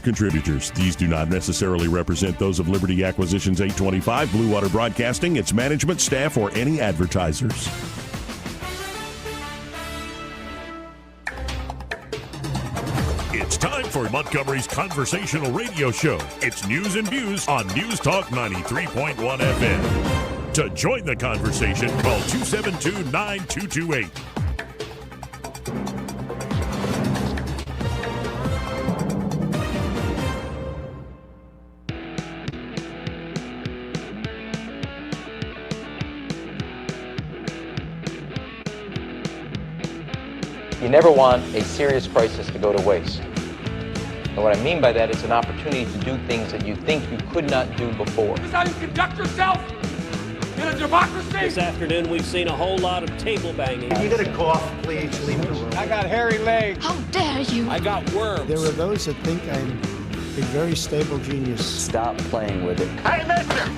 Contributors. These do not necessarily represent those of Liberty Acquisitions 825, Blue Water Broadcasting, its management, staff, or any advertisers. It's time for Montgomery's conversational radio show. It's News and Views on News Talk 93.1 FM. To join the conversation, call 272-9228. You never want a serious crisis to go to waste. And what I mean by that, it's an opportunity to do things that you think you could not do before. This is how you conduct yourself in a democracy? This afternoon, we've seen a whole lot of table banging. If you get a cough, please leave the room. I got hairy legs. How dare you? I got worms. There are those that think I'm a very stable genius. Stop playing with it. Hey, mister!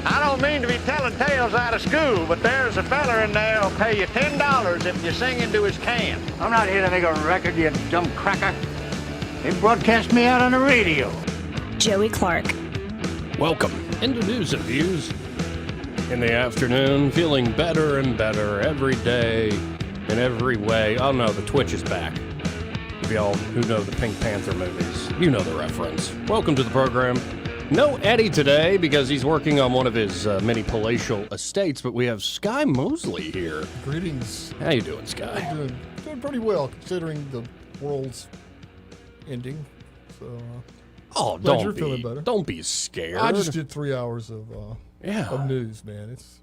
I don't mean to be telling tales out of school, but there's a fella in there who'll pay you $10 if you sing into his can. I'm not here to make a record, you dumb cracker. They broadcast me out on the radio. Joey Clark. Welcome into News and Views. In the afternoon, feeling better and better every day in every way. Oh no, the Twitch is back. If y'all who know the Pink Panther movies, you know the reference. Welcome to the program. No Eddie today because he's working on one of his many palatial estates, but we have Sky Mosley here. Greetings. How you doing, Sky? I'm doing pretty well considering the world's ending. So, glad you're feeling better. Don't be scared. I just did 3 hours of news, man. It's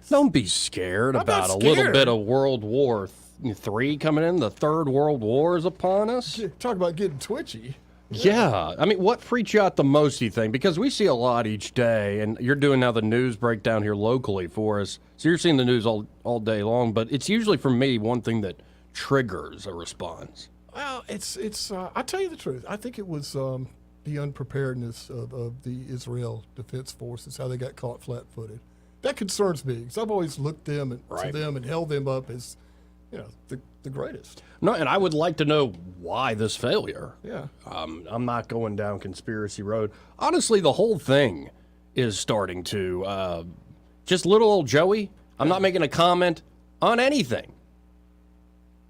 don't be scared about a little bit of World War III coming in. The Third World War is upon us. Talk about getting twitchy. Yeah. I mean, what freaks you out the most, do you think? Because we see a lot each day, and you're doing now the news breakdown here locally for us. So you're seeing the news all day long, but it's usually, for me, one thing that triggers a response. Well, it's. I'll tell you the truth. I think it was the unpreparedness of the Israel Defense Forces, how they got caught flat-footed. That concerns me, because I've always looked to them and held them up as, the greatest. No, and I would like to know why this failure. Yeah. I'm not going down conspiracy road. Honestly, the whole thing is starting to, just little old Joey, I'm not making a comment on anything.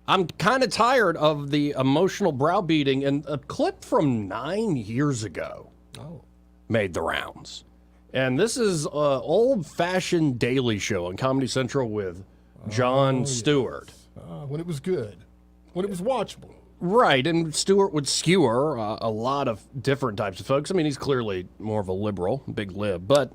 I'm kind of tired of the emotional browbeating, and a clip from 9 years ago made the rounds. And this is an old-fashioned Daily Show on Comedy Central with Jon Stewart. When it was good. When it was watchable. Right, and Stewart would skewer a lot of different types of folks. I mean, he's clearly more of a liberal, big lib, but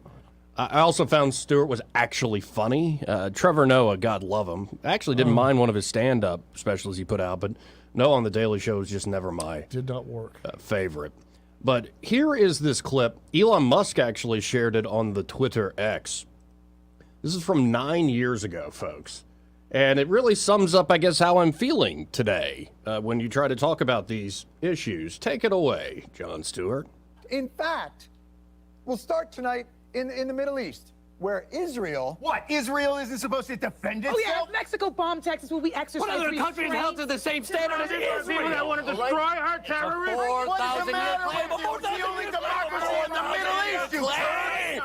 I also found Stewart was actually funny. Trevor Noah, God love him, actually didn't mind one of his stand-up specials he put out, but Noah on the Daily Show was just never my did not work favorite. But here is this clip. Elon Musk actually shared it on the Twitter X. This is from 9 years ago, folks. And it really sums up, I guess, how I'm feeling today when you try to talk about these issues. Take it away, Jon Stewart. In fact, we'll start tonight in the Middle East, where Israel... What? Israel isn't supposed to defend itself? Oh, yeah, if Mexico bombed Texas, will we exercise What other countries held to the same standard as Israel? People that want to destroy our terrorists? What is the matter with you? It's the only democracy in the Middle East, you turd!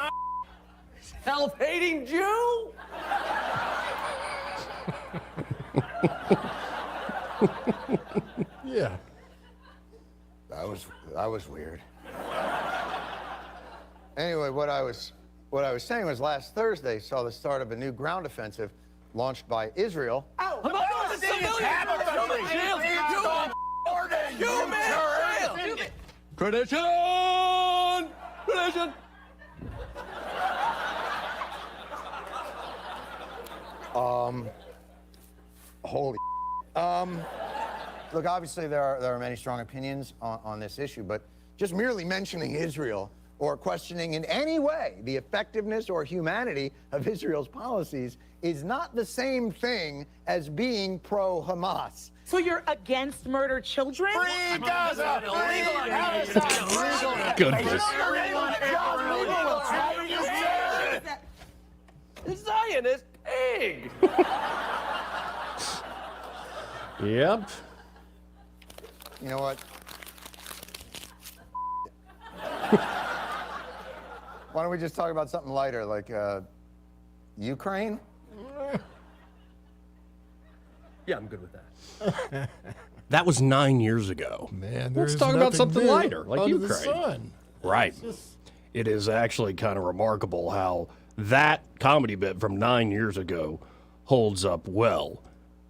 Self-hating Jew? Yeah. That was weird. Anyway, what I was saying was last Thursday saw the start of a new ground offensive launched by Israel. Tradition! Holy look, obviously there are many strong opinions on this issue, but just merely mentioning Israel or questioning in any way the effectiveness or humanity of Israel's policies is not the same thing as being pro-Hamas. So you're against murdered children? Free Gaza! Free Palestine! Goodness. Zionist pig! Yep. You know what? Why don't we just talk about something lighter, like Ukraine? Yeah, I'm good with that. That was 9 years ago. Man, let's talk about something lighter, like under Ukraine. The sun. Right. It is actually kind of remarkable how that comedy bit from 9 years ago holds up well.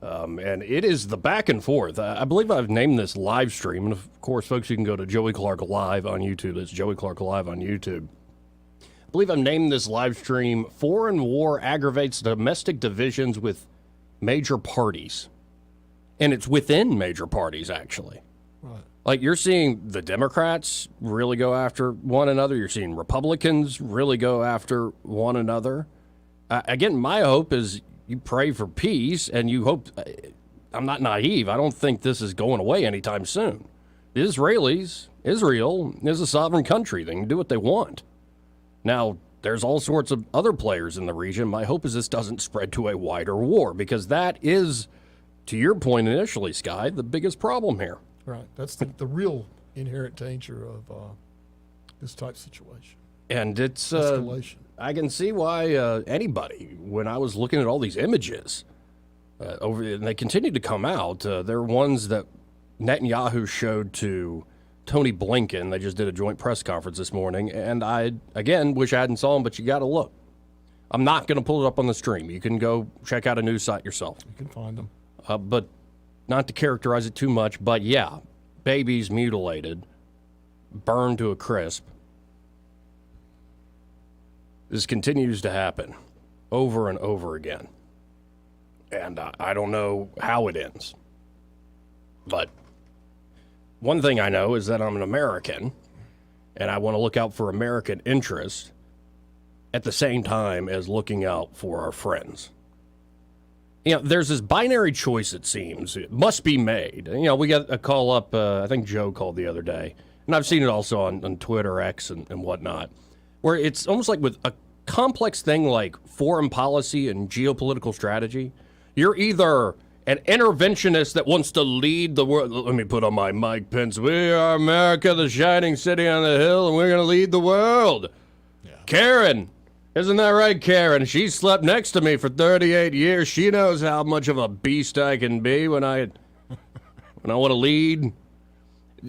And it is the back and forth. I believe I've named this live stream. And, of course, folks, you can go to Joey Clark Live on YouTube. That's Joey Clark Live on YouTube. I believe I've named this live stream Foreign War Aggravates Domestic Divisions with Major Parties. And it's within major parties, actually. Right. Like, you're seeing the Democrats really go after one another. You're seeing Republicans really go after one another. Again, my hope is you pray for peace, and you hope... I'm not naive. I don't think this is going away anytime soon. The Israelis, Israel, is a sovereign country. They can do what they want. Now, there's all sorts of other players in the region. My hope is this doesn't spread to a wider war, because that is, to your point initially, Sky, the biggest problem here. Right. That's the real inherent danger of this type of situation. And it's escalation. I can see why anybody, when I was looking at all these images, and they continue to come out, they're ones that Netanyahu showed to Tony Blinken. They just did a joint press conference this morning, and I, again, wish I hadn't saw them, but you got to look. I'm not going to pull it up on the stream. You can go check out a news site yourself. You can find them. But not to characterize it too much, but yeah, babies mutilated, burned to a crisp. This continues to happen over and over again. And I don't know how it ends. But one thing I know is that I'm an American, and I want to look out for American interests at the same time as looking out for our friends. You know, there's this binary choice, it seems. It must be made. You know, we got a call up, I think Joe called the other day, and I've seen it also on Twitter, X, and whatnot, where it's almost like with a complex thing like foreign policy and geopolitical strategy, you're either an interventionist that wants to lead the world. Let me put on my Mike Pence. We are America, the shining city on the hill, and we're going to lead the world. Yeah. Karen. Isn't that right, Karen? She slept next to me for 38 years. She knows how much of a beast I can be when I want to lead.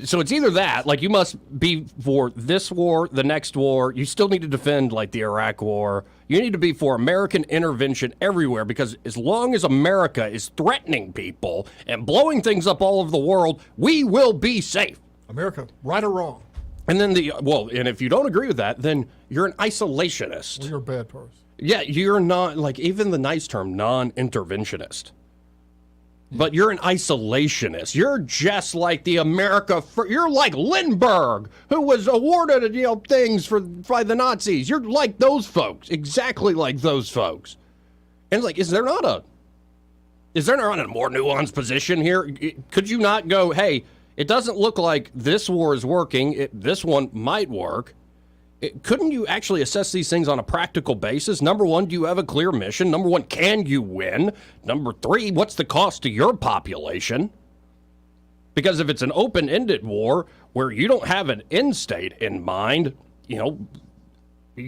So it's either that, like you must be for this war, the next war. You still need to defend, like, the Iraq war. You need to be for American intervention everywhere, because as long as America is threatening people and blowing things up all over the world, we will be safe. America, right or wrong? And then and if you don't agree with that, then you're an isolationist. Well, you're a bad person. Yeah, you're not, like, even the nice term, non-interventionist. But you're an isolationist. You're just like the you're like Lindbergh, who was awarded, things by the Nazis. You're like those folks, exactly like those folks. And it's like, is there not a more nuanced position here? Could you not go, hey, it doesn't look like this war is working. This one might work. Couldn't you actually assess these things on a practical basis? Number one, do you have a clear mission? Number one, can you win? Number three, what's the cost to your population? Because if it's an open-ended war where you don't have an end state in mind, you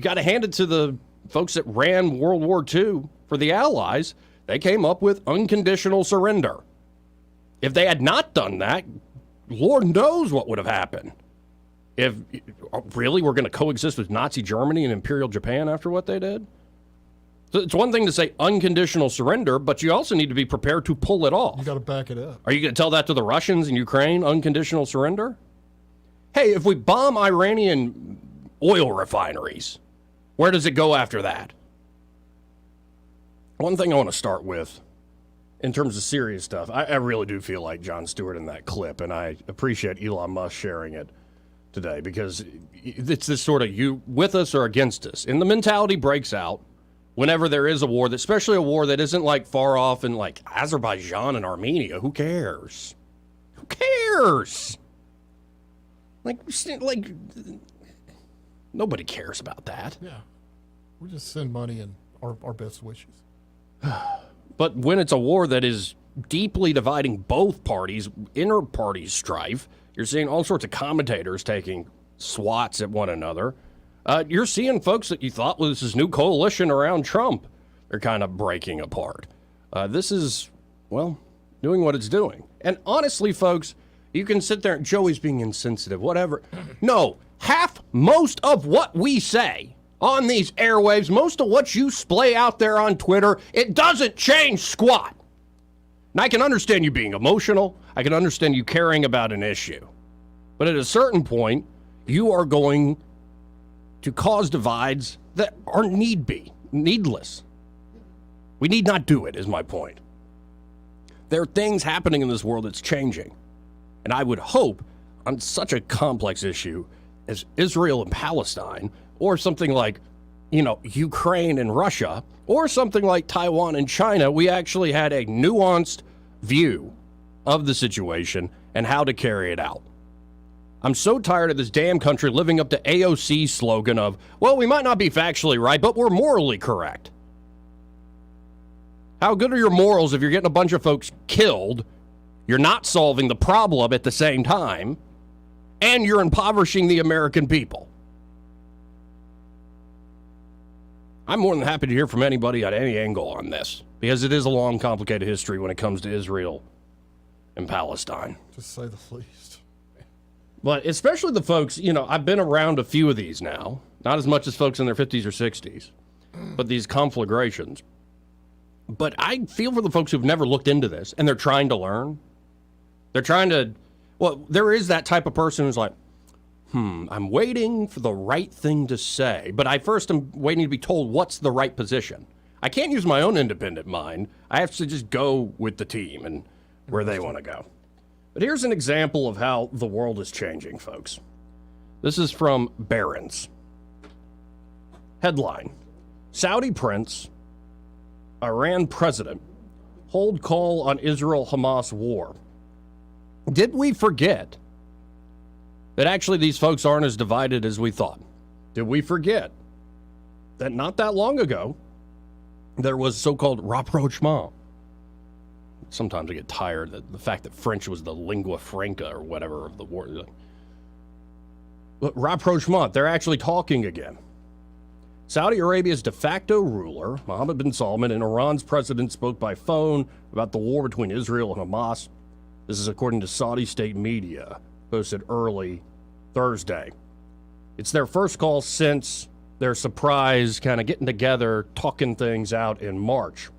got to hand it to the folks that ran World War II for the Allies. They came up with unconditional surrender. If they had not done that, Lord knows what would have happened. If really we're going to coexist with Nazi Germany and Imperial Japan after what they did? So it's one thing to say unconditional surrender, but you also need to be prepared to pull it off. You got to back it up. Are you going to tell that to the Russians in Ukraine, unconditional surrender? Hey, if we bomb Iranian oil refineries, where does it go after that? One thing I want to start with, in terms of serious stuff, I really do feel like Jon Stewart in that clip, and I appreciate Elon Musk sharing it today, because it's this sort of you with us or against us. And the mentality breaks out whenever there is a war, especially a war that isn't like far off in like Azerbaijan and Armenia. Who cares? Who cares? Like nobody cares about that. Yeah. We just send money and our best wishes. But when it's a war that is deeply dividing both parties, inter-party strife, you're seeing all sorts of commentators taking swats at one another. You're seeing folks that you thought was this new coalition around Trump. They're kind of breaking apart. This is, well, doing what it's doing. And honestly, folks, you can sit there and Joey's being insensitive, whatever. No, most of what we say on these airwaves, most of what you splay out there on Twitter, it doesn't change squat. And I can understand you being emotional. I can understand you caring about an issue. But at a certain point, you are going to cause divides that are needless. We need not do it, is my point. There are things happening in this world that's changing. And I would hope on such a complex issue as Israel and Palestine, or something like, Ukraine and Russia, or something like Taiwan and China, we actually had a nuanced view of the situation and how to carry it out. I'm so tired of this damn country living up to AOC's slogan of, well, we might not be factually right, but we're morally correct. How good are your morals if you're getting a bunch of folks killed, you're not solving the problem at the same time, and you're impoverishing the American people? I'm more than happy to hear from anybody at any angle on this, because it is a long, complicated history when it comes to Israel and Palestine. To say the least. But especially the folks, I've been around a few of these now, not as much as folks in their 50s or 60s, but these conflagrations. But I feel for the folks who've never looked into this, and they're trying to learn. They're trying to, there is that type of person who's like, I'm waiting for the right thing to say, but I first am waiting to be told what's the right position. I can't use my own independent mind. I have to just go with the team and where they want to go. But here's an example of how the world is changing, folks. This is from Barron's. Headline: Saudi prince, Iran president, hold call on Israel-Hamas war. Did we forget that actually these folks aren't as divided as we thought? Did we forget that not that long ago, there was so-called rapprochement? Sometimes I get tired of the fact that French was the lingua franca or whatever of the war. But rapprochement, they're actually talking again. Saudi Arabia's de facto ruler, Mohammed bin Salman, and Iran's president spoke by phone about the war between Israel and Hamas. This is according to Saudi state media, posted early Thursday. It's their first call since their surprise kind of getting together, talking things out in March.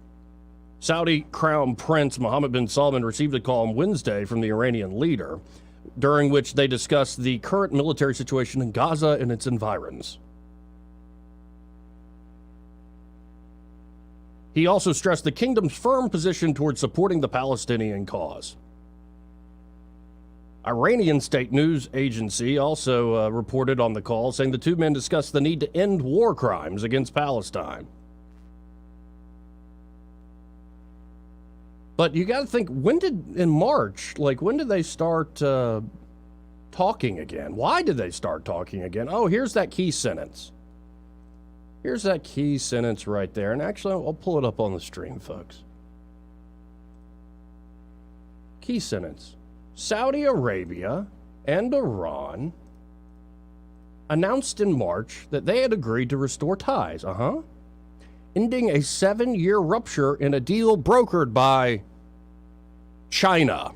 Saudi Crown Prince Mohammed bin Salman received a call on Wednesday from the Iranian leader, during which they discussed the current military situation in Gaza and its environs. He also stressed the kingdom's firm position towards supporting the Palestinian cause. Iranian state news agency also reported on the call, saying the two men discussed the need to end war crimes against Palestine. But you got to think, when did they start talking again? Why did they start talking again? Oh, here's that key sentence. Here's that key sentence right there. And actually, I'll pull it up on the stream, folks. Key sentence. Saudi Arabia and Iran announced in March that they had agreed to restore ties. Ending a 7-year rupture in a deal brokered by China.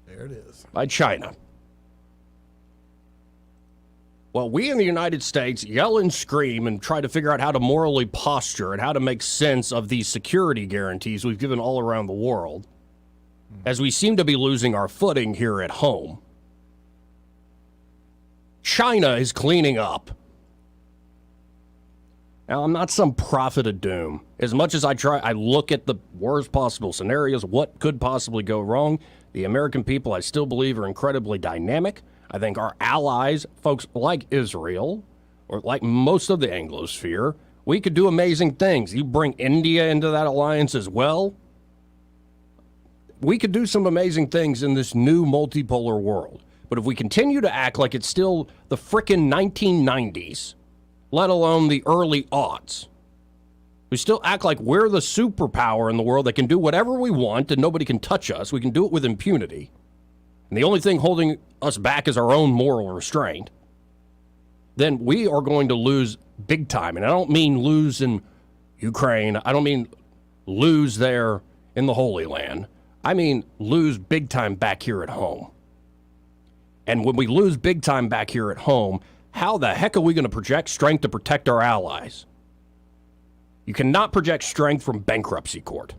There it is. By China. Well, we in the United States yell and scream and try to figure out how to morally posture and how to make sense of these security guarantees we've given all around the world, as we seem to be losing our footing here at home. China is cleaning up. Now, I'm not some prophet of doom. As much as I look at the worst possible scenarios, what could possibly go wrong, the American people, I still believe, are incredibly dynamic. I think our allies, folks like Israel, or like most of the Anglosphere, we could do amazing things. You bring India into that alliance as well. We could do some amazing things in this new multipolar world. But if we continue to act like it's still the frickin' 1990s, let alone the early aughts, we still act like we're the superpower in the world that can do whatever we want and nobody can touch us. We can do it with impunity. And the only thing holding us back is our own moral restraint. then we are going to lose big time. And I don't mean lose in Ukraine. I don't mean lose there in the Holy Land. I mean lose big time back here at home. And when we lose big time back here at home, how the heck are we going to project strength to protect our allies? You cannot project strength from bankruptcy court.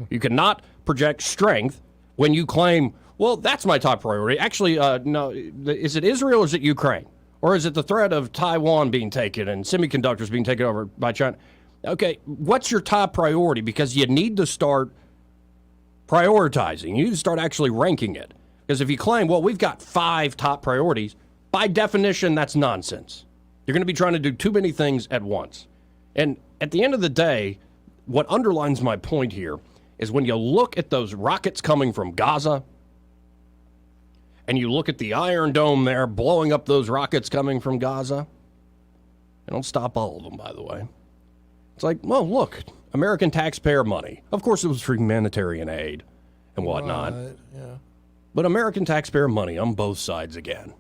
You cannot project strength when you claim, well, that's my top priority. Actually, no, is it Israel or is it Ukraine? Or is it the threat of Taiwan being taken and semiconductors being taken over by China? Okay, what's your top priority? Because you need to start prioritizing. You need to start actually ranking it. Because if you claim, well, we've got 5 top priorities, by definition, that's nonsense. You're going to be trying to do too many things at once. And at the end of the day, what underlines my point here is when you look at those rockets coming from Gaza, and you look at the Iron Dome there blowing up those rockets coming from Gaza, they don't stop all of them, by the way. It's like, well, look, American taxpayer money. Of course, it was for humanitarian aid and whatnot. Right, yeah. But American taxpayer money on both sides again.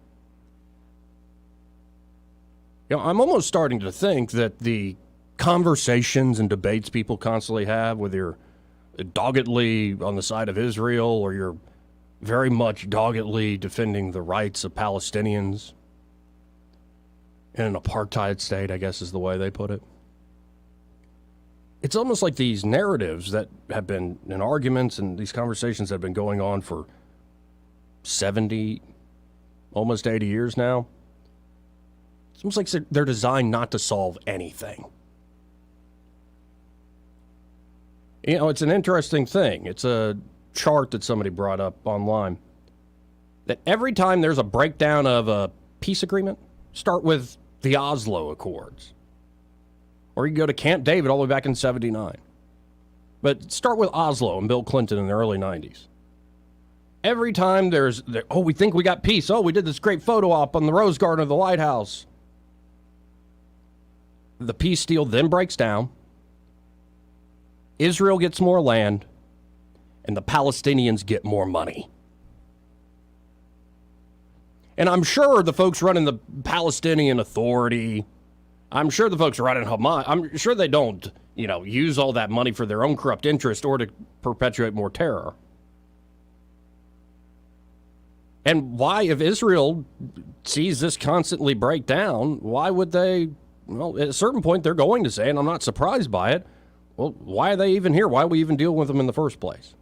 You know, I'm almost starting to think that the conversations and debates people constantly have, whether you're doggedly on the side of Israel or you're very much doggedly defending the rights of Palestinians in an apartheid state, I guess is the way they put it. It's almost like these narratives that have been in arguments and these conversations that have been going on for 70, almost 80 years now. It's almost like they're designed not to solve anything. You know, it's an interesting thing. It's a chart that somebody brought up online. That every time there's a breakdown of a peace agreement, start with the Oslo Accords. Or you can go to Camp David all the way back in 79. But start with Oslo and Bill Clinton in the early 90s. Every time we think we got peace. Oh, we did this great photo op on the Rose Garden of the White House. The peace deal then breaks down. Israel gets more land, and the Palestinians get more money. And I'm sure the folks running the Palestinian Authority, I'm sure the folks running Hamas, I'm sure they don't, use all that money for their own corrupt interest or to perpetuate more terror. And why, if Israel sees this constantly break down, why would they, well, at a certain point they're going to say, and I'm not surprised by it, well, why are they even here? Why are we even dealing with them in the first place?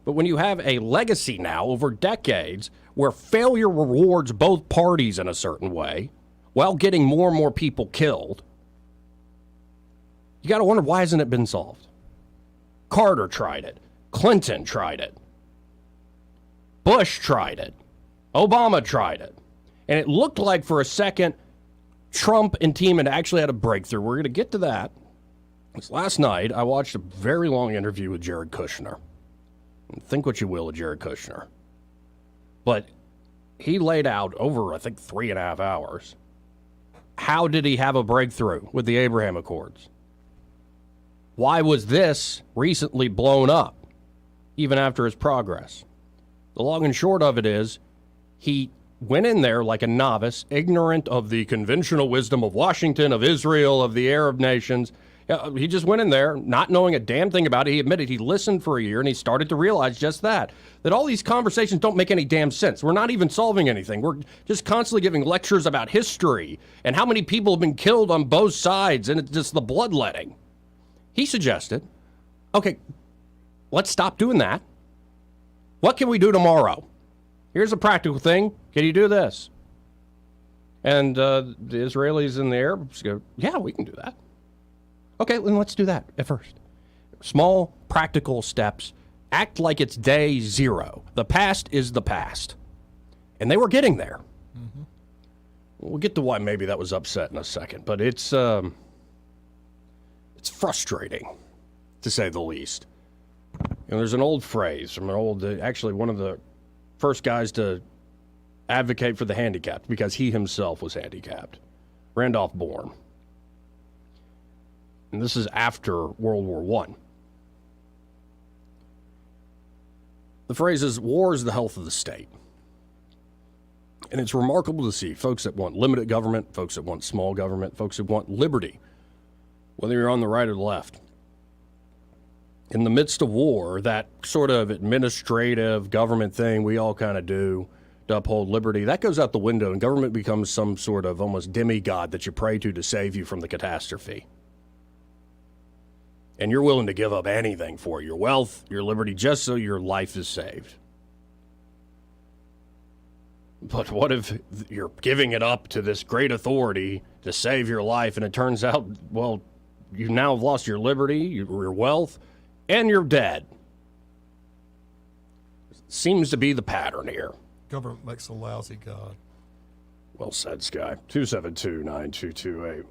But when you have a legacy now over decades where failure rewards both parties in a certain way while getting more and more people killed, you got to wonder, why hasn't it been solved? Carter tried it. Clinton tried it. Bush tried it. Obama tried it. And it looked like for a second Trump and team had actually had a breakthrough. We're going to get to that. Because last night I watched a very long interview with Jared Kushner. Think what you will of Jared Kushner. But he laid out over, I think, 3.5 hours. How did he have a breakthrough with the Abraham Accords? Why was this recently blown up, even after his progress? The long and short of it is, he went in there like a novice, ignorant of the conventional wisdom of Washington, of Israel, of the Arab nations. He just went in there not knowing a damn thing about it. He admitted he listened for a year, and he started to realize just that all these conversations don't make any damn sense. We're not even solving anything. We're just constantly giving lectures about history and how many people have been killed on both sides, and it's just the bloodletting. He suggested, okay, let's stop doing that. What can we do tomorrow? Here's a practical thing. Can you do this? And the Israelis and the Arabs go, yeah, we can do that. Okay, then let's do that at first. Small, practical steps. Act like it's day zero. The past is the past. And they were getting there. Mm-hmm. We'll get to why maybe that was upset in a second, but it's frustrating, to say the least. There's an old phrase from actually one of the first guys to advocate for the handicapped, because he himself was handicapped, Randolph Bourne. And this is after World War I. The phrase is, war is the health of the state. And it's remarkable to see folks that want limited government, folks that want small government, folks that want liberty, whether you're on the right or the left. In the midst of war, that sort of administrative government thing we all kind of do to uphold liberty, that goes out the window, and government becomes some sort of almost demigod that you pray to save you from the catastrophe. And you're willing to give up anything for your wealth, your liberty, just so your life is saved. But what if you're giving it up to this great authority to save your life, and it turns out, well, you now have lost your liberty, your wealth, and you're dead? Seems to be the pattern here. Government makes a lousy God. Well said, Sky. 272-9228.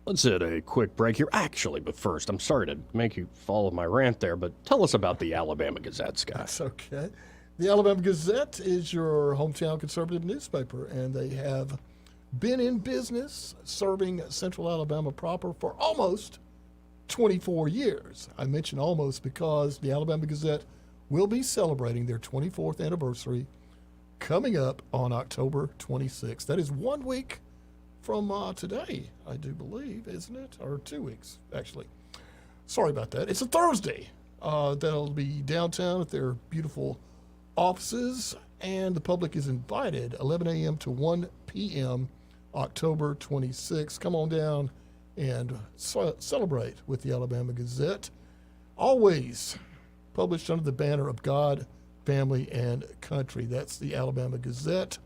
Let's hit a quick break here. Actually, but first, I'm sorry to make you follow my rant there, but tell us about the Alabama Gazette, Sky. That's okay. The Alabama Gazette is your hometown conservative newspaper, and they have been in business serving Central Alabama proper for almost 24 years. I mention almost because the Alabama Gazette will be celebrating their 24th anniversary coming up on October 26th. That is 1 week from today, I do believe, isn't it? Or 2 weeks, actually. Sorry about that. It's a Thursday. That'll be downtown at their beautiful offices, and the public is invited 11 a.m. to 1 p.m. October 26th. Come on down and celebrate with the Alabama Gazette. Always published under the banner of God, family, and country. That's the Alabama Gazette.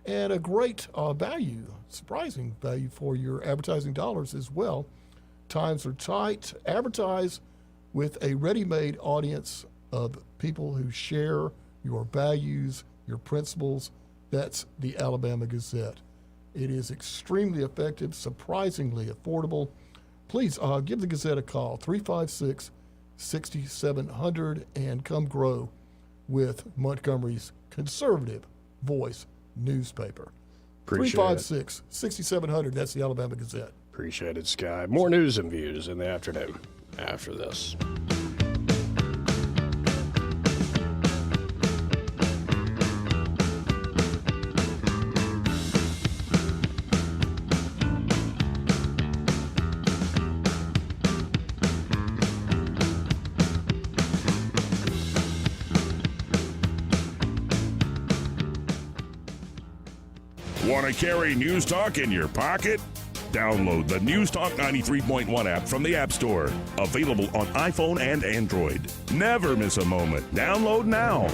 And a great value, surprising value for your advertising dollars as well. Times are tight. Advertise with a ready-made audience of people who share your values, your principles. That's the Alabama Gazette. It is extremely effective, surprisingly affordable. Please give the Gazette a call, 356-6700, and come grow with Montgomery's conservative voice newspaper. 356-6700, that's the Alabama Gazette. Appreciate it, Sky. More news and views in the afternoon after this. Want to carry News Talk in your pocket? Download the News Talk 93.1 app from the App Store. Available on iPhone and Android. Never miss a moment. Download now.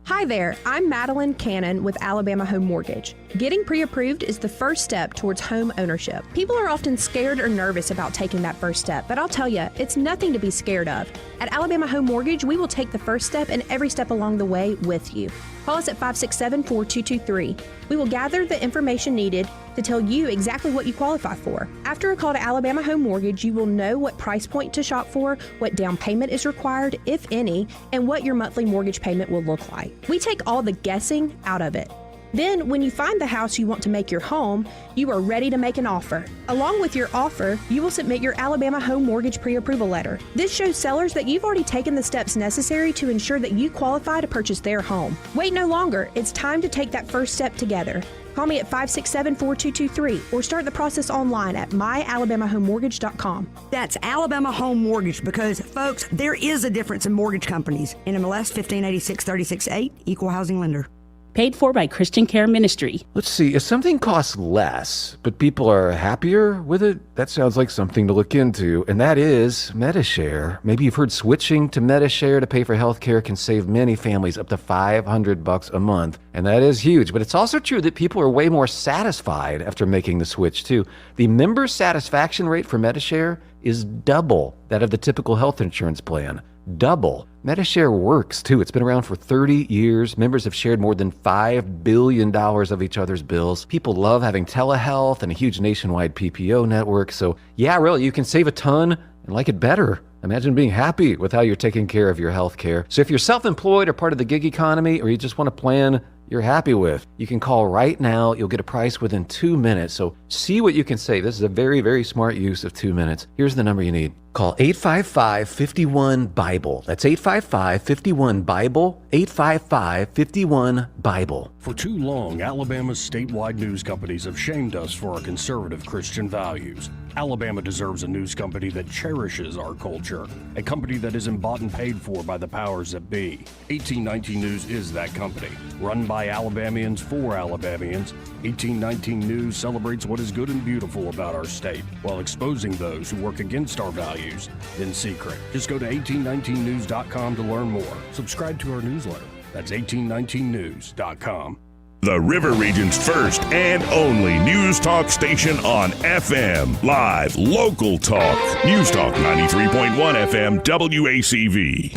Hi there, I'm Madeline Cannon with Alabama Home Mortgage. Getting pre-approved is the first step towards home ownership. People are often scared or nervous about taking that first step, but I'll tell you, it's nothing to be scared of. At Alabama Home Mortgage, we will take the first step and every step along the way with you. Call us at 567-4223. We will gather the information needed to tell you exactly what you qualify for. After a call to Alabama Home Mortgage, you will know what price point to shop for, what down payment is required, if any, and what your monthly mortgage payment will look like. We take all the guessing out of it. Then, when you find the house you want to make your home, you are ready to make an offer. Along with your offer, you will submit your Alabama Home Mortgage pre-approval letter. This shows sellers that you've already taken the steps necessary to ensure that you qualify to purchase their home. Wait no longer. It's time to take that first step together. Call me at 567-4223 or start the process online at myalabamahomemortgage.com. That's Alabama Home Mortgage because, folks, there is a difference in mortgage companies. NMLS 1586-368, Equal Housing Lender. Paid for by Christian Care Ministry. Let's see, if something costs less, but people are happier with it, that sounds like something to look into, and that is Medi-Share. Maybe you've heard switching to Medi-Share to pay for healthcare can save many families up to $500 a month, and that is huge. But it's also true that people are way more satisfied after making the switch, too. The member satisfaction rate for Medi-Share is double that of the typical health insurance plan. Double. Medi-Share works, too. It's been around for 30 years. Members have shared more than $5 billion of each other's bills. People love having telehealth and a huge nationwide PPO network. So, yeah, really, you can save a ton and like it better. Imagine being happy with how you're taking care of your health care. So if you're self-employed or part of the gig economy, or you just want a plan you're happy with, you can call right now. You'll get a price within 2 minutes. So see what you can save. This is a very, very smart use of 2 minutes. Here's the number you need. Call 855-51-BIBLE. That's 855-51-BIBLE, 855-51-BIBLE. For too long, Alabama's statewide news companies have shamed us for our conservative Christian values. Alabama deserves a news company that cherishes our culture, a company that isn't bought and paid for by the powers that be. 1819 News is that company. Run by Alabamians for Alabamians, 1819 News celebrates what is good and beautiful about our state, while exposing those who work against our values in secret. Just go to 1819news.com to learn more. Subscribe to our newsletter. That's 1819news.com. The River Region's first and only news talk station on FM. Live, local talk. News Talk 93.1 FM WACV.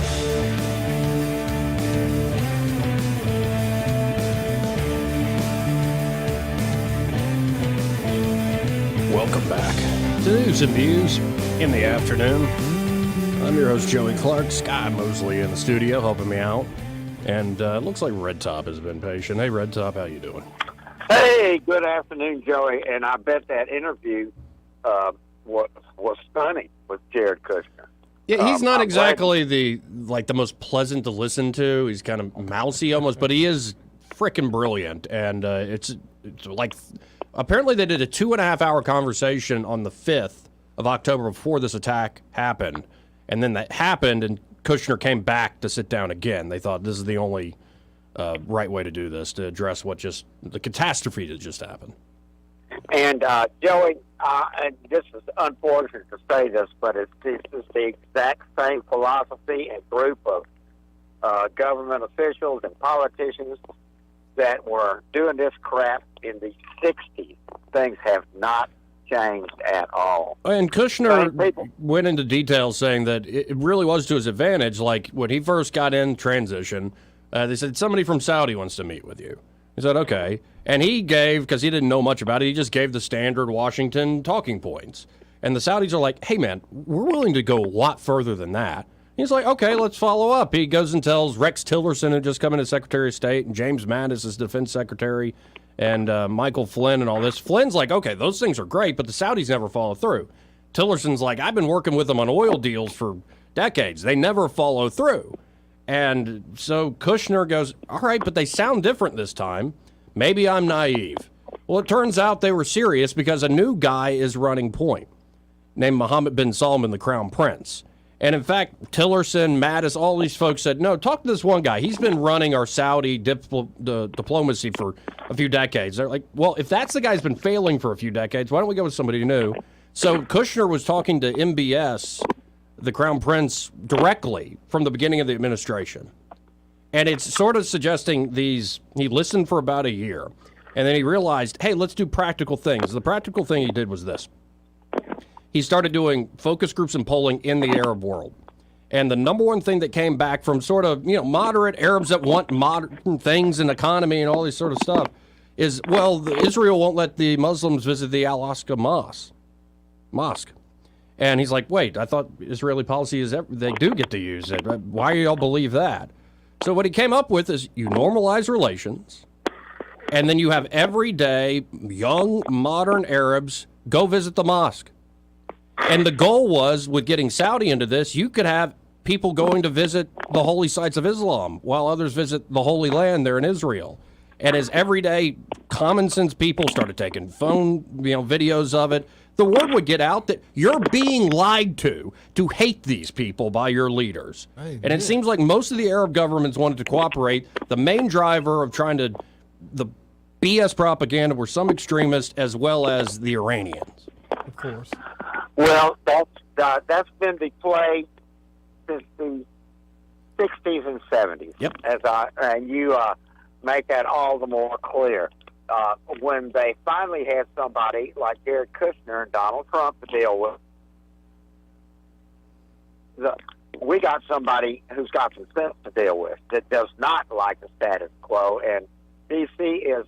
Welcome back to News and Views in the afternoon. I'm your host, Joey Clark. Sky Mosley in the studio helping me out. And it looks like Red Top has been patient. Hey, Red Top, how you doing? Hey, good afternoon, Joey. And I bet that interview was stunning with Jared Kushner. Yeah, he's not exactly the most pleasant to listen to. He's kind of mousy almost, but he is freaking brilliant. And it's like apparently they did a 2.5-hour conversation on the 5th of October before this attack happened. And then that happened, and Kushner came back to sit down again. They thought this is the only right way to do this, to address the catastrophe that just happened. And, Joey, this is unfortunate to say this, but this is the exact same philosophy and group of government officials and politicians that were doing this crap in the 60s. Things have not changed at all. And Kushner went into details saying that it really was to his advantage. Like when he first got in transition, they said, somebody from Saudi wants to meet with you. He said, okay. And he gave, because he didn't know much about it, he just gave the standard Washington talking points. And the Saudis are like, hey, man, we're willing to go a lot further than that. He's like, okay, let's follow up. He goes and tells Rex Tillerson, who just come in as Secretary of State, and James Mattis as Defense Secretary, and Michael Flynn and all this. Flynn's like, okay, those things are great, but the Saudis never follow through. Tillerson's like, I've been working with them on oil deals for decades. They never follow through. And so Kushner goes, all right, but they sound different this time. Maybe I'm naive. Well, it turns out they were serious because a new guy is running point named Mohammed bin Salman, the Crown Prince. And in fact, Tillerson, Mattis, all these folks said, no, talk to this one guy. He's been running our Saudi diplomacy for a few decades. They're like, well, if that's the guy's been failing for a few decades, why don't we go with somebody new? So Kushner was talking to MBS, the Crown Prince, directly from the beginning of the administration. And it's sort of suggesting he listened for about a year, and then he realized, hey, let's do practical things. The practical thing he did was this. He started doing focus groups and polling in the Arab world. And the number one thing that came back from sort of, moderate Arabs that want modern things and economy and all this sort of stuff is, well, Israel won't let the Muslims visit the Al-Aqsa Mosque. And he's like, wait, I thought Israeli policy is they do get to use it. Why do y'all believe that? So what he came up with is you normalize relations, and then you have everyday young modern Arabs go visit the mosque. And the goal was, with getting Saudi into this, you could have people going to visit the holy sites of Islam while others visit the Holy Land there in Israel. And as everyday common sense people started taking phone videos of it, the word would get out that you're being lied to hate these people by your leaders. And it seems like most of the Arab governments wanted to cooperate. The main driver of the BS propaganda were some extremists as well as the Iranians. Of course. Well, that's been the play since the 60s and 70s. Yep. And you make that all the more clear. When they finally had somebody like Jared Kushner and Donald Trump to deal with, we got somebody who's got some sense to deal with that does not like the status quo. And D.C. is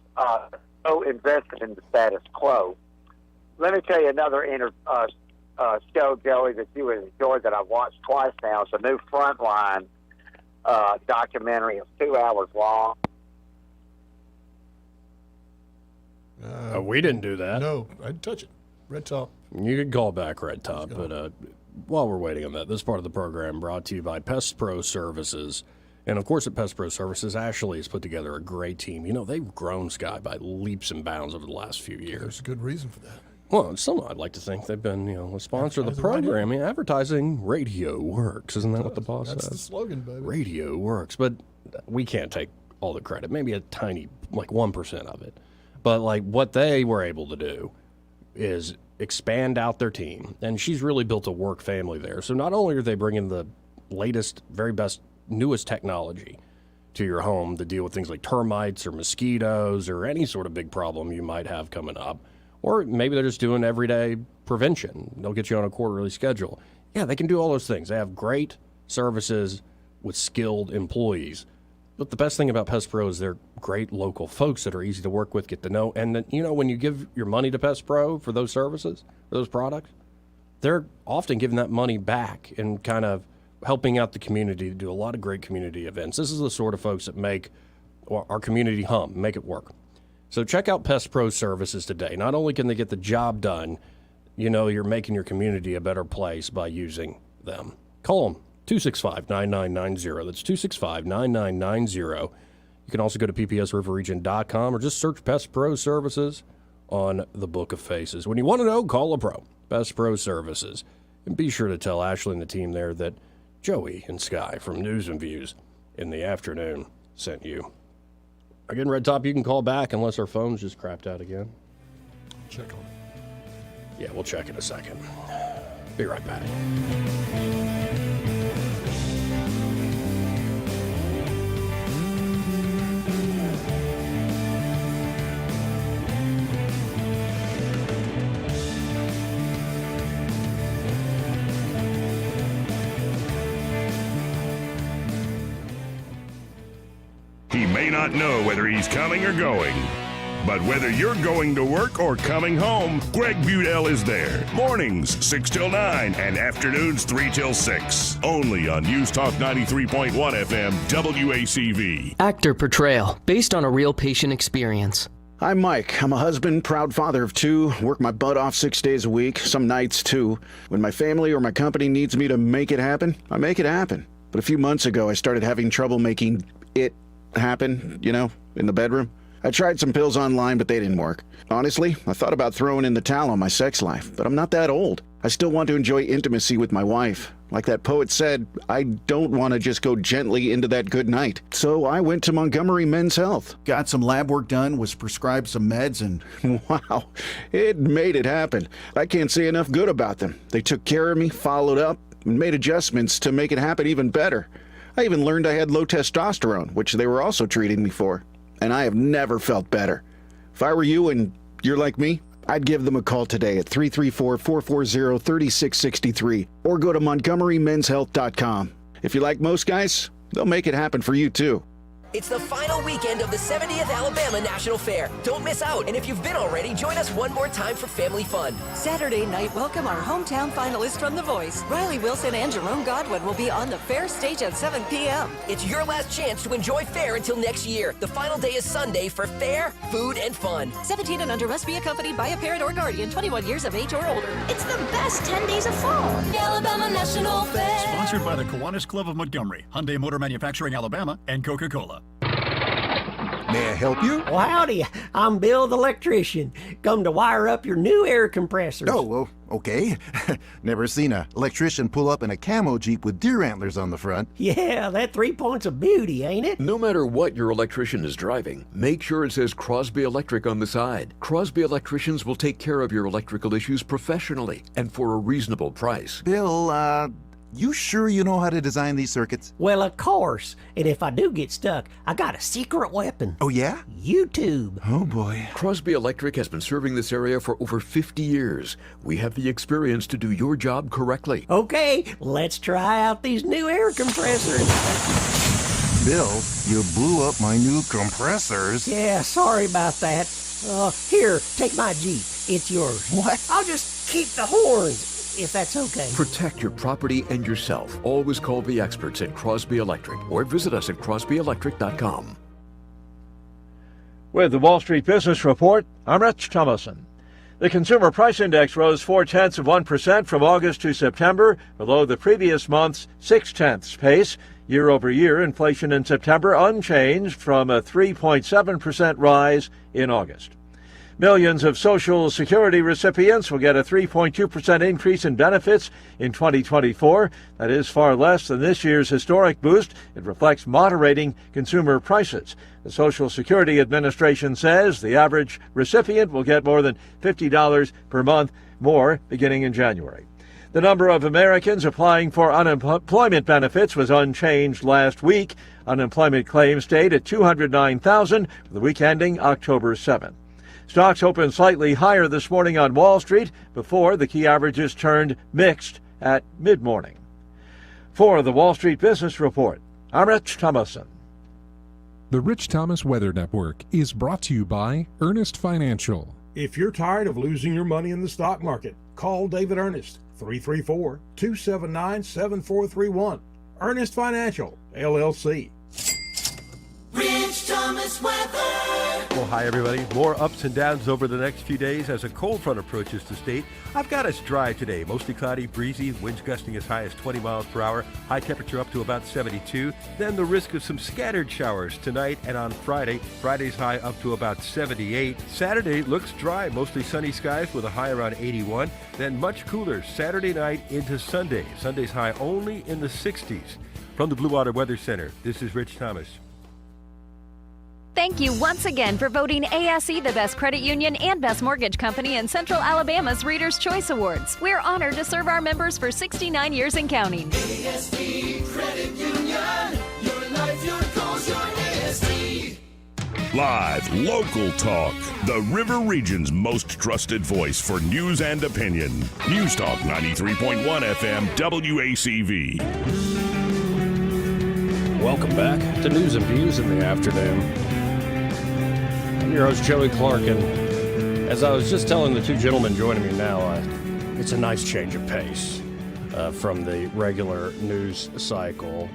so invested in the status quo. Let me tell you another show, Joey, that you would enjoy that I've watched twice now. It's a new Frontline documentary. It's 2 hours long. We didn't do that. No, I didn't touch it. Red Top. You could call back Red Top, but while we're waiting on that, this part of the program brought to you by Pest Pro Services. And, of course, at Pest Pro Services, Ashley has put together a great team. You know, they've grown Sky by leaps and bounds over the last few years. There's a good reason for that. Well, some I'd like to think they've been, a sponsor of the program. Advertising radio works. Isn't that what the boss says? That's the slogan, baby. Radio works. But we can't take all the credit. Maybe a tiny, 1% of it. But, what they were able to do is expand out their team. And she's really built a work family there. So not only are they bringing the latest, very best, newest technology to your home to deal with things like termites or mosquitoes or any sort of big problem you might have coming up, or maybe they're just doing everyday prevention. They'll get you on a quarterly schedule. Yeah, they can do all those things. They have great services with skilled employees. But the best thing about Pest Pro is they're great local folks that are easy to work with, get to know. And, when you give your money to Pest Pro for those services, for those products, they're often giving that money back and kind of helping out the community to do a lot of great community events. This is the sort of folks that make our community hum, make it work. So check out Pest Pro Services today. Not only can they get the job done, you're making your community a better place by using them. Call them, 265-9990. That's 265-9990. You can also go to ppsriverregion.com or just search Pest Pro Services on the Book of Faces. When you want to know, call a pro, Pest Pro Services. And be sure to tell Ashley and the team there that Joey and Sky from News and Views in the afternoon sent you. Again, Red Top, you can call back unless our phone's just crapped out again. Check on it. Yeah, we'll check in a second. Be right back. He may not know whether he's coming or going, but whether you're going to work or coming home, Greg Budell is there. Mornings 6 till 9 and afternoons 3 till 6. Only on News Talk 93.1 FM WACV. Actor portrayal based on a real patient experience. I'm Mike. I'm a husband, proud father of 2, work my butt off 6 days a week, some nights too. When my family or my company needs me to make it happen, I make it happen. But a few months ago, I started having trouble making it happen, in the bedroom. I tried some pills online, but they didn't work. Honestly, I thought about throwing in the towel on my sex life, but I'm not that old. I still want to enjoy intimacy with my wife. Like that poet said, I don't want to just go gently into that good night. So I went to Montgomery Men's Health. Got some lab work done, was prescribed some meds, and wow, it made it happen. I can't say enough good about them. They took care of me, followed up, and made adjustments to make it happen even better. I even learned I had low testosterone, which they were also treating me for. And I have never felt better. If I were you and you're like me, I'd give them a call today at 334-440-3663 or go to MontgomeryMen'sHealth.com. If you like most guys, they'll make it happen for you too. It's the final weekend of the 70th Alabama National Fair. Don't miss out, and if you've been already, join us one more time for family fun. Saturday night, welcome our hometown finalists from The Voice. Riley Wilson and Jerome Godwin will be on the fair stage at 7 p.m. It's your last chance to enjoy fair until next year. The final day is Sunday for fair, food, and fun. 17 and under must be accompanied by a parent or guardian, 21 years of age or older. It's the best 10 days of fall. The Alabama National Fair. Sponsored by the Kiwanis Club of Montgomery, Hyundai Motor Manufacturing Alabama, and Coca-Cola. May I help you? Well, howdy. I'm Bill the electrician. Come to wire up your new air compressors. Oh, well, okay. Never seen an electrician pull up in a camo Jeep with deer antlers on the front. Yeah, that 3 points of beauty, ain't it? No matter what your electrician is driving, make sure it says Crosby Electric on the side. Crosby Electricians will take care of your electrical issues professionally and for a reasonable price. Bill, you sure you know how to design these circuits? Well, of course. And if I do get stuck, I got a secret weapon. Oh, yeah? YouTube. Oh, boy. Crosby Electric has been serving this area for over 50 years. We have the experience to do your job correctly. Okay, let's try out these new air compressors. Bill, you blew up my new compressors. Yeah, sorry about that. Here, take my Jeep. It's yours. What? I'll just keep the horns, if that's okay. Protect your property and yourself. Always call the experts at Crosby Electric or visit us at crosbyelectric.com. With the Wall Street Business Report, I'm Rich Thomason. The Consumer Price Index rose 0.4% from August to September, below the previous month's 0.6 pace. Year over year, inflation in September unchanged from a 3.7% rise in August. Millions of Social Security recipients will get a 3.2% increase in benefits in 2024. That is far less than this year's historic boost. It reflects moderating consumer prices. The Social Security Administration says the average recipient will get more than $50 per month more beginning in January. The number of Americans applying for unemployment benefits was unchanged last week. Unemployment claims stayed at 209,000 for the week ending October 7th. Stocks opened slightly higher this morning on Wall Street before the key averages turned mixed at mid-morning. For the Wall Street Business Report, I'm Rich Thomason. The Rich Thomas Weather Network is brought to you by Ernest Financial. If you're tired of losing your money in the stock market, call David Ernest, 334-279-7431. Ernest Financial, LLC. Rich Thomas Weather. Well, hi, everybody. More ups and downs over the next few days as a cold front approaches the state. I've got us dry today. Mostly cloudy, breezy, winds gusting as high as 20 miles per hour. High temperature up to about 72. Then the risk of some scattered showers tonight and on Friday. Friday's high up to about 78. Saturday looks dry. Mostly sunny skies with a high around 81. Then much cooler Saturday night into Sunday. Sunday's high only in the 60s. From the Blue Water Weather Center, this is Rich Thomas. Thank you once again for voting ASE the best credit union and best mortgage company in Central Alabama's Reader's Choice Awards. We're honored to serve our members for 69 years and counting. ASE Credit Union, your life, your goals, your ASE. Live, local talk. The River Region's most trusted voice for news and opinion. News Talk 93.1 FM WACV. Welcome back to News and Views in the afternoon. I'm your host, Joey Clark, and as I was just telling the two gentlemen joining me now, it's a nice change of pace from the regular news cycle.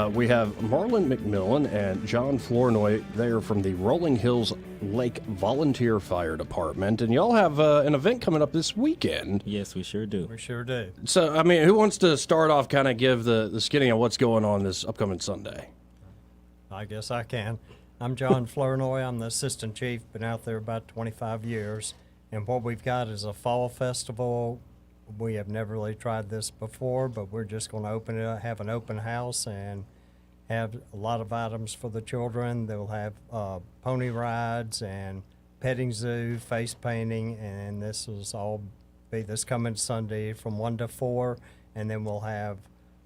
We have Marlon McMillan and John Flournoy. They are from the Rolling Hills Lake Volunteer Fire Department, and y'all have an event coming up this weekend. Yes, we sure do. We sure do. So, I mean, who wants to start off, kind of give the skinny on what's going on this upcoming Sunday? I guess I can. I'm John Flournoy. I'm the assistant chief. Been out there about 25 years. And what we've got is a fall festival. We have never really tried this before, but we're just going to open it up, have an open house, and have a lot of items for the children. They'll have pony rides and petting zoo, face painting, and this is all be this coming Sunday from 1 to 4. And then we'll have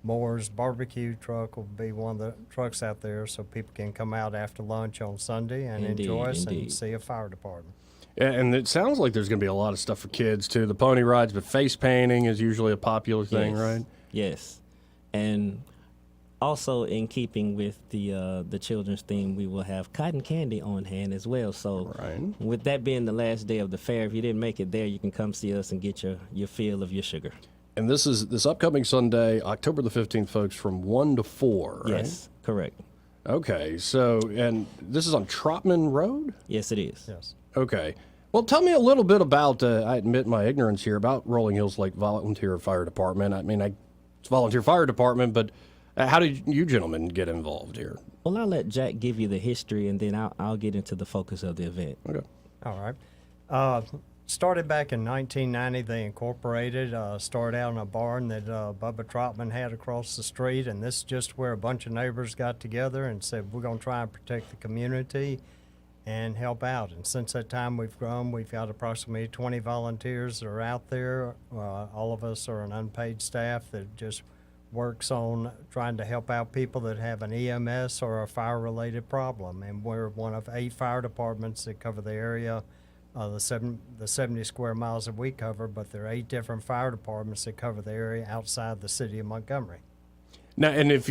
Moore's barbecue truck will be one of the trucks out there, so people can come out after lunch on Sunday and enjoy us and see a fire department. Yeah, and it sounds like there's going to be a lot of stuff for kids too. The pony rides, but face painting is usually a popular thing, right? Yes, and also in keeping with the children's theme, we will have cotton candy on hand as well. So, with that being the last day of the fair, if you didn't make it there, you can come see us and get your fill of your sugar. And this is this upcoming Sunday, October the 15th, folks, from 1 to 4, right? Yes, correct. Okay, so, and this is on Trotman Road? Yes, it is. Yes. Okay. Well, tell me a little bit about, I admit my ignorance here, about Rolling Hills Lake Volunteer Fire Department. I mean, it's volunteer fire department, but how did you gentlemen get involved here? Well, I'll let Jack give you the history, and then I'll get into the focus of the event. Okay. All right. Started back in 1990. They incorporated, started out in a barn that Bubba Trotman had across the street, and this is just where a bunch of neighbors got together and said, we're going to try and protect the community and help out. And since that time, we've grown. We've got approximately 20 volunteers that are out there. All of us are an unpaid staff that just works on trying to help out people that have an EMS or a fire-related problem. And we're one of 8 fire departments that cover the area, the 70 square miles that we cover, but there are 8 different fire departments that cover the area outside the city of Montgomery. Now, and if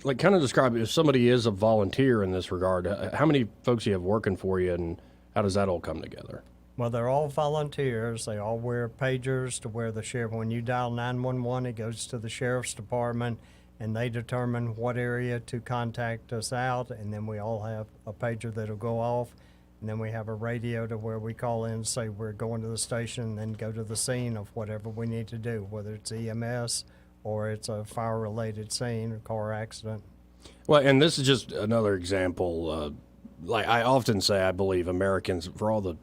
like, kind of describe it, if somebody is a volunteer in this regard, how many folks do you have working for you, and how does that all come together? Well, they're all volunteers. They all wear pagers to where the sheriff, when you dial 911, it goes to the sheriff's department, and they determine what area to contact us out, and then we all have a pager that'll go off. And then we have a radio to where we call in and say we're going to the station and then go to the scene of whatever we need to do, whether it's EMS or it's a fire-related scene or car accident. Well, and this is just another example. Like I often say, I believe Americans, for all the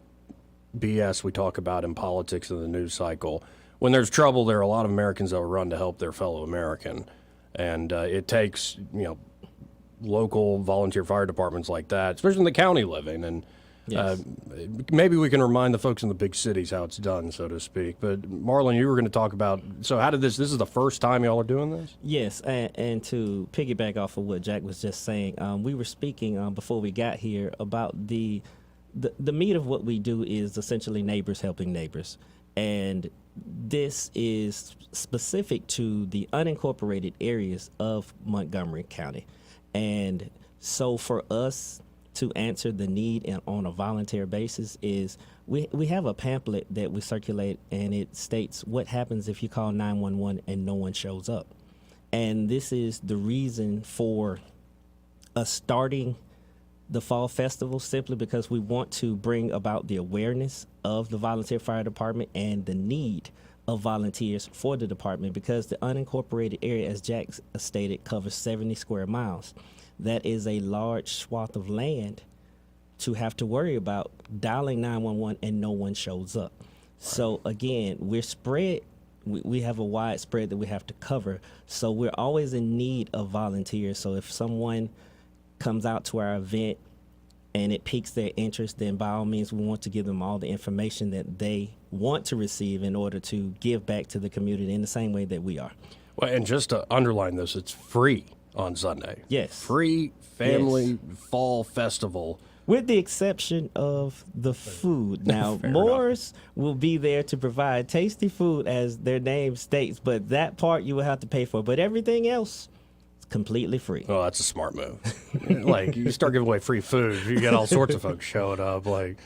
BS we talk about in politics and the news cycle, when there's trouble, there are a lot of Americans that will run to help their fellow American. And it takes, local volunteer fire departments like that, especially in the county living. And maybe we can remind the folks in the big cities how it's done, so to speak. But Marlon, you were going to talk about, so how did this is the first time y'all are doing this? Yes, and to piggyback off of what Jack was just saying, we were speaking before we got here about the meat of what we do is essentially neighbors helping neighbors. And this is specific to the unincorporated areas of Montgomery County. And so for us to answer the need on a volunteer basis is we have a pamphlet that we circulate, and it states what happens if you call 911 and no one shows up. And this is the reason for us starting the Fall Festival, simply because we want to bring about the awareness of the volunteer fire department and the need of volunteers for the department, because the unincorporated area, as Jack stated, covers 70 square miles. That is a large swath of land to have to worry about dialing 911 and no one shows up. Right. So again, we're spread. We have a wide spread that we have to cover. So we're always in need of volunteers. So if someone comes out to our event and it piques their interest, then by all means, we want to give them all the information that they want to receive in order to give back to the community in the same way that we are. Well, and just to underline this, it's free on Sunday. Yes. Free family fall festival. With the exception of the food. Now, Moore's will be there to provide tasty food, as their name states, but that part you will have to pay for. But everything else, completely free. Oh, that's a smart move. Like, you start giving away free food, you get all sorts of folks showing up. Like,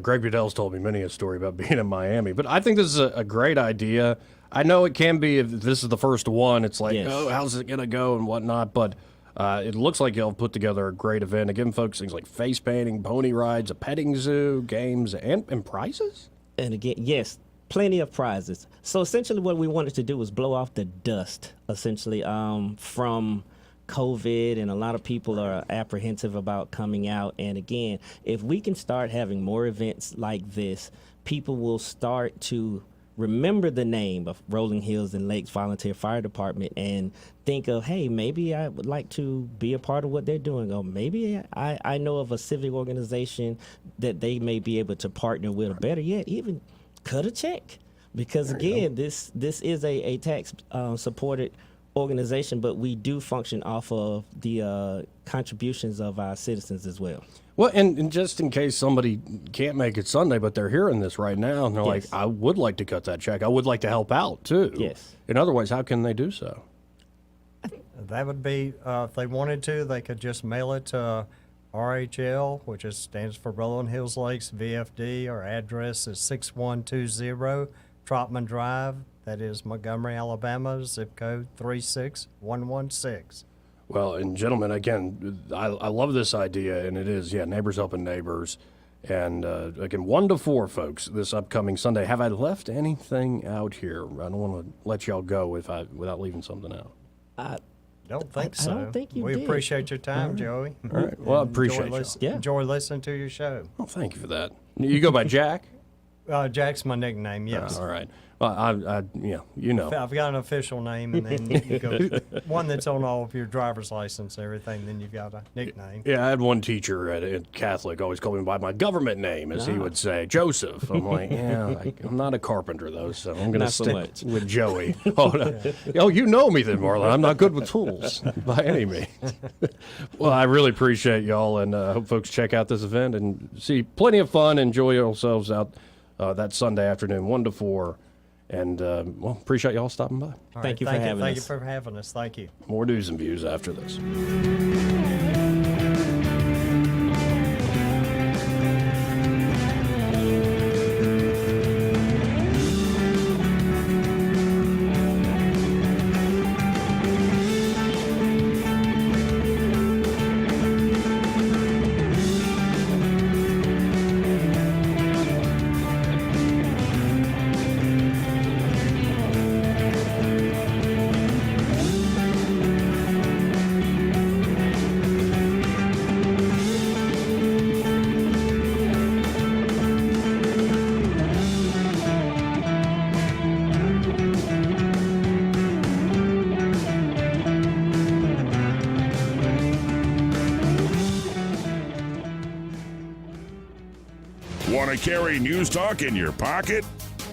Greg Budel's told me many a story about being in Miami. But I think this is a great idea. I know it can be, if this is the first one, it's like, oh, how's it going to go and whatnot. But it looks like y'all put together a great event. Again, folks, things like face painting, pony rides, a petting zoo, games, and prizes? And again, yes, plenty of prizes. So essentially what we wanted to do was blow off the dust, essentially, from COVID, and a lot of people are apprehensive about coming out. And again, if we can start having more events like this, people will start to remember the name of Rolling Hills and Lakes Volunteer Fire Department and think of, hey, maybe I would like to be a part of what they're doing, or maybe I know of a civic organization that they may be able to partner with, or better yet, even cut a check. Because again, this is a tax supported organization, but we do function off of the contributions of our citizens as well. Well, and just in case somebody can't make it Sunday, but they're hearing this right now, and they're like, I would like to cut that check. I would like to help out, too. Yes. In other words, how can they do so? That would be, if they wanted to, they could just mail it to RHL, which stands for Rolling Hills Lakes VFD. Our address is 6120 Trotman Drive. That is Montgomery, Alabama, zip code 36116. Well, and gentlemen, again, I love this idea, and it is, neighbors helping neighbors. And again, 1 to 4, folks, this upcoming Sunday. Have I left anything out here? I don't want to let y'all go without leaving something out. I don't think so. I don't think you We did. appreciate your time, Joey. All right. Well, I appreciate you. Enjoy listening to your show. Well, thank you for that. You go by Jack? Jack's my nickname, yes. All right. Well, you know. I've got an official name, and then you go one that's on all of your driver's license and everything, then you've got a nickname. Yeah, I had one teacher at Catholic always called me by my government name, as he would say, Joseph. I'm like, I'm not a carpenter, though, so I'm going to stick with Joey. Oh, you know me then, Marlon. I'm not good with tools by any means. Well, I really appreciate y'all, and I hope folks check out this event and see plenty of fun. Enjoy yourselves out that Sunday afternoon, 1 to 4. And, appreciate y'all stopping by. Thank you for having us. Thank you for having us. Thank you. More news and views after this. Want to carry News Talk in your pocket?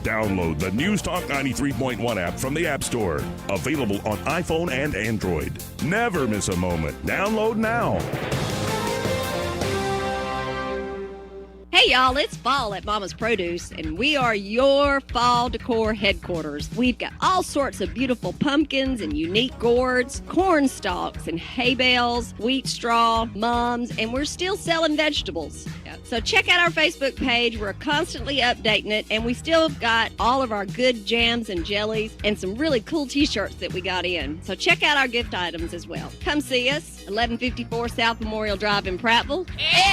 Download the News Talk 93.1 app from the App Store. Available on iPhone and Android. Never miss a moment. Download now. Hey y'all, it's fall at Mama's Produce, and we are your fall decor headquarters. We've got all sorts of beautiful pumpkins and unique gourds, corn stalks and hay bales, wheat straw, mums, and we're still selling vegetables. So check out our Facebook page. We're constantly updating it, and we still have got all of our good jams and jellies and some really cool t-shirts that we got in. So check out our gift items as well. Come see us, 1154 South Memorial Drive in Prattville.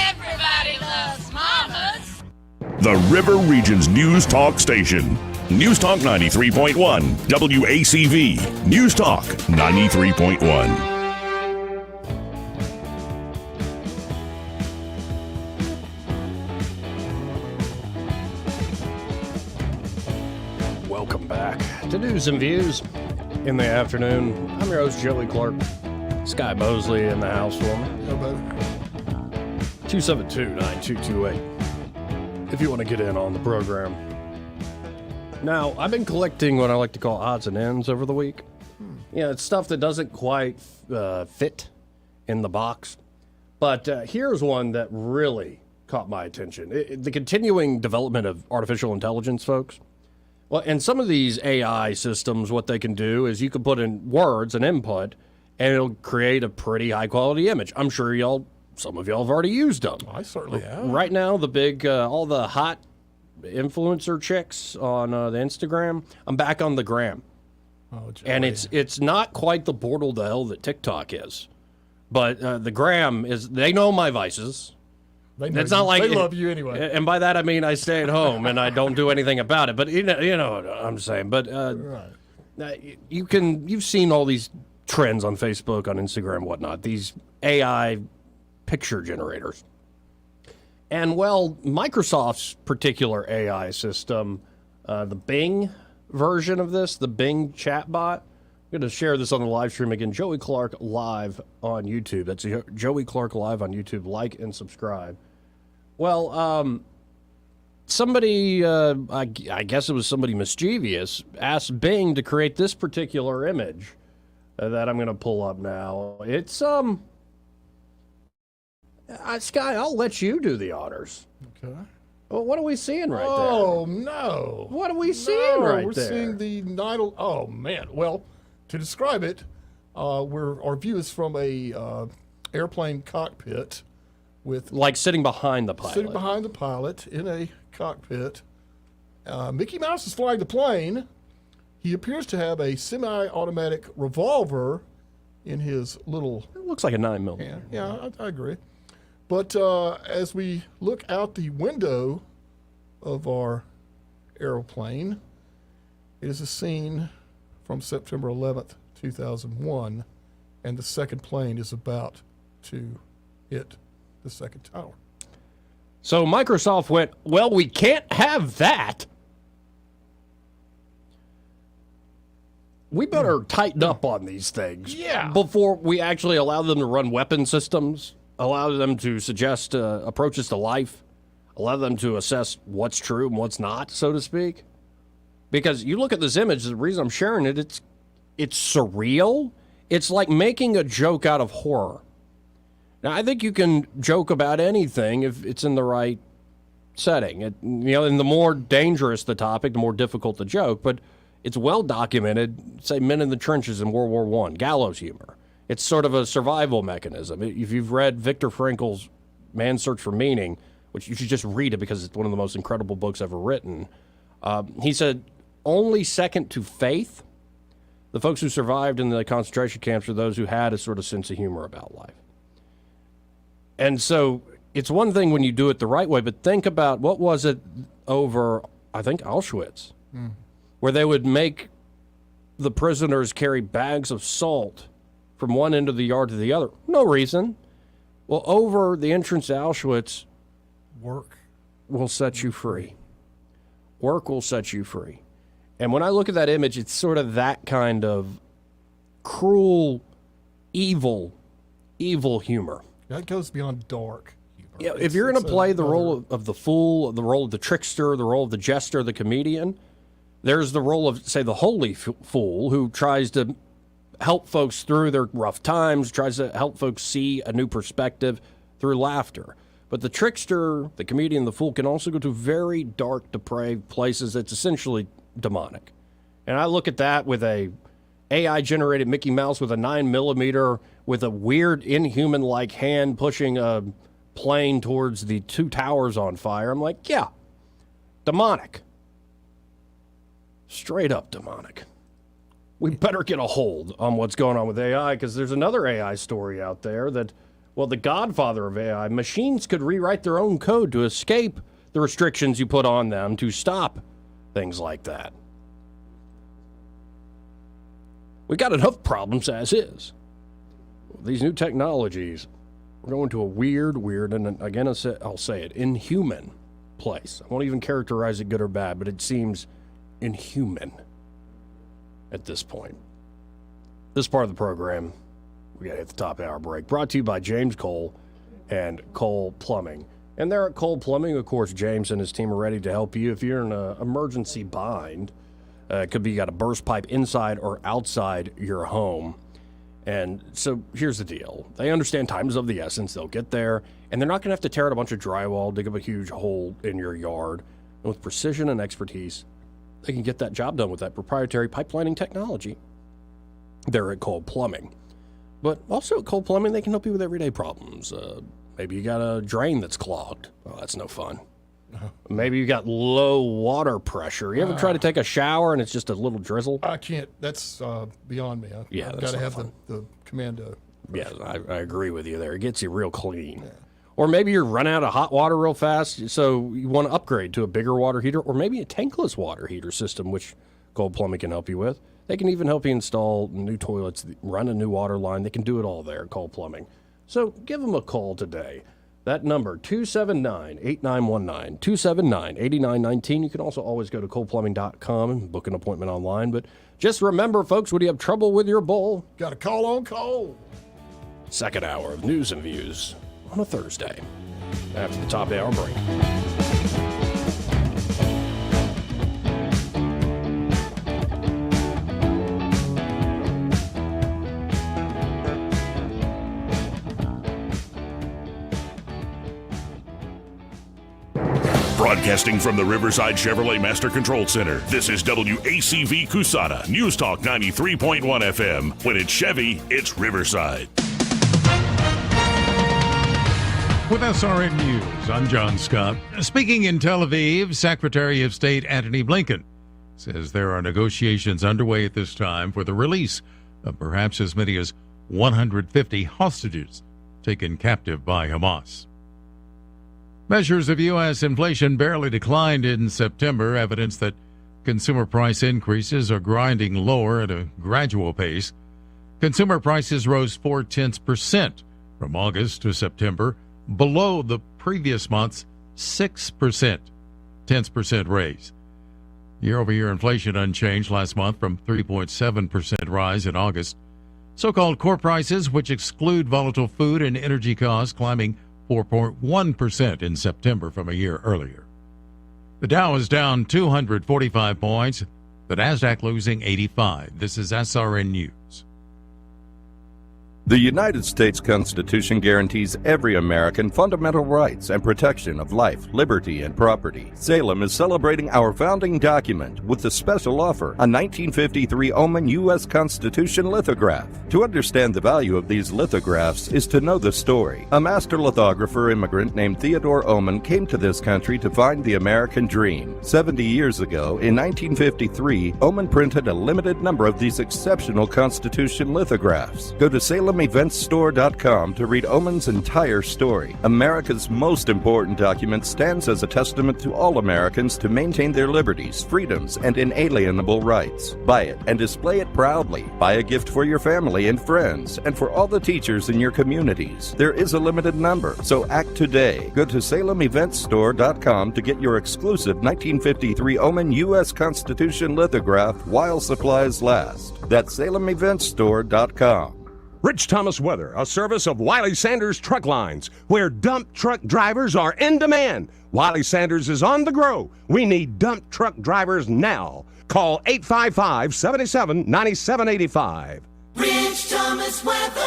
Everybody loves mamas. The River Region's News Talk station. News Talk 93.1 WACV. News Talk 93.1. Welcome back to News and Views in the afternoon. I'm your host, Joey Clark. Sky Mosley in the house for me. 272-9228 if you want to get in on the program. Now, I've been collecting what I like to call odds and ends over the week. Yeah, it's stuff that doesn't quite fit in the box. But here's one that really caught my attention. The continuing development of artificial intelligence, folks. Well, and some of these AI systems, what they can do is you can put in words and input, and it'll create a pretty high-quality image. I'm sure some of y'all have already used them. I certainly have. Right now, the big, all the hot influencer chicks on the Instagram, I'm back on the gram. Oh, Joey. And it's not quite the portal to hell that TikTok is. But the gram is, they know my vices. They know it's not like they love you anyway. And by that I mean I stay at home and I don't do anything about it. But you know what I'm saying. But right. You've seen all these trends on Facebook, on Instagram, whatnot. These AI picture generators. And well, Microsoft's particular AI system, the Bing version of this, the Bing chatbot. I'm going to share this on the live stream again. Joey Clark Live on YouTube. That's Joey Clark Live on YouTube. Like and subscribe. Well, somebody, I guess it was somebody mischievous, asked Bing to create this particular image that I'm going to pull up now. It's, Sky, I'll let you do the honors. Okay. Well, what are we seeing right there? Oh, no. What are we seeing right we're there? We're seeing the night. Oh, man. Well, to describe it, our view is from a airplane cockpit with like sitting behind the pilot. Sitting behind the pilot in a cockpit. Mickey Mouse is flying the plane. He appears to have a semi-automatic revolver in his little. It looks like a 9mm. Yeah, I agree. But as we look out the window of our airplane, it is a scene from September 11th, 2001, and the second plane is about to hit the second tower. So Microsoft went, well, we can't have that. We better tighten up on these things before we actually allow them to run weapon systems, allow them to suggest approaches to life, allow them to assess what's true and what's not, so to speak. Because you look at this image, the reason I'm sharing it, it's surreal. It's like making a joke out of horror. Now, I think you can joke about anything if it's in the right setting. And the more dangerous the topic, the more difficult the joke. But it's well documented, say, men in the trenches in World War I, gallows humor. It's sort of a survival mechanism. If you've read Viktor Frankl's Man's Search for Meaning, which you should just read it because it's one of the most incredible books ever written, he said, only second to faith, the folks who survived in the concentration camps are those who had a sort of sense of humor about life. And so it's one thing when you do it the right way, but think about what was it over, I think, Auschwitz, where they would make the prisoners carry bags of salt from one end of the yard to the other. No reason. Well, over the entrance to Auschwitz, work will set you free. Work will set you free. And when I look at that image, it's sort of that kind of cruel, evil humor. That goes beyond dark humor. Yeah, if you're going to play the role of the fool, the role of the trickster, the role of the jester, the comedian, there's the role of, say, the holy fool who tries to help folks through their rough times, tries to help folks see a new perspective through laughter. But the trickster, the comedian, the fool can also go to very dark, depraved places that's essentially demonic. And I look at that with a AI-generated Mickey Mouse with a 9mm with a weird, inhuman-like hand pushing a plane towards the two towers on fire. I'm like, yeah, demonic. Straight up demonic. We better get a hold on what's going on with AI, because there's another AI story out there that, well, the godfather of AI, machines could rewrite their own code to escape the restrictions you put on them to stop things like that. We got enough problems as is. These new technologies, we're going to a weird, and again, I'll say it, inhuman place. I won't even characterize it good or bad, but it seems inhuman at this point. This part of the program, we got to hit the top hour break. Brought to you by James Cole and Cole Plumbing. And there at Cole Plumbing, of course, James and his team are ready to help you if you're in an emergency bind. It could be you got a burst pipe inside or outside your home. And so here's the deal. They understand time is of the essence. They'll get there, and they're not going to have to tear out a bunch of drywall, dig up a huge hole in your yard. And with precision and expertise, they can get that job done with that proprietary pipelining technology. They're at Cole Plumbing. But also at Cole Plumbing, they can help you with everyday problems. Maybe you got a drain that's clogged. Oh, that's no fun. Maybe you got low water pressure. You ever try to take a shower and it's just a little drizzle? I can't. That's beyond me. I've got to have the commando. Yeah, I agree with you there. It gets you real clean. Yeah. Or maybe you're running out of hot water real fast, so you want to upgrade to a bigger water heater, or maybe a tankless water heater system, which Cole Plumbing can help you with. They can even help you install new toilets, run a new water line. They can do it all there at Cole Plumbing. So give them a call today. That number, 279-8919, 279-8919. You can also always go to coleplumbing.com and book an appointment online. But just remember, folks, when you have trouble with your bowl, got to call on Cole. Second hour of News and Views on a Thursday after the top hour break. Broadcasting from the Riverside Chevrolet Master Control Center, this is WACV Cusana, News Talk 93.1 FM. When it's Chevy, it's Riverside. With SRN News, I'm John Scott. Speaking in Tel Aviv, Secretary of State Antony Blinken says there are negotiations underway at this time for the release of perhaps as many as 150 hostages taken captive by Hamas. Measures of U.S. inflation barely declined in September, evidence that consumer price increases are grinding lower at a gradual pace. Consumer prices rose 0.4% from August to September, below the previous month's 6% raise. Year-over-year inflation unchanged last month from 3.7% rise in August. So-called core prices, which exclude volatile food and energy costs, climbing 4.1% in September from a year earlier. The Dow is down 245 points, the Nasdaq losing 85. This is SRN News. The United States Constitution guarantees every American fundamental rights and protection of life, liberty, and property. Salem is celebrating our founding document with a special offer, a 1953 Oman U.S. Constitution lithograph. To understand the value of these lithographs is to know the story. A master lithographer immigrant named Theodore Oman came to this country to find the American dream. 70 years ago, in 1953, Oman printed a limited number of these exceptional Constitution lithographs. Go to SalemEventsStore.com to read Oman's entire story. America's most important document stands as a testament to all Americans to maintain their liberties, freedoms, and inalienable rights. Buy it and display it proudly. Buy a gift for your family and friends, and for all the teachers in your communities. There is a limited number, so act today. Go to SalemEventsStore.com to get your exclusive 1953 Oman U.S. Constitution lithograph while supplies last. That's SalemEventsStore.com. Rich Thomas Weather, a service of Wiley Sanders Truck Lines, where dump truck drivers are in demand. Wiley Sanders is on the grow. We need dump truck drivers now. Call 855-77-9785. Rich Thomas Weather.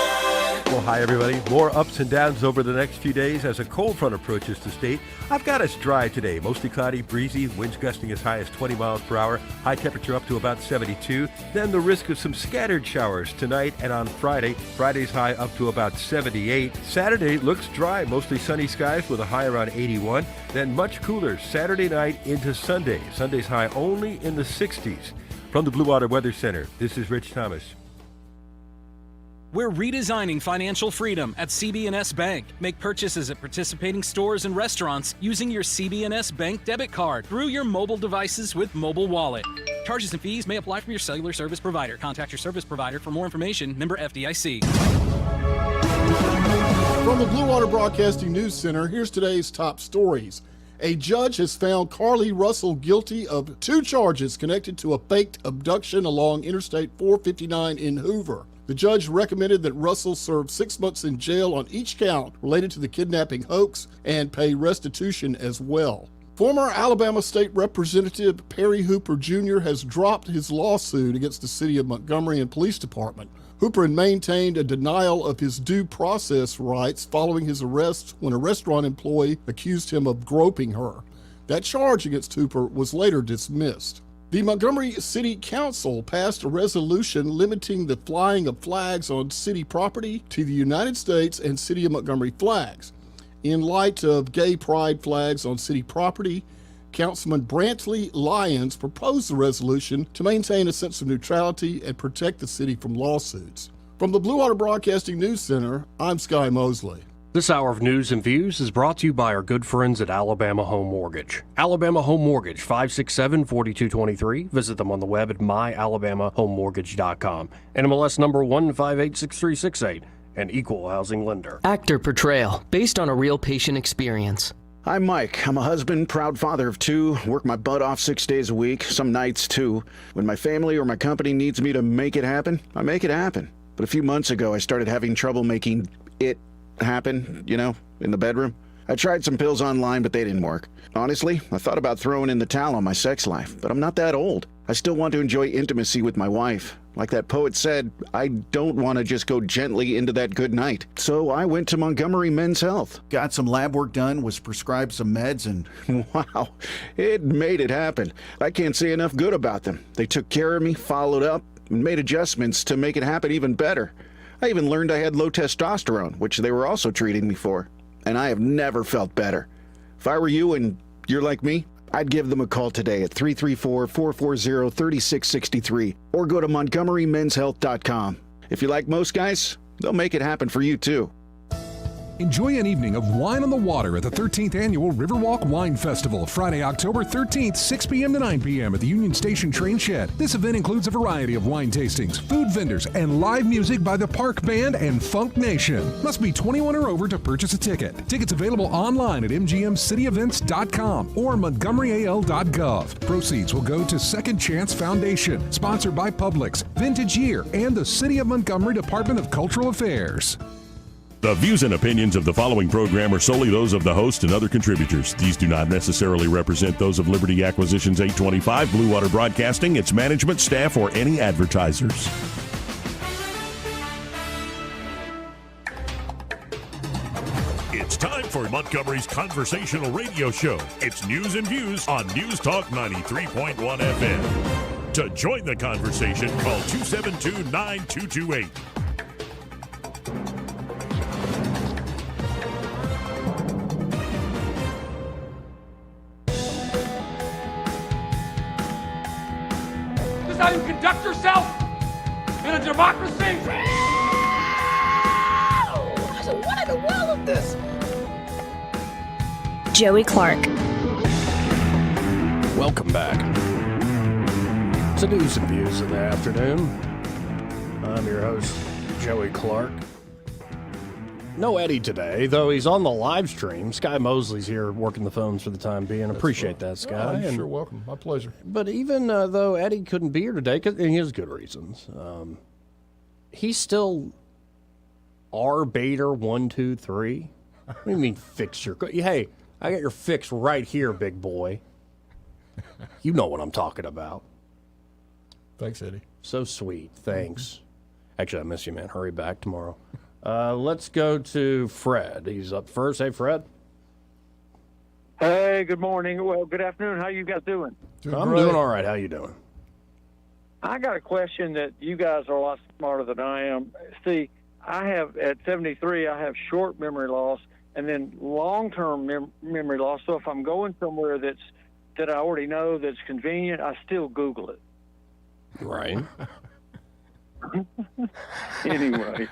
Well, hi, everybody. More ups and downs over the next few days as a cold front approaches the state. I've got us dry today. Mostly cloudy, breezy, winds gusting as high as 20 miles per hour. High temperature up to about 72. Then the risk of some scattered showers tonight and on Friday. Friday's high up to about 78. Saturday looks dry, mostly sunny skies with a high around 81. Then much cooler Saturday night into Sunday. Sunday's high only in the 60s. From the Blue Water Weather Center, this is Rich Thomas. We're redesigning financial freedom at CB&S Bank. Make purchases at participating stores and restaurants using your CB&S Bank debit card through your mobile devices with Mobile Wallet. Charges and fees may apply from your cellular service provider. Contact your service provider for more information. Member FDIC. From the Blue Water Broadcasting News Center, here's today's top stories. A judge has found Carly Russell guilty of 2 charges connected to a faked abduction along Interstate 459 in Hoover. The judge recommended that Russell serve 6 months in jail on each count related to the kidnapping hoax and pay restitution as well. Former Alabama State Representative Perry Hooper Jr. has dropped his lawsuit against the City of Montgomery and Police Department. Hooper had maintained a denial of his due process rights following his arrest when a restaurant employee accused him of groping her. That charge against Hooper was later dismissed. The Montgomery City Council passed a resolution limiting the flying of flags on city property to the United States and City of Montgomery flags. In light of gay pride flags on city property, Councilman Brantley Lyons proposed the resolution to maintain a sense of neutrality and protect the city from lawsuits. From the Blue Water Broadcasting News Center, I'm Sky Mosley. This hour of news and views is brought to you by our good friends at Alabama Home Mortgage. Alabama Home Mortgage, 567-4223. Visit them on the web at myalabamahomemortgage.com. NMLS number 1586368, an equal housing lender. Actor portrayal, based on a real patient experience. I'm Mike. I'm a husband, proud father of 2, work my butt off 6 days a week, some nights too. When my family or my company needs me to make it happen, I make it happen. But a few months ago, I started having trouble making it happen, in the bedroom. I tried some pills online, but they didn't work. Honestly, I thought about throwing in the towel on my sex life, but I'm not that old. I still want to enjoy intimacy with my wife. Like that poet said, I don't want to just go gently into that good night. So I went to Montgomery Men's Health. Got some lab work done, was prescribed some meds, and wow, it made it happen. I can't say enough good about them. They took care of me, followed up, and made adjustments to make it happen even better. I even learned I had low testosterone, which they were also treating me for. And I have never felt better. If I were you and you're like me, I'd give them a call today at 334-440-3663 or go to montgomerymenshealth.com. If you like most guys, they'll make it happen for you too. Enjoy an evening of wine on the water at the 13th Annual Riverwalk Wine Festival, Friday, October 13th, 6 p.m. to 9 p.m. at the Union Station Train Shed. This event includes a variety of wine tastings, food vendors, and live music by the Park Band and Funk Nation. Must be 21 or over to purchase a ticket. Tickets available online at mgmcityevents.com or montgomeryal.gov. Proceeds will go to Second Chance Foundation, sponsored by Publix, Vintage Year, and the City of Montgomery Department of Cultural Affairs. The views and opinions of the following program are solely those of the host and other contributors. These do not necessarily represent those of Liberty Acquisitions 825, Blue Water Broadcasting, its management, staff, or any advertisers. It's time for Montgomery's conversational radio show. It's news and views on News Talk 93.1 FM. To join the conversation, call 272-9228. How you conduct yourself in a democracy? So what in the world is this? Joey Clark. Welcome back to News and Views in the afternoon. I'm your host, Joey Clark. No Eddie today, though he's on the live stream. Sky Mosley's here working the phones for the time being. Appreciate that, Sky. You're sure welcome. My pleasure. But even though Eddie couldn't be here today, and he has good reasons, he's still rbader123. What do you mean fix your... Hey, I got your fix right here, big boy. You know what I'm talking about. Thanks, Eddie. So sweet. Thanks. Actually, I miss you, man. Hurry back tomorrow. Let's go to Fred. He's up first. Hey, Fred. Hey, good morning. Well, good afternoon. How you guys doing? I'm doing all right. How you doing? I got a question that you guys are a lot smarter than I am. See, I have, at 73, I have short memory loss and then long-term memory loss. So if I'm going somewhere that I already know that's convenient, I still Google it. Right. Anyway.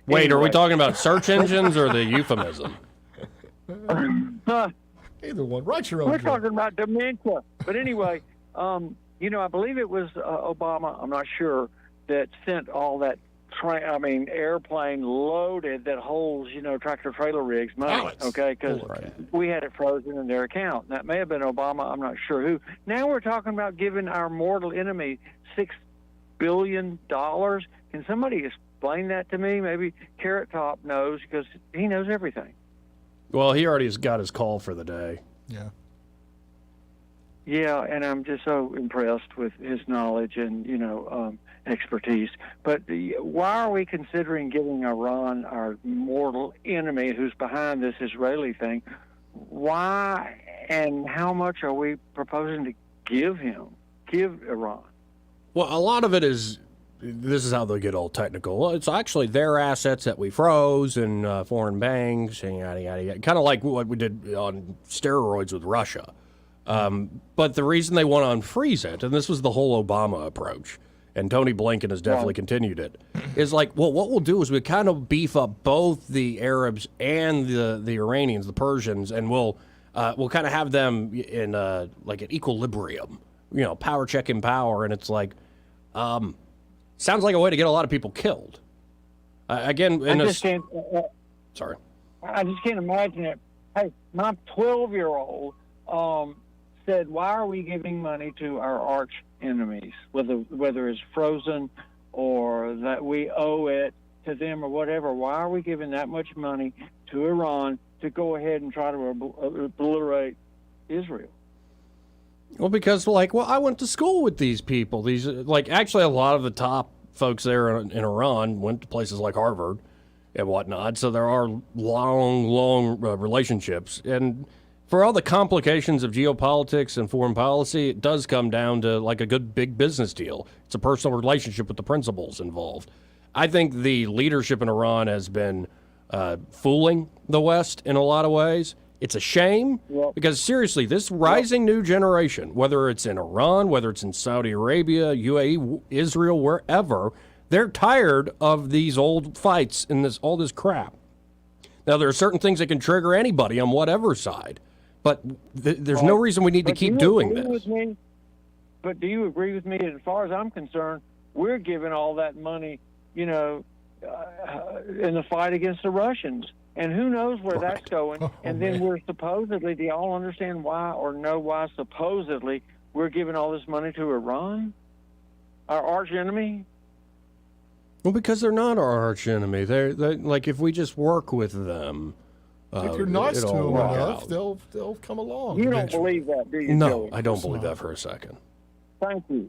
Wait, are we talking about search engines or the euphemism? Either one. Write your own. We're joke. talking about dementia. But anyway, I believe it was Obama, I'm not sure, that sent all that airplane loaded that holds, tractor trailer rigs money, okay? Because we had it frozen in their account. That may have been Obama, I'm not sure who. Now we're talking about giving our mortal enemy $6 billion. Can somebody explain that to me? Maybe Carrot Top knows, because he knows everything. Well, he already has got his call for the day. Yeah. Yeah, and I'm just so impressed with his knowledge and, expertise. But why are we considering giving Iran, our mortal enemy who's behind this Israeli thing, why and how much are we proposing to give Iran? Well, a lot of it is, this is how they'll get all technical. Well, it's actually their assets that we froze in foreign banks and yada, yada, yada. Kind of like what we did on steroids with Russia. But the reason they want to unfreeze it, and this was the whole Obama approach, and Tony Blinken has definitely continued it, is like, well, what we'll do is we kind of beef up both the Arabs and the Iranians, the Persians, and we'll kind of have them in like an equilibrium, power check in power, and it's like, sounds like a way to get a lot of people killed. Sorry. I just can't imagine it. Hey, my 12-year-old said, why are we giving money to our arch enemies, whether it's frozen or that we owe it to them or whatever? Why are we giving that much money to Iran to go ahead and try to obliterate Israel? Well, because I went to school with these people. Actually, a lot of the top folks there in Iran went to places like Harvard and whatnot. So there are long relationships. And for all the complications of geopolitics and foreign policy, it does come down to like a good big business deal. It's a personal relationship with the principals involved. I think the leadership in Iran has been fooling the West in a lot of ways. It's a shame because, seriously, this rising new generation, whether it's in Iran, whether it's in Saudi Arabia, UAE, Israel, wherever, they're tired of these old fights and all this crap. Now, there are certain things that can trigger anybody on whatever side, but there's no reason we need to keep doing this. But do you agree with me that, as far as I'm concerned, we're giving all that money, in the fight against the Russians? And who knows where that's going? And then we're supposedly, do y'all understand why or know why supposedly we're giving all this money to Iran, our arch enemy? Well, because they're not our arch enemy. They're like, if we just work with them, if you're nice to them enough, they'll come along. You don't believe that, do you? No, Joey? I don't believe that for a second. Thank you.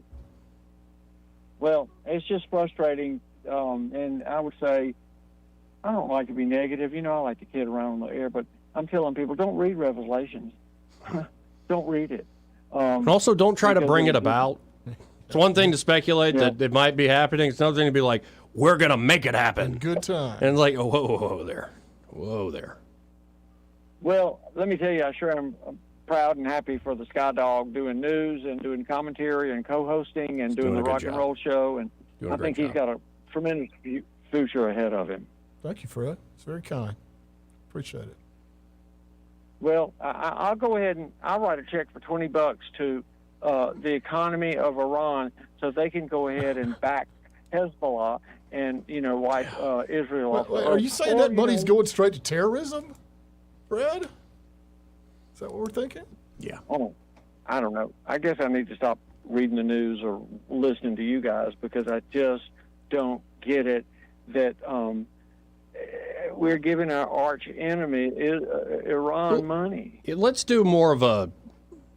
Well, it's just frustrating, and I would say, I don't like to be negative. I like to kid around on the air, but I'm telling people, don't read Revelations. Don't read it. And also, don't try to bring it about. It's one thing to speculate that it might be happening. It's another thing to be like, we're going to make it happen. Good time. And it's like, oh, whoa there. Whoa there. Well, let me tell you, I sure am proud and happy for the Sky Dog doing news and doing commentary and co-hosting and doing the rock and roll show. And I think he's got a tremendous future ahead of him. Thank you, Fred. It's very kind. Appreciate it. Well, I'll go ahead and I'll write a check for $20 to the economy of Iran so they can go ahead and back Hezbollah and, wipe Israel off. Are you saying that money's going straight to terrorism, Fred? Is that what we're thinking? Yeah. Oh, I don't know. I guess I need to stop reading the news or listening to you guys because I just don't get it. that we're giving our arch enemy Iran money. Let's do more of a,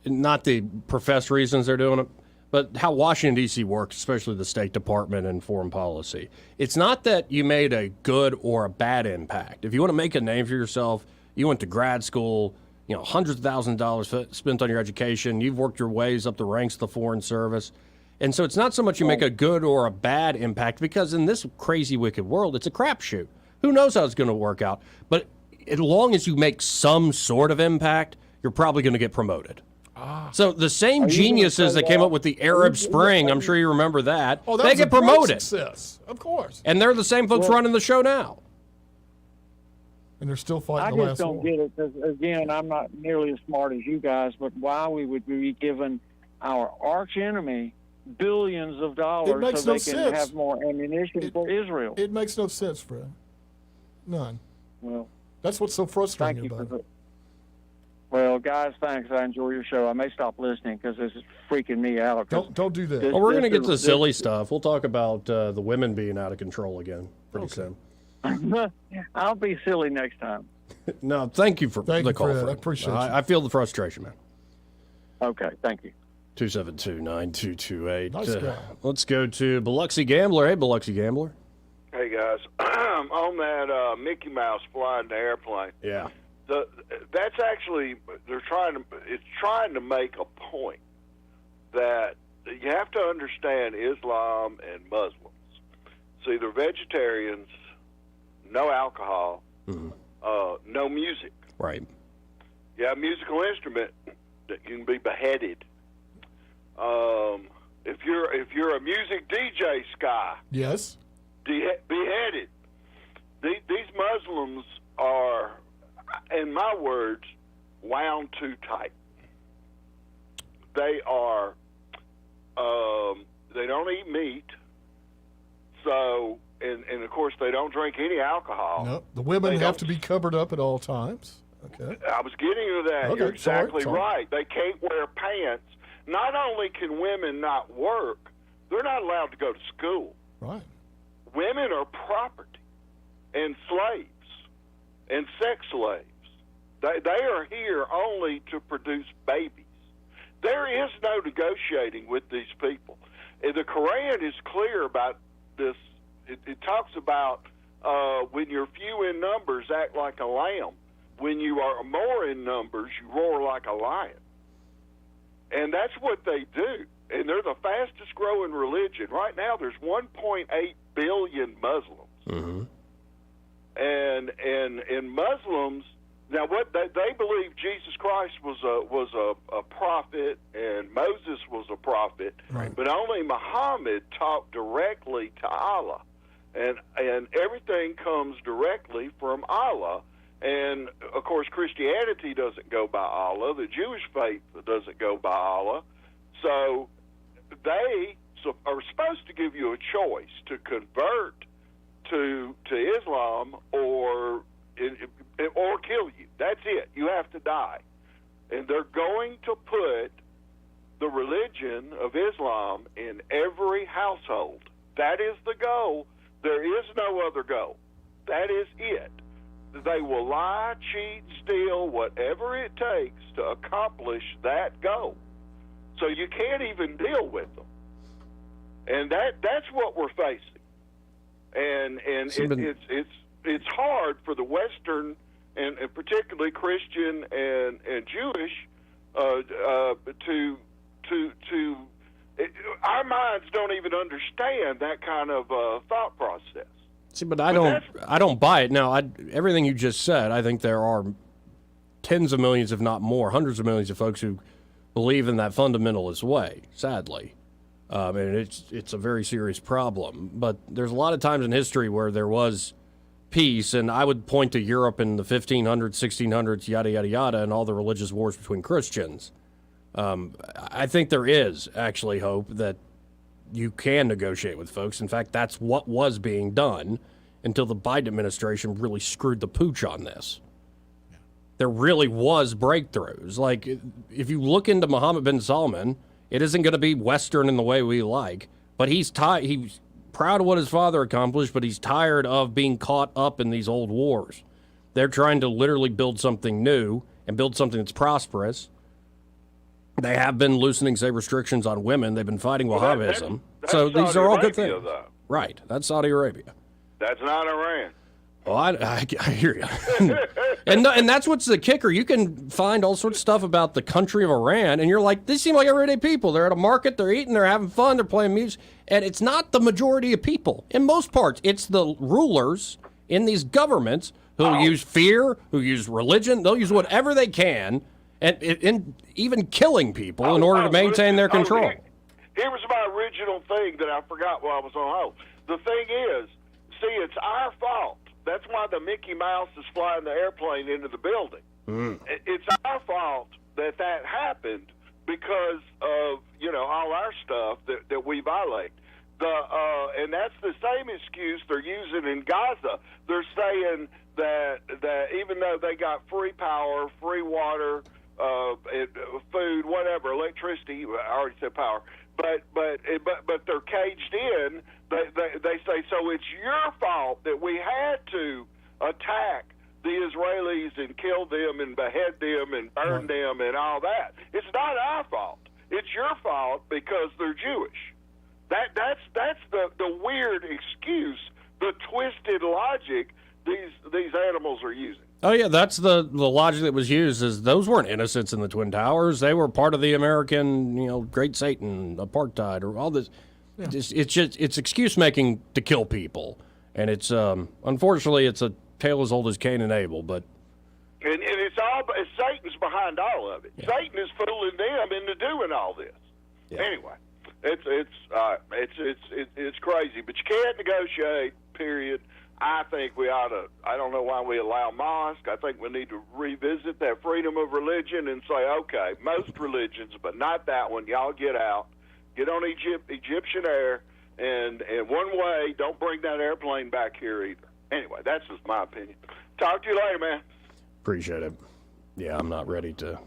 not the professed reasons they're doing it, but how Washington, D.C. works, especially the State Department and foreign policy. It's not that you made a good or a bad impact. If you want to make a name for yourself, you went to grad school, hundreds of thousands of dollars spent on your education, you've worked your ways up the ranks of the Foreign Service. And so it's not so much you make a good or a bad impact, because in this crazy, wicked world, it's a crapshoot. Who knows how it's going to work out? But as long as you make some sort of impact, you're probably going to get promoted. So the same geniuses that came up with the Arab Spring, I'm sure you remember that, they get promoted. Success, of course. And they're the same folks running the show now. And they're still fighting the last war. I just don't get it, because, again, I'm not nearly as smart as you guys, but why we would be giving our arch enemy billions of dollars so they can have more ammunition for Israel. It makes no sense, Fred. None. Well, that's what's so frustrating about it. Well, guys, thanks. I enjoy your show. I may stop listening because this is freaking me out. Don't do that. Well, we're going to get to the silly stuff. We'll talk about the women being out of control again pretty soon. I'll be silly next time. No, thank you for the call. Fred. I appreciate it. I feel the frustration, man. Okay, thank you. 272-9228. Nice guy. Let's go to Biloxi Gambler. Hey, Biloxi Gambler. Hey, guys. On that Mickey Mouse flying the airplane. Yeah. That's actually, it's trying to make a point that you have to understand Islam and Muslims. See, they're vegetarians, no alcohol, no music. Right. You have a musical instrument that you can be beheaded. If you're a music DJ, Sky. Yes. Beheaded. These Muslims are, in my words, wound too tight. They are, they don't eat meat, so, and of course they don't drink any alcohol. No, the women have to be covered up at all times. Okay. I was getting to that. Okay, You're exactly sorry. right. They can't wear pants. Not only can women not work, they're not allowed to go to school. Right. Women are property and slaves and sex slaves. They are here only to produce babies. There is no negotiating with these people. And the Quran is clear about this. It talks about when you're few in numbers, act like a lamb. When you are more in numbers, you roar like a lion. And that's what they do. And they're the fastest growing religion. Right now, there's 1.8 billion Muslims. Mm-hmm. And Muslims, now what they believe Jesus Christ was a prophet and Moses was a prophet, right. But only Muhammad talked directly to Allah. And everything comes directly from Allah. And, of course, Christianity doesn't go by Allah. The Jewish faith doesn't go by Allah. So they are supposed to give you a choice to convert to Islam or kill you. That's it. You have to die. And they're going to put the religion of Islam in every household. That is the goal. There is no other goal. That is it. They will lie, cheat, steal, whatever it takes to accomplish that goal. So you can't even deal with them. And that's what we're facing. And it's hard for the Western and particularly Christian and Jewish to our minds don't even understand that kind of thought process. See, but I don't buy it. Now, everything you just said, I think there are tens of millions, if not more, hundreds of millions of folks who believe in that fundamentalist way, sadly. And it's a very serious problem. But there's a lot of times in history where there was peace, and I would point to Europe in the 1500s, 1600s, yada, yada, yada, and all the religious wars between Christians. I think there is actually hope that you can negotiate with folks. In fact, that's what was being done until the Biden administration really screwed the pooch on this. There really was breakthroughs. Like, if you look into Mohammed bin Salman, it isn't going to be Western in the way we like, but he's proud of what his father accomplished, but he's tired of being caught up in these old wars. They're trying to literally build something new and build something that's prosperous. They have been loosening, say, restrictions on women. They've been fighting Wahhabism. So these are all good things. Right. That's Saudi Arabia. That's not Iran. Oh, I hear you. and that's what's the kicker. You can find all sorts of stuff about the country of Iran, and you're like, these seem like everyday people. They're at a market, they're eating, they're having fun, they're playing music. And it's not the majority of people. In most parts, it's the rulers in these governments who use fear, who use religion. They'll use whatever they can, and even killing people in order to maintain their control. Here was my original thing that I forgot while I was on hold. The thing is, see, it's our fault. That's why the Mickey Mouse is flying the airplane into the building. It's our fault that happened because of, all our stuff that we violate. And that's the same excuse they're using in Gaza. They're saying that even though they got free power, free water, food, whatever, electricity, I already said power, but they're caged in. They say, so it's your fault that we had to attack the Israelis and kill them and behead them and burn them and all that. It's not our fault. It's your fault because they're Jewish. That's the weird excuse, the twisted logic these animals are using. Oh, yeah, that's the logic that was used, is those weren't innocents in the Twin Towers. They were part of the American, Great Satan, apartheid, or all this. Yeah. It's excuse-making to kill people. And it's, unfortunately, it's a tale as old as Cain and Abel, but... And it's Satan's behind all of it. Yeah. Satan is fooling them into doing all this. Yeah. Anyway, it's crazy, but you can't negotiate, period. I think we ought to, I don't know why we allow mosque. I think we need to revisit that freedom of religion and say, okay, most religions, but not that one. Y'all get out. Get on Egyptian Air, and one way, don't bring that airplane back here either. Anyway, that's just my opinion. Talk to you later, man. Appreciate it. Yeah, I'm not ready to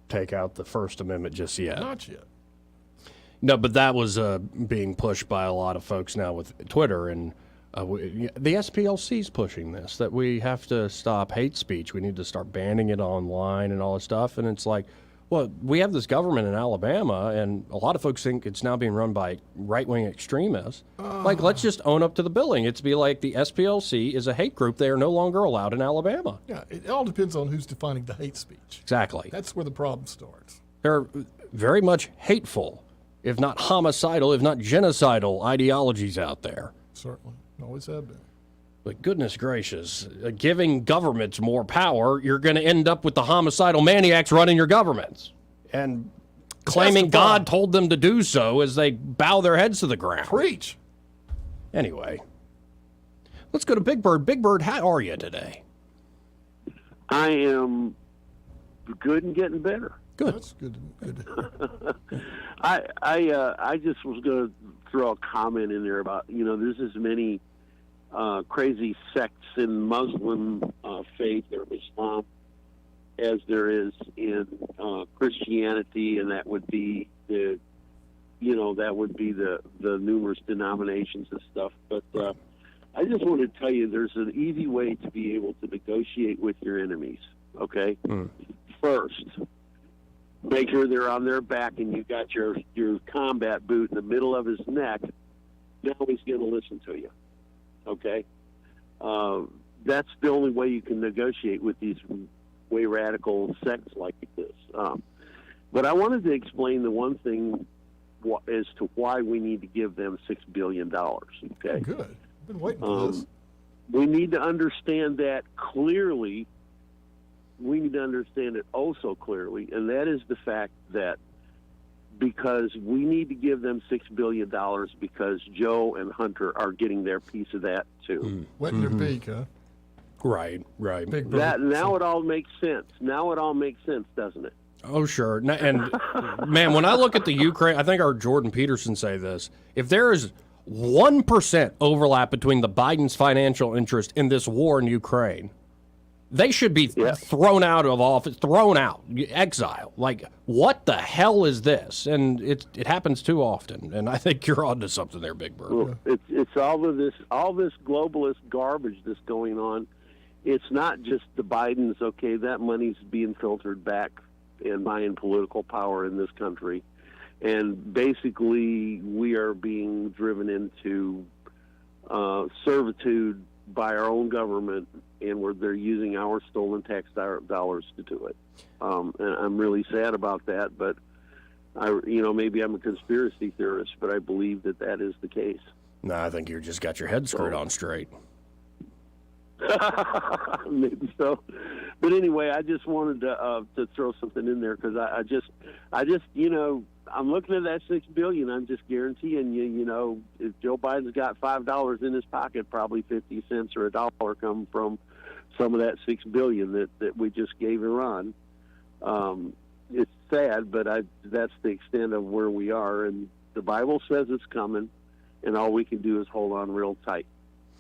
take out the First Amendment just yet. Not yet. No, but that was being pushed by a lot of folks now with Twitter, and the SPLC's pushing this, that we have to stop hate speech. We need to start banning it online and all this stuff. And it's like, well, we have this government in Alabama, and a lot of folks think it's now being run by right-wing extremists. Like, let's just own up to the billing. It's be like the SPLC is a hate group. They are no longer allowed in Alabama. Yeah, it all depends on who's defining the hate speech. Exactly. That's where the problem starts. They're very much hateful, if not homicidal, if not genocidal ideologies out there. Certainly. Always have been. But goodness gracious, giving governments more power, you're going to end up with the homicidal maniacs running your governments and claiming God told them to do so as they bow their heads to the ground. Preach. Anyway, let's go to Big Bird. Big Bird, how are you today? I am good and getting better. Good. That's good. I just was going to throw a comment in there about, there's as many crazy sects in Muslim faith or Islam as there is in Christianity, and that would be the numerous denominations and stuff. But I just want to tell you, there's an easy way to be able to negotiate with your enemies. Okay, First, make sure they're on their back and you got your combat boot in the middle of his neck. Now he's going to listen to you. Okay? That's the only way you can negotiate with these way radical sects like this. But I wanted to explain the one thing as to why we need to give them $6 billion. Okay? Good. I've been waiting for this. We need to understand that clearly. We need to understand it so clearly, and that is the fact that because we need to give them $6 billion because Joe and Hunter are getting their piece of that too. Wetting their beak, huh? Right. Now it all makes sense. Now it all makes sense, doesn't it? Oh, sure. And, man, when I look at the Ukraine, I think our Jordan Peterson say this, if there is 1% overlap between the Biden's financial interest in this war in Ukraine They should be thrown out of office, exile. Like, what the hell is this? And it happens too often. And I think you're onto something there, Big Bird. Well, it's all this globalist garbage that's going on. It's not just the Bidens. Okay, that money's being filtered back and buying political power in this country, and basically we are being driven into servitude by our own government, and they're using our stolen tax dollars to do it. And I'm really sad about that, but maybe I'm a conspiracy theorist, but I believe that is the case. No, I think you just got your head screwed on straight. Maybe so, but anyway, I just wanted to throw something in there because I just I'm looking at that $6 billion. I'm just guaranteeing you, if Joe Biden's got $5 in his pocket, probably 50 cents or $1 come from some of that $6 billion that we just gave Iran. It's sad, but that's the extent of where we are, and the Bible says it's coming, and all we can do is hold on real tight.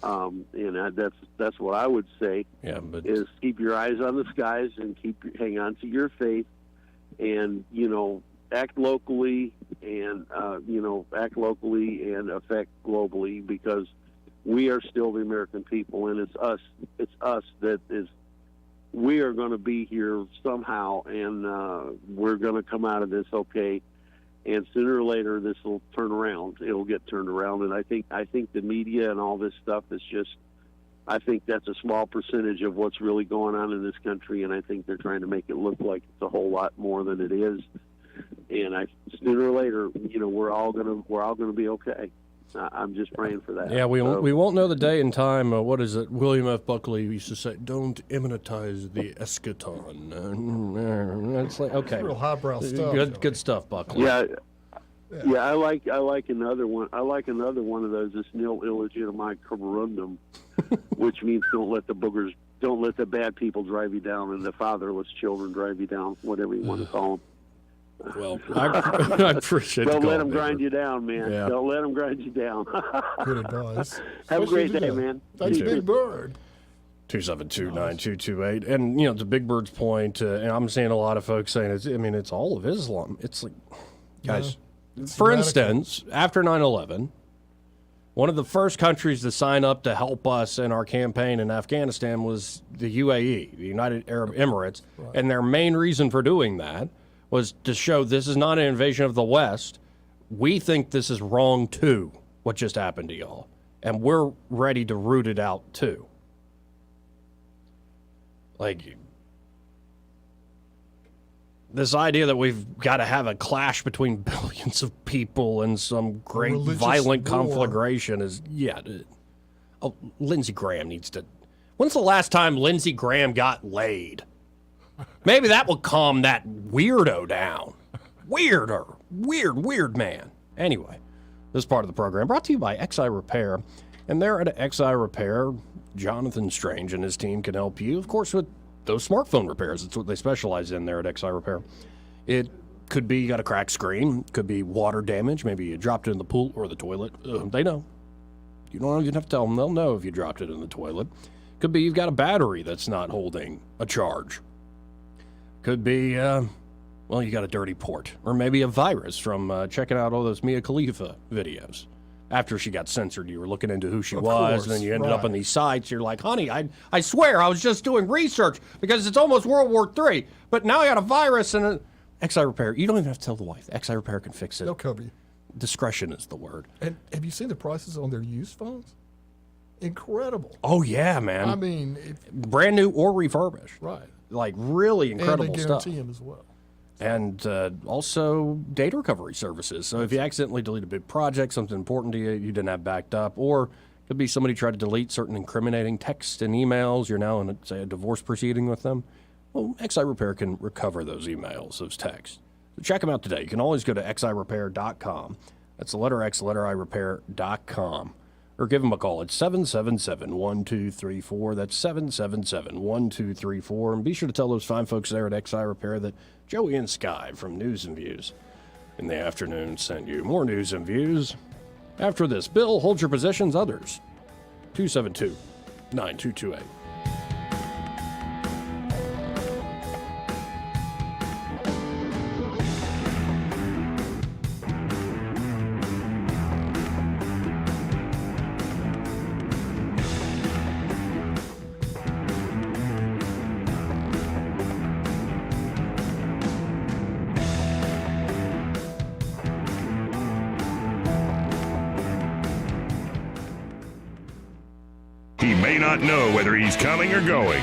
That's what I would say. Yeah, but is keep your eyes on the skies and hang on to your faith, and act locally and affect globally, because we are still the American people, and it's us that is. We are going to be here somehow, and we're going to come out of this okay. And sooner or later, this will turn around. It'll get turned around, and I think the media and all this stuff is just. I think that's a small percentage of what's really going on in this country, and I think they're trying to make it look like it's a whole lot more than it is. And sooner or later, we're all gonna be okay. I'm just praying for that. Yeah, we won't know the day and time. What is it? William F. Buckley used to say, "Don't immanentize the eschaton." It's like, okay, real highbrow stuff. Good stuff, Buckley. Yeah, I like another one. I like another one of those. This nil illegitimate carborundum, which means don't let the bad people drive you down, and the fatherless children drive you down. Whatever you want to call them. Well, I appreciate it. Don't let them grind you down, man. Yeah. Don't let them grind you down. Good advice. Have a great day, man. Thanks, Big Bird. 272-9228. And, to Big Bird's point, and I'm seeing a lot of folks saying, it's all of Islam. It's like, guys, for instance, after 9/11, one of the first countries to sign up to help us in our campaign in Afghanistan was the UAE, the United Arab Emirates. Right. And their main reason for doing that was to show this is not an invasion of the West. We think this is wrong, too, what just happened to y'all. And we're ready to root it out, too. Like, this idea that we've got to have a clash between billions of people and some great violent conflagration is, Lindsey Graham needs to... When's the last time Lindsey Graham got laid? Maybe that will calm that weirdo down. Weird man. Anyway, this part of the program brought to you by XI Repair. And there at XI Repair, Jonathan Strange and his team can help you, of course, with those smartphone repairs. That's what they specialize in there at XI Repair. It could be you got a cracked screen, could be water damage, maybe you dropped it in the pool or the toilet. They know. You don't even have to tell them. They'll know if you dropped it in the toilet. Could be you've got a battery that's not holding a charge. Could be, you got a dirty port. Or maybe a virus from checking out all those Mia Khalifa videos. After she got censored, you were looking into who she was, and then you ended up on these sites. You're like, honey, I swear I was just doing research because it's almost World War III. But now I got a virus and XI Repair. You don't even have to tell the wife. XI Repair can fix it. They'll cover you. Discretion is the word. And have you seen the prices on their used phones? Incredible. Oh, yeah, man. I mean... brand new or refurbished. Right. Like, really incredible stuff. And they guarantee them as well. And also data recovery services. So if you accidentally delete a big project, something important to you, you didn't have backed up, or it could be somebody tried to delete certain incriminating texts and emails, you're now in, say, a divorce proceeding with them, well, XI Repair can recover those emails, those texts. So check them out today. You can always go to xirepair.com. That's the letter X, letter I, repair.com. Or give them a call at 777-1234. That's 777-1234. And be sure to tell those fine folks there at XI Repair that Joey and Sky from News and Views in the afternoon sent you. More news and views after this. Bill, hold your positions. Others. 272-9228. may not know whether he's coming or going.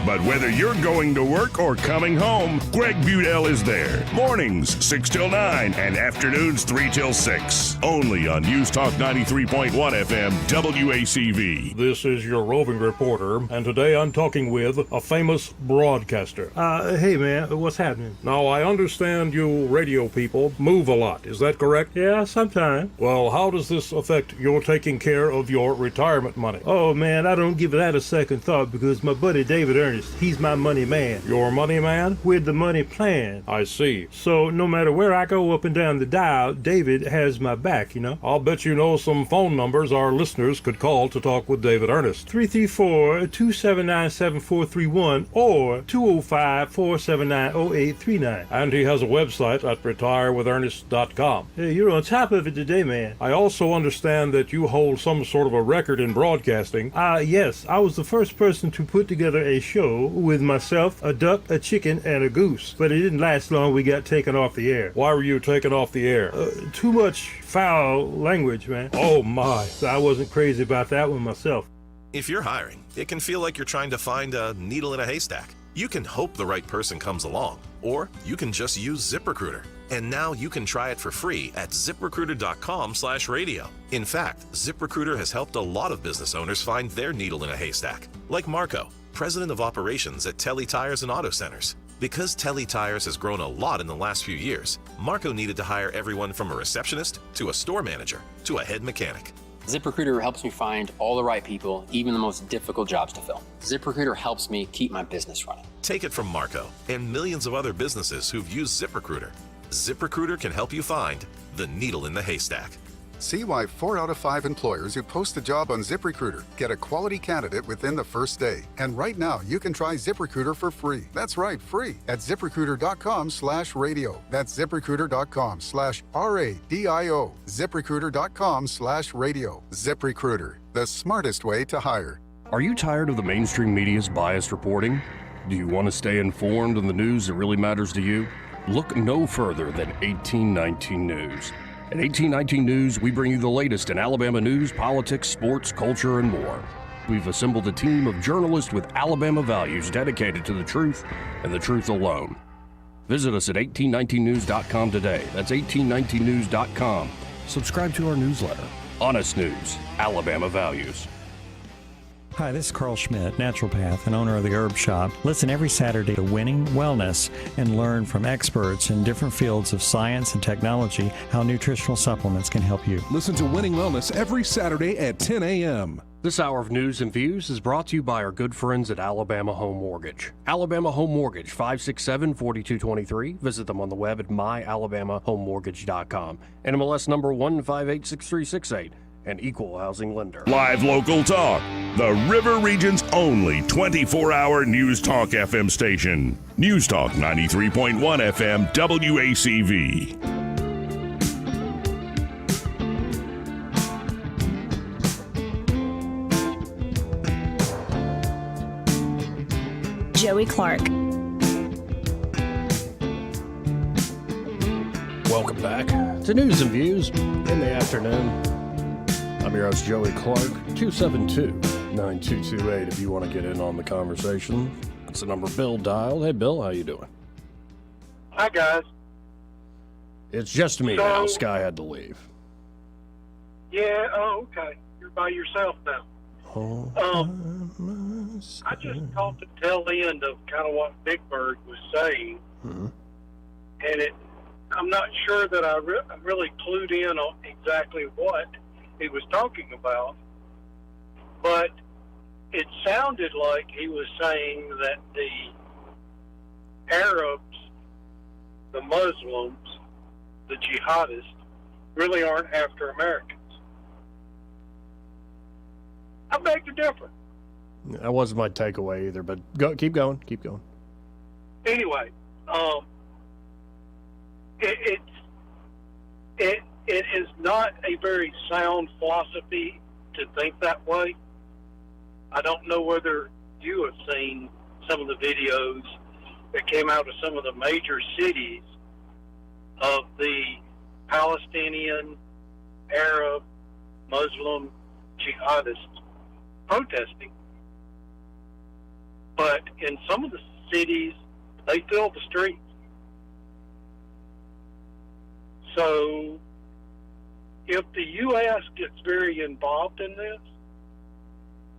But whether you're going to work or coming home, Greg Budell is there. Mornings, 6 till 9, and afternoons, 3 till 6. Only on News Talk 93.1 FM, WACV. This is your roving reporter, and today I'm talking with a famous broadcaster. Hey, man, what's happening? Now, I understand you radio people move a lot. Is that correct? Yeah, sometimes. Well, how does this affect your taking care of your retirement money? Oh, man, I don't give that a second thought because my buddy David Ernest, he's my money man. Your money man? With the money plan. I see. So no matter where I go up and down the dial, David has my back, you know? I'll bet you know some phone numbers our listeners could call to talk with David Ernest. 334-279-7431 or 205-479-0839. And he has a website at retirewithernest.com. Hey, you're on top of it today, man. I also understand that you hold some sort of a record in broadcasting. Yes. I was the first person to put together a show with myself, a duck, a chicken, and a goose. But it didn't last long. We got taken off the air. Why were you taken off the air? Too much foul language, man. Oh, my. So I wasn't crazy about that one myself. If you're hiring, it can feel like you're trying to find a needle in a haystack. You can hope the right person comes along, or you can just use ZipRecruiter. And now you can try it for free at ZipRecruiter.com/radio. In fact, ZipRecruiter has helped a lot of business owners find their needle in a haystack, like Marco, President of Operations at Telly Tires and Auto Centers. Because Telly Tires has grown a lot in the last few years, Marco needed to hire everyone from a receptionist to a store manager to a head mechanic. ZipRecruiter helps me find all the right people, even the most difficult jobs to fill. ZipRecruiter helps me keep my business running. Take it from Marco and millions of other businesses who've used ZipRecruiter. ZipRecruiter can help you find the needle in the haystack. See why 4 out of 5 employers who post a job on ZipRecruiter get a quality candidate within the first day. And right now, you can try ZipRecruiter for free. That's right, free at ZipRecruiter.com/radio. That's ZipRecruiter.com/RADIO. ZipRecruiter.com/radio. ZipRecruiter, the smartest way to hire. Are you tired of the mainstream media's biased reporting? Do you want to stay informed on the news that really matters to you? Look no further than 1819 News. At 1819 News, we bring you the latest in Alabama news, politics, sports, culture, and more. We've assembled a team of journalists with Alabama values dedicated to the truth and the truth alone. Visit us at 1819news.com today. That's 1819news.com. Subscribe to our newsletter. Honest News, Alabama Values. Hi, this is Carl Schmidt, naturopath and owner of the Herb Shop. Listen every Saturday to Winning Wellness and learn from experts in different fields of science and technology how nutritional supplements can help you. Listen to Winning Wellness every Saturday at 10 a.m. This hour of news and views is brought to you by our good friends at Alabama Home Mortgage. Alabama Home Mortgage, 567-4223. Visit them on the web at myalabamahomemortgage.com. NMLS number 1586368. An equal housing lender. Live local talk. The River Region's only 24-hour News Talk FM station. News Talk 93.1 FM WACV. Joey Clark. Welcome back to News and Views in the afternoon. I'm your host, Joey Clark, 272-9228 if you want to get in on the conversation. That's the number Bill dialed. Hey, Bill, how you doing? Hi, guys. It's just me now. Sky had to leave. Yeah, okay. You're by yourself now. I just caught the tail end of kind of what Big Bird was saying, and I'm not sure that I'm really clued in on exactly what he was talking about, but it sounded like he was saying that the Arabs, the Muslims, the jihadists, really aren't after Americans. I beg to differ. That wasn't my takeaway either, but keep going. Anyway, it is not a very sound philosophy to think that way. I don't know whether you have seen some of the videos that came out of some of the major cities of the Palestinian, Arab, Muslim jihadists protesting. But in some of the cities, they fill the streets. So if the U.S. gets very involved in this,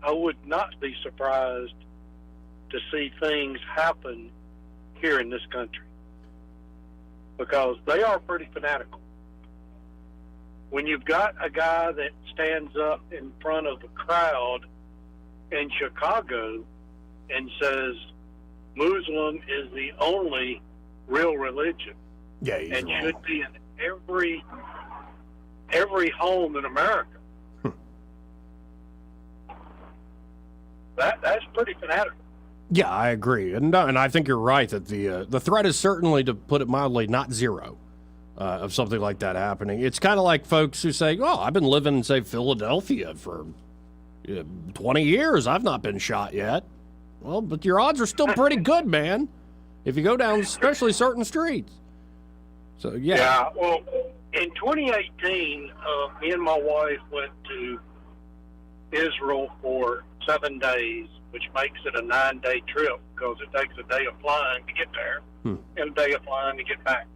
I would not be surprised to see things happen here in this country, because they are pretty fanatical. When you've got a guy that stands up in front of a crowd in Chicago and says Muslim is the only real religion, and wrong. should be in every home in America. That's pretty fanatical. Yeah, I agree, and I think you're right that the threat is certainly, to put it mildly, not zero of something like that happening. It's kind of like folks who say, "Oh, I've been living in, say, Philadelphia for 20 years. I've not been shot yet." Well, but your odds are still pretty good, man, if you go down especially certain streets. So, yeah. Yeah, well, in 2018, me and my wife went to Israel for 7 days, which makes it a 9-day trip, because it takes a day of flying to get there and a day of flying to get back.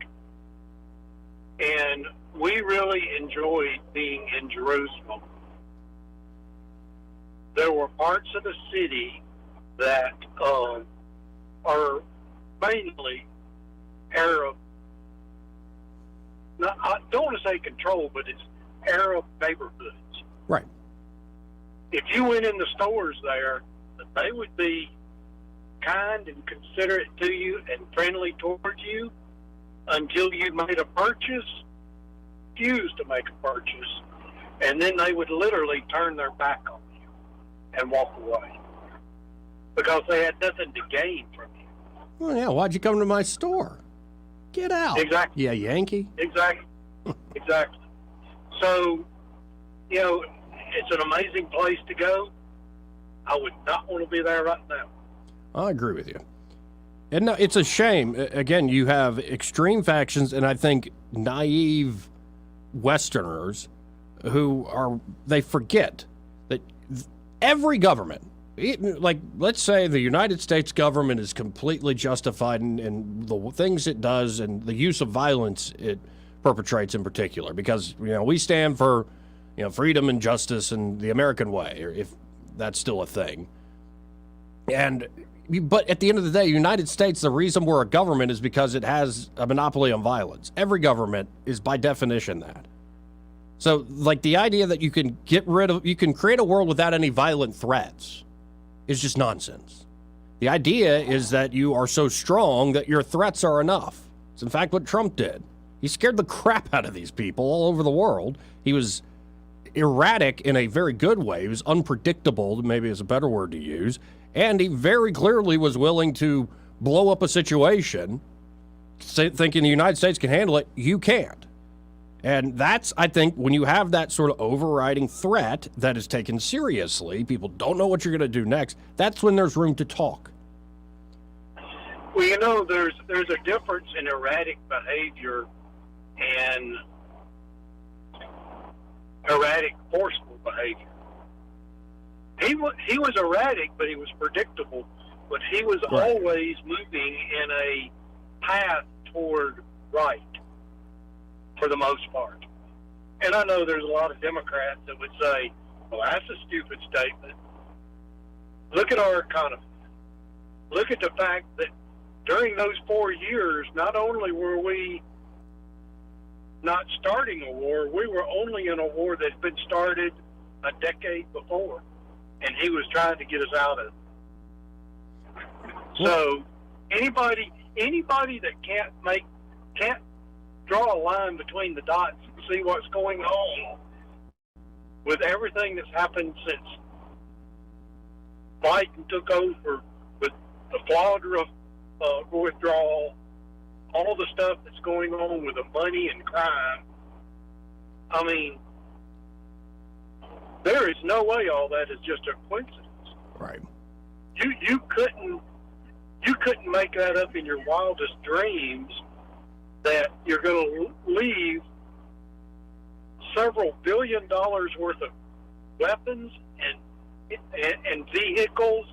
And we really enjoyed being in Jerusalem. There were parts of the city that are mainly Arab. Now, I don't want to say control, but it's Arab neighborhoods. Right. If you went in the stores there, they would be kind and considerate to you and friendly towards you until you made a purchase, refused to make a purchase, and then they would literally turn their back on you and walk away because they had nothing to gain from you. Well, yeah, why'd you come to my store? Get out. Exactly. Yeah, Yankee. Exactly. Exactly. So, you know, it's an amazing place to go. I would not want to be there right now. I agree with you. And no, it's a shame. Again, you have extreme factions, and I think naive Westerners who they forget that every government, like, let's say the United States government is completely justified in the things it does and the use of violence it perpetrates in particular, because, you know, we stand for, you know, freedom and justice and the American way, or if that's still a thing. But at the end of the day, United States, the reason we're a government is because it has a monopoly on violence. Every government is by definition that. So, like, the idea that you can create a world without any violent threats is just nonsense. The idea is that you are so strong that your threats are enough. It's in fact what Trump did. He scared the crap out of these people all over the world. He was erratic in a very good way. He was unpredictable, maybe is a better word to use. And he very clearly was willing to blow up a situation, thinking the United States can handle it. You can't. And that's, I think, when you have that sort of overriding threat that is taken seriously, people don't know what you're going to do next, that's when there's room to talk. Well, you know, there's a difference in erratic behavior and erratic, forceful behavior. He was erratic, but he was predictable. But he was always moving in a path toward right, for the most part. And I know there's a lot of Democrats that would say, well, that's a stupid statement. Look at our economy. Look at the fact that during those 4 years, not only were we not starting a war, we were only in a war that had been started a decade before, and he was trying to get us out of it. So anybody that can't draw a line between the dots and see what's going on with everything that's happened since Biden took over, with the Florida withdrawal, all the stuff that's going on with the money and crime. I mean, there is no way all that is just a coincidence. Right. You couldn't make that up in your wildest dreams that you're going to leave several $billion worth of weapons and and vehicles,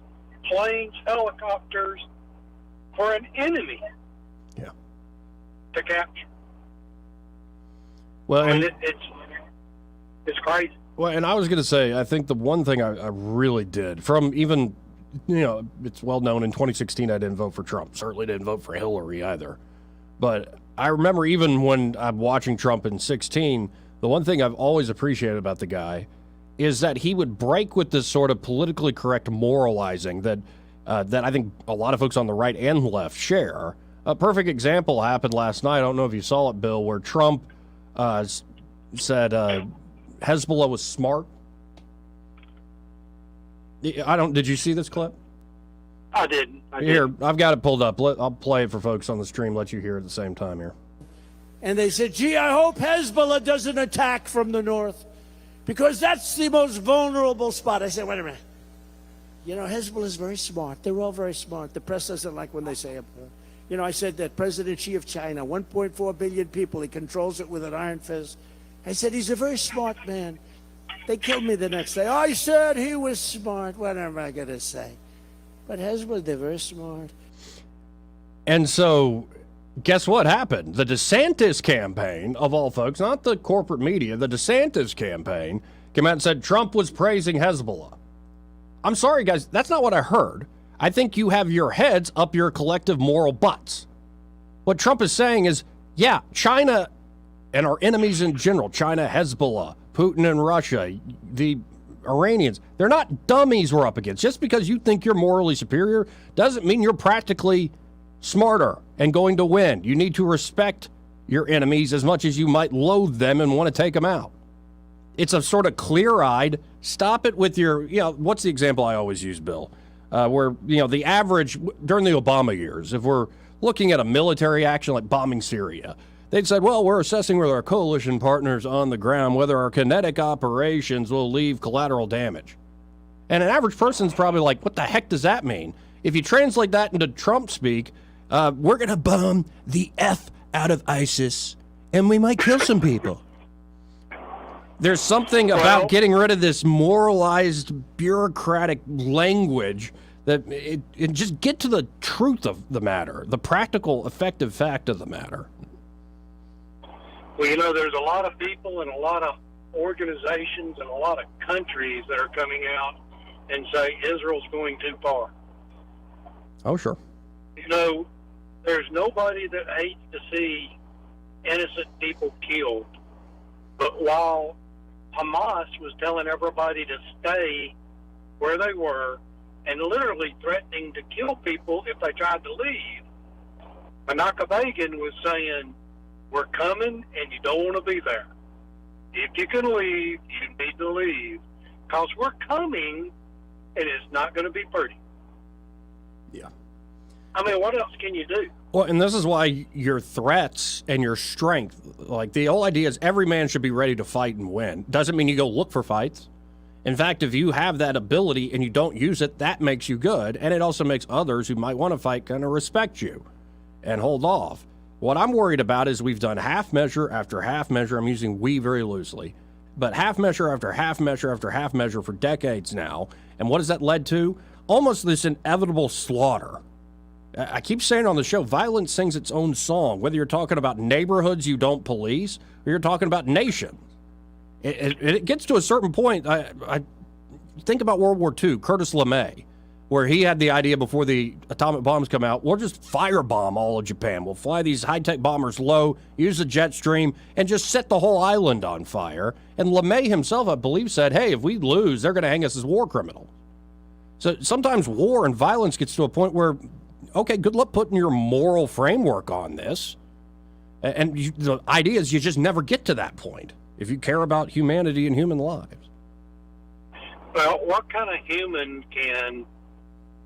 planes, helicopters for an enemy to capture. Well, I mean, it's crazy. Well, and I was going to say, I think the one thing I really did, from even, it's well known in 2016 I didn't vote for Trump. Certainly didn't vote for Hillary either. But I remember even when I'm watching Trump in 16, the one thing I've always appreciated about the guy is that he would break with this sort of politically correct moralizing that I think a lot of folks on the right and left share. A perfect example happened last night. I don't know if you saw it, Bill, where Trump said Hezbollah was smart. Did you see this clip? I didn't. Here, I've got it pulled up. I'll play it for folks on the stream, let you hear it at the same time here. And they said, gee, I hope Hezbollah doesn't attack from the north because that's the most vulnerable spot. I said, wait a minute. Hezbollah is very smart. They're all very smart. The press doesn't like when they say it. I said that President Xi of China, 1.4 billion people, he controls it with an iron fist. I said, he's a very smart man. They killed me the next day. I said he was smart. What am I going to say? But Hezbollah, they're very smart. And so, guess what happened? The DeSantis campaign, of all folks, not the corporate media, the DeSantis campaign came out and said Trump was praising Hezbollah. I'm sorry, guys, that's not what I heard. I think you have your heads up your collective moral butts. What Trump is saying is, yeah, China and our enemies in general, China, Hezbollah, Putin and Russia, the Iranians, they're not dummies we're up against. Just because you think you're morally superior doesn't mean you're practically smarter and going to win. You need to respect your enemies as much as you might loathe them and want to take them out. It's a sort of clear-eyed, stop it with your, what's the example I always use, Bill? Where, the average, during the Obama years, if we're looking at a military action like bombing Syria, they'd said, well, we're assessing with our coalition partners on the ground whether our kinetic operations will leave collateral damage. And an average person's probably like, what the heck does that mean? If you translate that into Trump speak, we're going to bomb the F out of ISIS, and we might kill some people. There's something about getting rid of this moralized, bureaucratic language that it just get to the truth of the matter, the practical, effective fact of the matter. Well, there's a lot of people and a lot of organizations and a lot of countries that are coming out and say Israel's going too far. Oh, sure. There's nobody that hates to see innocent people killed. But while Hamas was telling everybody to stay where they were and literally threatening to kill people if they tried to leave, Menachem Begin was saying, we're coming and you don't want to be there. If you can leave, you need to leave. Because we're coming and it's not going to be pretty. Yeah. I mean, what else can you do? Well, and this is why your threats and your strength, like the whole idea is every man should be ready to fight and win. Doesn't mean you go look for fights. In fact, if you have that ability and you don't use it, that makes you good. And it also makes others who might want to fight kind of respect you and hold off. What I'm worried about is we've done half measure after half measure. I'm using we very loosely, but half measure after half measure after half measure for decades now. And what has that led to? Almost this inevitable slaughter. I keep saying on the show, violence sings its own song, whether you're talking about neighborhoods you don't police or you're talking about nations. It gets to a certain point. I think about World War II, Curtis LeMay, where he had the idea before the atomic bombs come out, we'll just firebomb all of Japan. We'll fly these high-tech bombers low, use the jet stream, and just set the whole island on fire. And LeMay himself, I believe, said, hey, if we lose, they're going to hang us as war criminals. So sometimes war and violence gets to a point where, okay, good luck putting your moral framework on this. And the idea is you just never get to that point if you care about humanity and human lives. Well, what kind of human can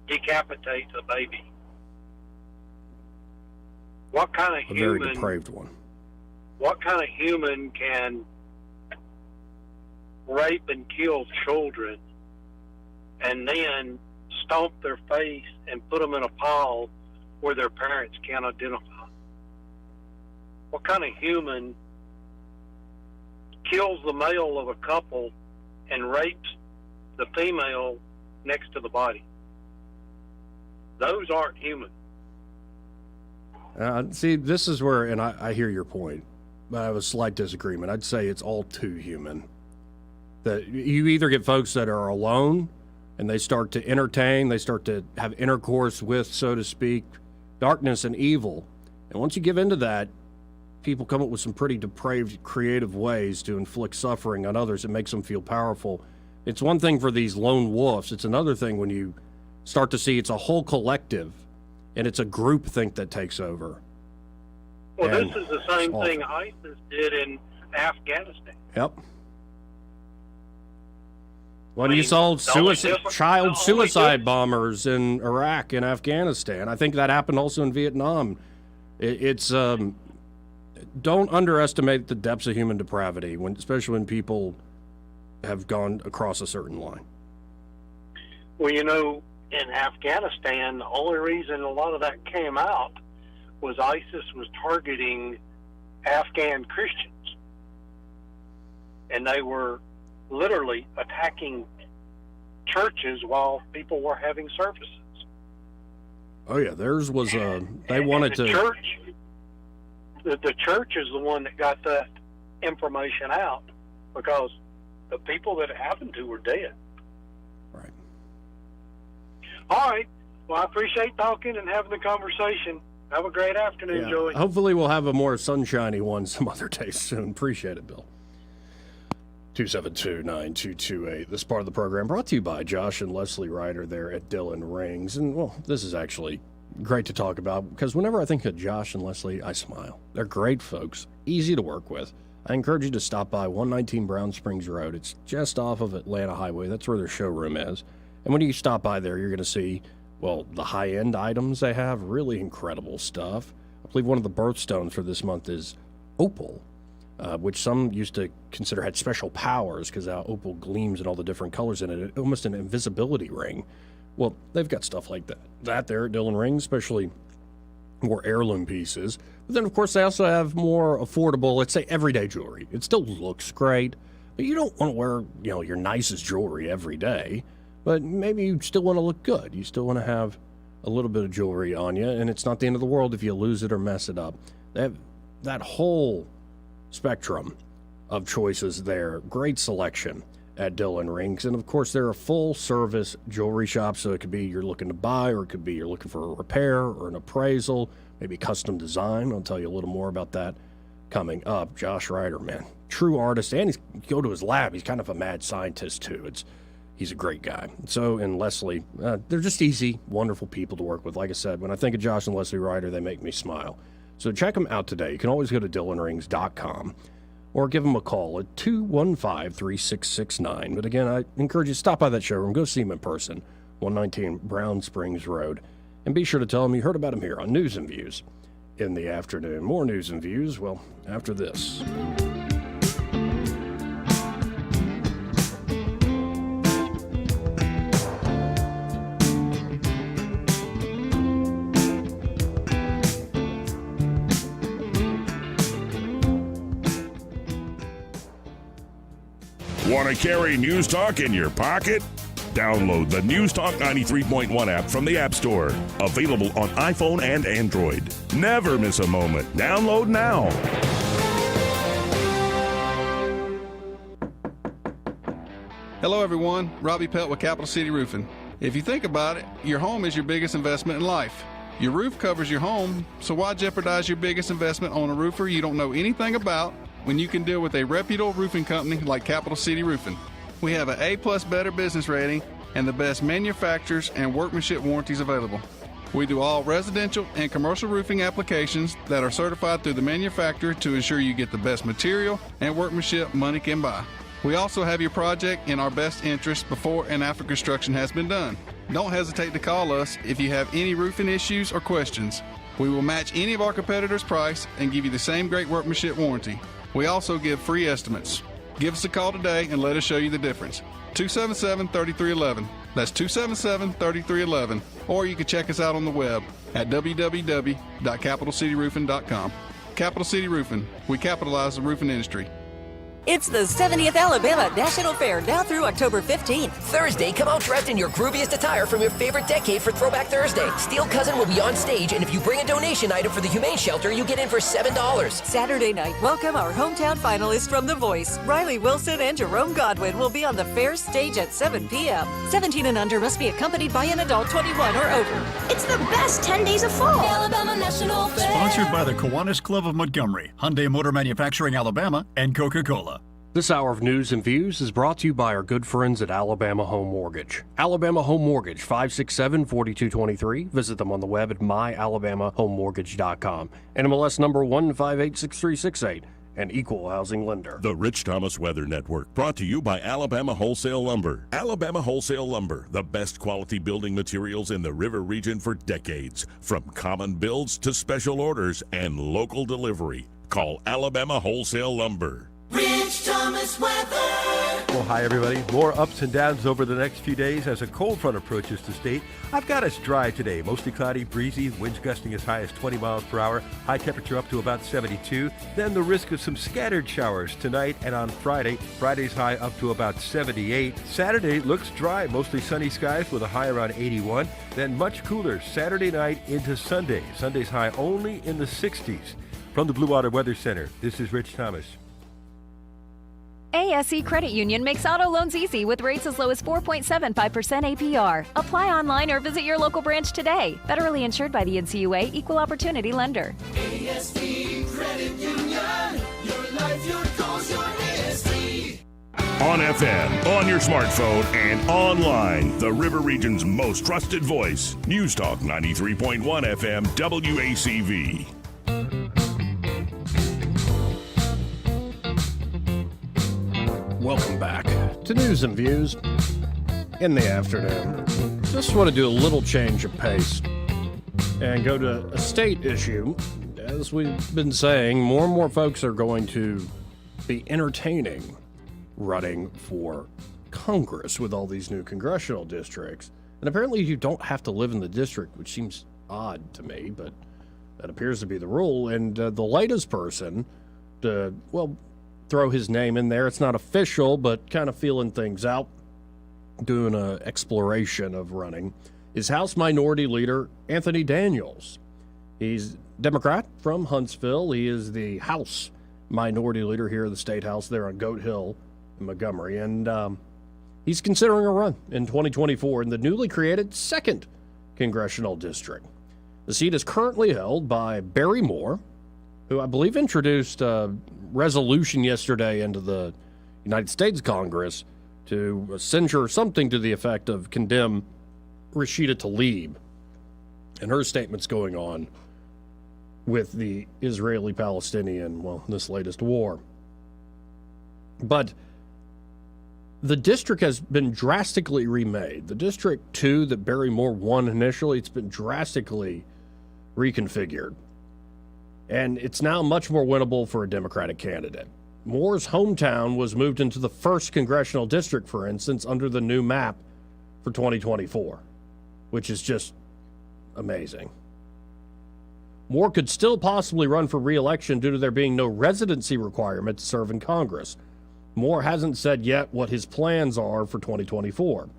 decapitate a baby? What kind of human? A very depraved one. What kind of human can rape and kill children and then stomp their face and put them in a pile where their parents can't identify? What kind of human kills the male of a couple and rapes the female next to the body. Those aren't human. See, this is where, and I hear your point, but I have a slight disagreement. I'd say it's all too human. That you either get folks that are alone and they start to entertain, they start to have intercourse with, so to speak, darkness and evil. And once you give into that, people come up with some pretty depraved, creative ways to inflict suffering on others. It makes them feel powerful. It's one thing for these lone wolves. It's another thing when you start to see it's a whole collective and it's a group think that takes over. Well, this is the same thing ISIS did in Afghanistan. Yep. When you saw child suicide bombers in Iraq and Afghanistan, I think that happened also in Vietnam. It's don't underestimate the depths of human depravity, especially when people have gone across a certain line. Well, you know, in Afghanistan, the only reason a lot of that came out was ISIS was targeting Afghan Christians. And they were literally attacking churches while people were having services. Oh, yeah, theirs was, they wanted to... The church is the one that got that information out because the people that it happened to were dead. Right. All right. Well, I appreciate talking and having the conversation. Have a great afternoon, Joey. Hopefully we'll have a more sunshiny one some other day soon. Appreciate it, Bill. 272-9228. This part of the program brought to you by Josh and Leslie Ryder there at Dillon Rings. And, well, this is actually great to talk about because whenever I think of Josh and Leslie, I smile. They're great folks, easy to work with. I encourage you to stop by 119 Brown Springs Road. It's just off of Atlanta Highway. That's where their showroom is. And when you stop by there, you're going to see, well, the high-end items they have, really incredible stuff. I believe one of the birthstones for this month is opal, which some used to consider had special powers because how opal gleams in all the different colors in it, almost an invisibility ring. Well, they've got stuff like that there at Dillon Rings, especially more heirloom pieces. But then, of course, they also have more affordable, let's say, everyday jewelry. It still looks great, but you don't want to wear, your nicest jewelry every day. But maybe you still want to look good. You still want to have a little bit of jewelry on you, and it's not the end of the world if you lose it or mess it up. They have that whole spectrum of choices there. Great selection at Dillon Rings. And, of course, they're a full-service jewelry shop, so it could be you're looking to buy, or it could be you're looking for a repair or an appraisal, maybe custom design. I'll tell you a little more about that coming up. Josh Ryder, man, true artist, and go to his lab. He's kind of a mad scientist, too. He's a great guy. So, and Leslie, they're just easy, wonderful people to work with. Like I said, when I think of Josh and Leslie Ryder, they make me smile. So check them out today. You can always go to DillonRings.com or give them a call at 215-3669. But again, I encourage you to stop by that showroom. Go see them in person, 119 Brown Springs Road. And be sure to tell them you heard about them here on News and Views in the afternoon. More News and Views, well, after this. Want to carry News Talk in your pocket? Download the News Talk 93.1 app from the App Store. Available on iPhone and Android. Never miss a moment. Download now. Hello, everyone. Robbie Pelt with Capital City Roofing. If you think about it, your home is your biggest investment in life. Your roof covers your home, so why jeopardize your biggest investment on a roofer you don't know anything about when you can deal with a reputable roofing company like Capital City Roofing? We have an A+ Better business rating and the best manufacturers and workmanship warranties available. We do all residential and commercial roofing applications that are certified through the manufacturer to ensure you get the best material and workmanship money can buy. We also have your project in our best interest before and after construction has been done. Don't hesitate to call us if you have any roofing issues or questions. We will match any of our competitors' price and give you the same great workmanship warranty. We also give free estimates. Give us a call today and let us show you the difference. 277-3311. That's 277-3311. Or you can check us out on the web at www.capitalcityroofing.com. Capital City Roofing. We capitalize the roofing industry. It's the 70th Alabama National Fair now through October 15th. Thursday, come out dressed in your grooviest attire from your favorite decade for Throwback Thursday. Steel Cousin will be on stage, and if you bring a donation item for the Humane Shelter, you get in for $7. Saturday night, welcome our hometown finalists from The Voice. Riley Wilson and Jerome Godwin will be on the fair stage at 7 p.m. 17 and under must be accompanied by an adult 21 or over. It's the best 10 days of fall. The Alabama National Fair. Sponsored by the Kiwanis Club of Montgomery, Hyundai Motor Manufacturing Alabama, and Coca-Cola. This hour of news and views is brought to you by our good friends at Alabama Home Mortgage. Alabama Home Mortgage, 567-4223. Visit them on the web at myalabamahomemortgage.com. NMLS number 1586368. An equal housing lender. The Rich Thomas Weather Network, brought to you by Alabama Wholesale Lumber. Alabama Wholesale Lumber, the best quality building materials in the river region for decades. From common builds to special orders and local delivery. Call Alabama Wholesale Lumber. Rich Thomas Weather. Well, hi, everybody. More ups and downs over the next few days as a cold front approaches the state. I've got us dry today. Mostly cloudy, breezy, winds gusting as high as 20 miles per hour. High temperature up to about 72. Then the risk of some scattered showers tonight and on Friday. Friday's high up to about 78. Saturday looks dry, mostly sunny skies with a high around 81. Then much cooler Saturday night into Sunday. Sunday's high only in the 60s. From the Blue Water Weather Center, this is Rich Thomas. ASE Credit Union makes auto loans easy with rates as low as 4.75% APR. Apply online or visit your local branch today. Federally insured by the NCUA, Equal Opportunity Lender. ASE Credit Union. Your life, your goals, your ASE. On FM, on your smartphone, and online, the River Region's most trusted voice. News Talk 93.1 FM WACV. Welcome back to News and Views in the afternoon. Just want to do a little change of pace and go to a state issue. As we've been saying, more and more folks are going to be entertaining running for Congress with all these new congressional districts. And apparently you don't have to live in the district, which seems odd to me, but that appears to be the rule. And the latest person to, throw his name in there. It's not official, but kind of feeling things out, doing an exploration of running, is House Minority Leader Anthony Daniels. He's Democrat from Huntsville. He is the House Minority Leader here in the State House there on Goat Hill in Montgomery. And he's considering a run in 2024 in the newly created 2nd Congressional District. The seat is currently held by Barry Moore, who I believe introduced a resolution yesterday into the United States Congress to censure something to the effect of condemn Rashida Tlaib and her statements going on with the Israeli-Palestinian, this latest war. But the district has been drastically remade. The District 2 that Barry Moore won initially, it's been drastically reconfigured. And it's now much more winnable for a Democratic candidate. Moore's hometown was moved into the 1st Congressional District, for instance, under the new map for 2024, which is just amazing. Moore could still possibly run for re-election due to there being no residency requirement to serve in Congress. Moore hasn't said yet what his plans are for 2024.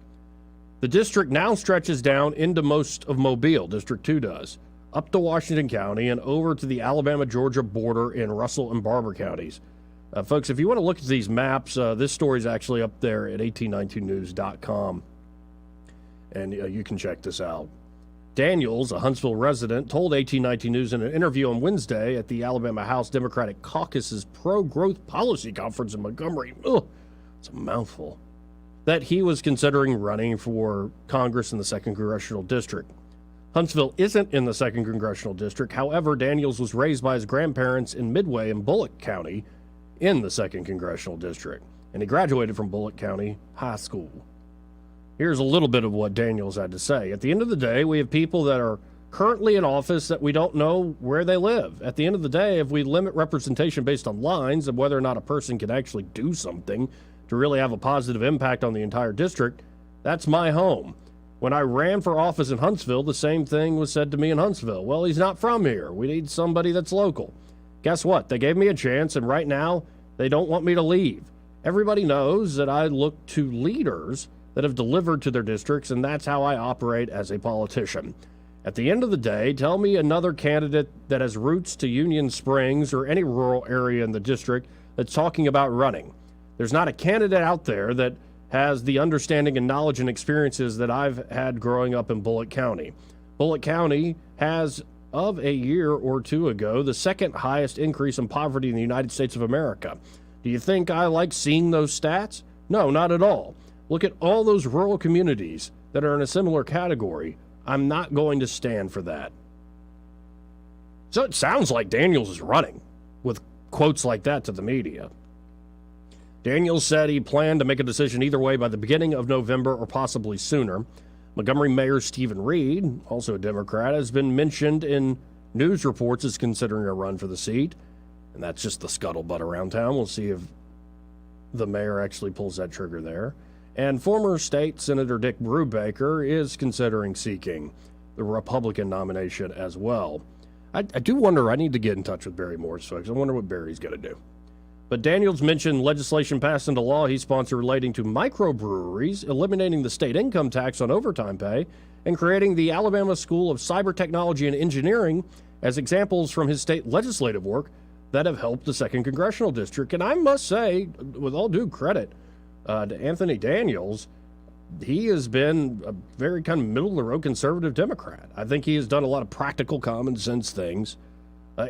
The district now stretches down into most of Mobile, District 2 does, up to Washington County and over to the Alabama-Georgia border in Russell and Barber counties. Folks, if you want to look at these maps, this story is actually up there at 1892news.com, and you can check this out. Daniels, a Huntsville resident, told 1819 News in an interview on Wednesday at the Alabama House Democratic Caucus's Pro-Growth Policy Conference in Montgomery, it's a mouthful, that he was considering running for Congress in the 2nd Congressional District. Huntsville isn't in the 2nd Congressional District. However, Daniels was raised by his grandparents in Midway and Bullock County in the 2nd Congressional District, and he graduated from Bullock County High School. Here's a little bit of what Daniels had to say. At the end of the day, we have people that are currently in office that we don't know where they live. At the end of the day, if we limit representation based on lines and whether or not a person can actually do something to really have a positive impact on the entire district, that's my home. When I ran for office in Huntsville, the same thing was said to me in Huntsville. Well, he's not from here. We need somebody that's local. Guess what? They gave me a chance, and right now, They don't want me to leave. Everybody knows that I look to leaders that have delivered to their districts, and that's how I operate as a politician. At the end of the day, tell me another candidate that has roots to Union Springs or any rural area in the district that's talking about running. There's not a candidate out there that has the understanding and knowledge and experiences that I've had growing up in Bullitt County. Bullitt County has, of a year or two ago, the second highest increase in poverty in the United States of America. Do you think I like seeing those stats? No, not at all. Look at all those rural communities that are in a similar category. I'm not going to stand for that. So it sounds like Daniels is running with quotes like that to the media. Daniels said he planned to make a decision either way by the beginning of November or possibly sooner. Montgomery Mayor Stephen Reed, also a Democrat, has been mentioned in news reports as considering a run for the seat. And that's just the scuttlebutt around town. We'll see if the mayor actually pulls that trigger there. And former state Senator Dick Brubaker is considering seeking the Republican nomination as well. I do wonder, I need to get in touch with Barry Morris, folks. I wonder what Barry's going to do. But Daniels mentioned legislation passed into law he sponsored relating to microbreweries, eliminating the state income tax on overtime pay, and creating the Alabama School of Cyber Technology and Engineering as examples from his state legislative work that have helped the 2nd Congressional District. And I must say, with all due credit to Anthony Daniels, he has been a very kind of middle-of-the-road conservative Democrat. I think he has done a lot of practical, common-sense things,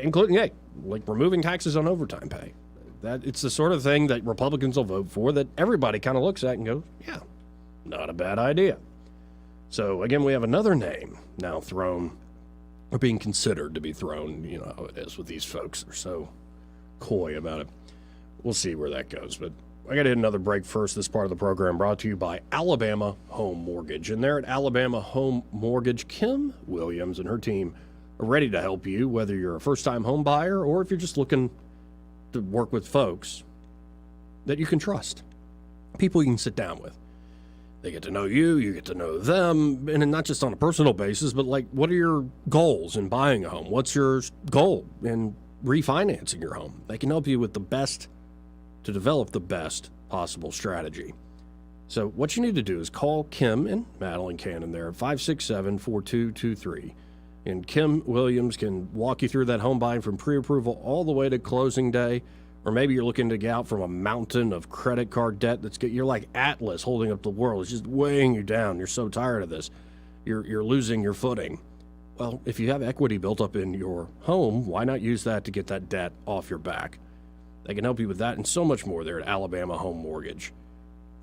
including, like removing taxes on overtime pay. That it's the sort of thing that Republicans will vote for that everybody kind of looks at and goes, yeah, not a bad idea. So, again, we have another name now thrown, or being considered to be thrown. You know how it is with these folks. They're so coy about it. We'll see where that goes. But I got to hit another break first. This part of the program brought to you by Alabama Home Mortgage. And there at Alabama Home Mortgage, Kim Williams and her team are ready to help you, whether you're a first-time home buyer or if you're just looking to work with folks that you can trust, people you can sit down with. They get to know you, you get to know them, and not just on a personal basis, but like, what are your goals in buying a home? What's your goal in refinancing your home? They can help you with the best, to develop the best possible strategy. So what you need to do is call Kim and Madeline Cannon there at 567-4223. And Kim Williams can walk you through that home buying from pre-approval all the way to closing day. Or maybe you're looking to get out from a mountain of credit card debt you're like Atlas holding up the world. It's just weighing you down. You're so tired of this. You're losing your footing. Well, if you have equity built up in your home, why not use that to get that debt off your back? They can help you with that and so much more there at Alabama Home Mortgage.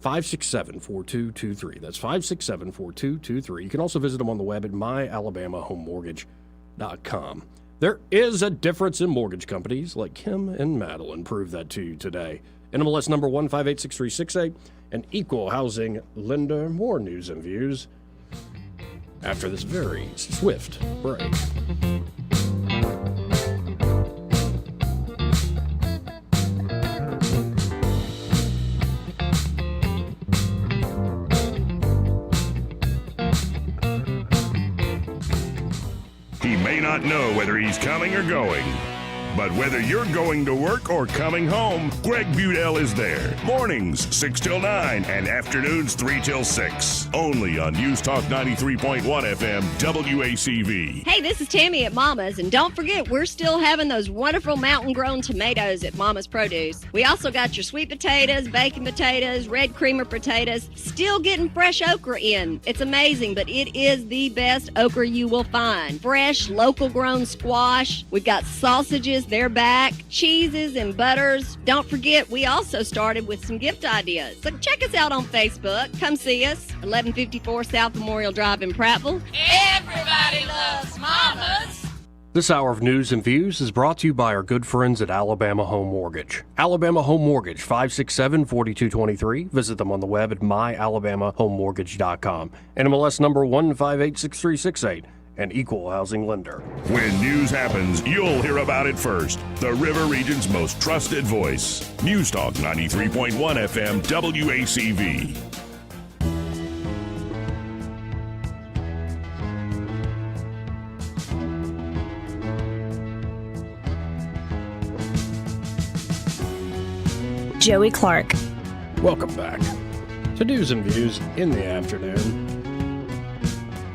567-4223. That's 567-4223. You can also visit them on the web at myalabamahomemortgage.com. There is a difference in mortgage companies, like Kim and Madeline prove that to you today. NMLS number 1586368, an equal housing lender. More news and views after this very swift break. He may not know whether he's coming or going, but whether you're going to work or coming home, Greg Budell is there. Mornings 6 till 9 and afternoons 3 till 6. Only on News Talk 93.1 FM WACV. Hey, this is Tammy at Mama's, and don't forget, we're still having those wonderful mountain-grown tomatoes at Mama's Produce. We also got your sweet potatoes, bacon potatoes, red creamer potatoes, still getting fresh okra in. It's amazing, but it is the best okra you will find. Fresh, local-grown squash. We've got sausages, they're back, cheeses and butters. Don't forget, we also started with some gift ideas. So check us out on Facebook. Come see us, 1154 South Memorial Drive in Prattville. Everybody loves Mamas. This hour of news and views is brought to you by our good friends at Alabama Home Mortgage. Alabama Home Mortgage, 567-4223. Visit them on the web at myalabamahomemortgage.com. NMLS number 1586368. An equal housing lender. When news happens, you'll hear about it first. The River Region's most trusted voice. News Talk 93.1 FM WACV. Joey Clark. Welcome back to News and Views in the afternoon.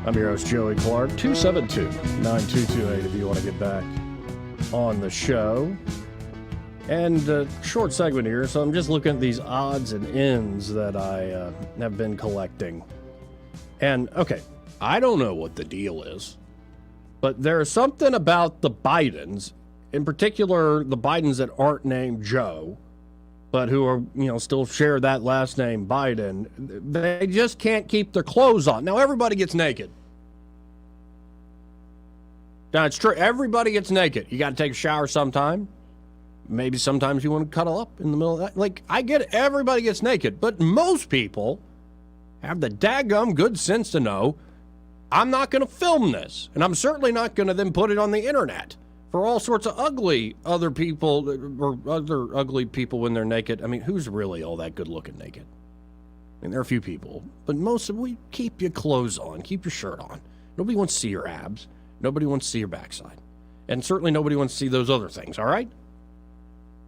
I'm your host, Joey Clark. 272-9228 if you want to get back on the show. And a short segment here, so I'm just looking at these odds and ends that I have been collecting. And, okay, I don't know what the deal is, but there's something about the Bidens, in particular the Bidens that aren't named Joe, but who are, still share that last name, Biden. They just can't keep their clothes on. Now, everybody gets naked. Now, it's true. Everybody gets naked. You got to take a shower sometime. Maybe sometimes you want to cuddle up in the middle of that. Like, I get it. Everybody gets naked. But most people have the daggum good sense to know I'm not going to film this. And I'm certainly not going to then put it on the internet for all sorts of ugly other people or other ugly people when they're naked. I mean, who's really all that good looking naked? I mean, there are a few people. But most of we keep your clothes on. Keep your shirt on. Nobody wants to see your abs. Nobody wants to see your backside. And certainly nobody wants to see those other things, all right?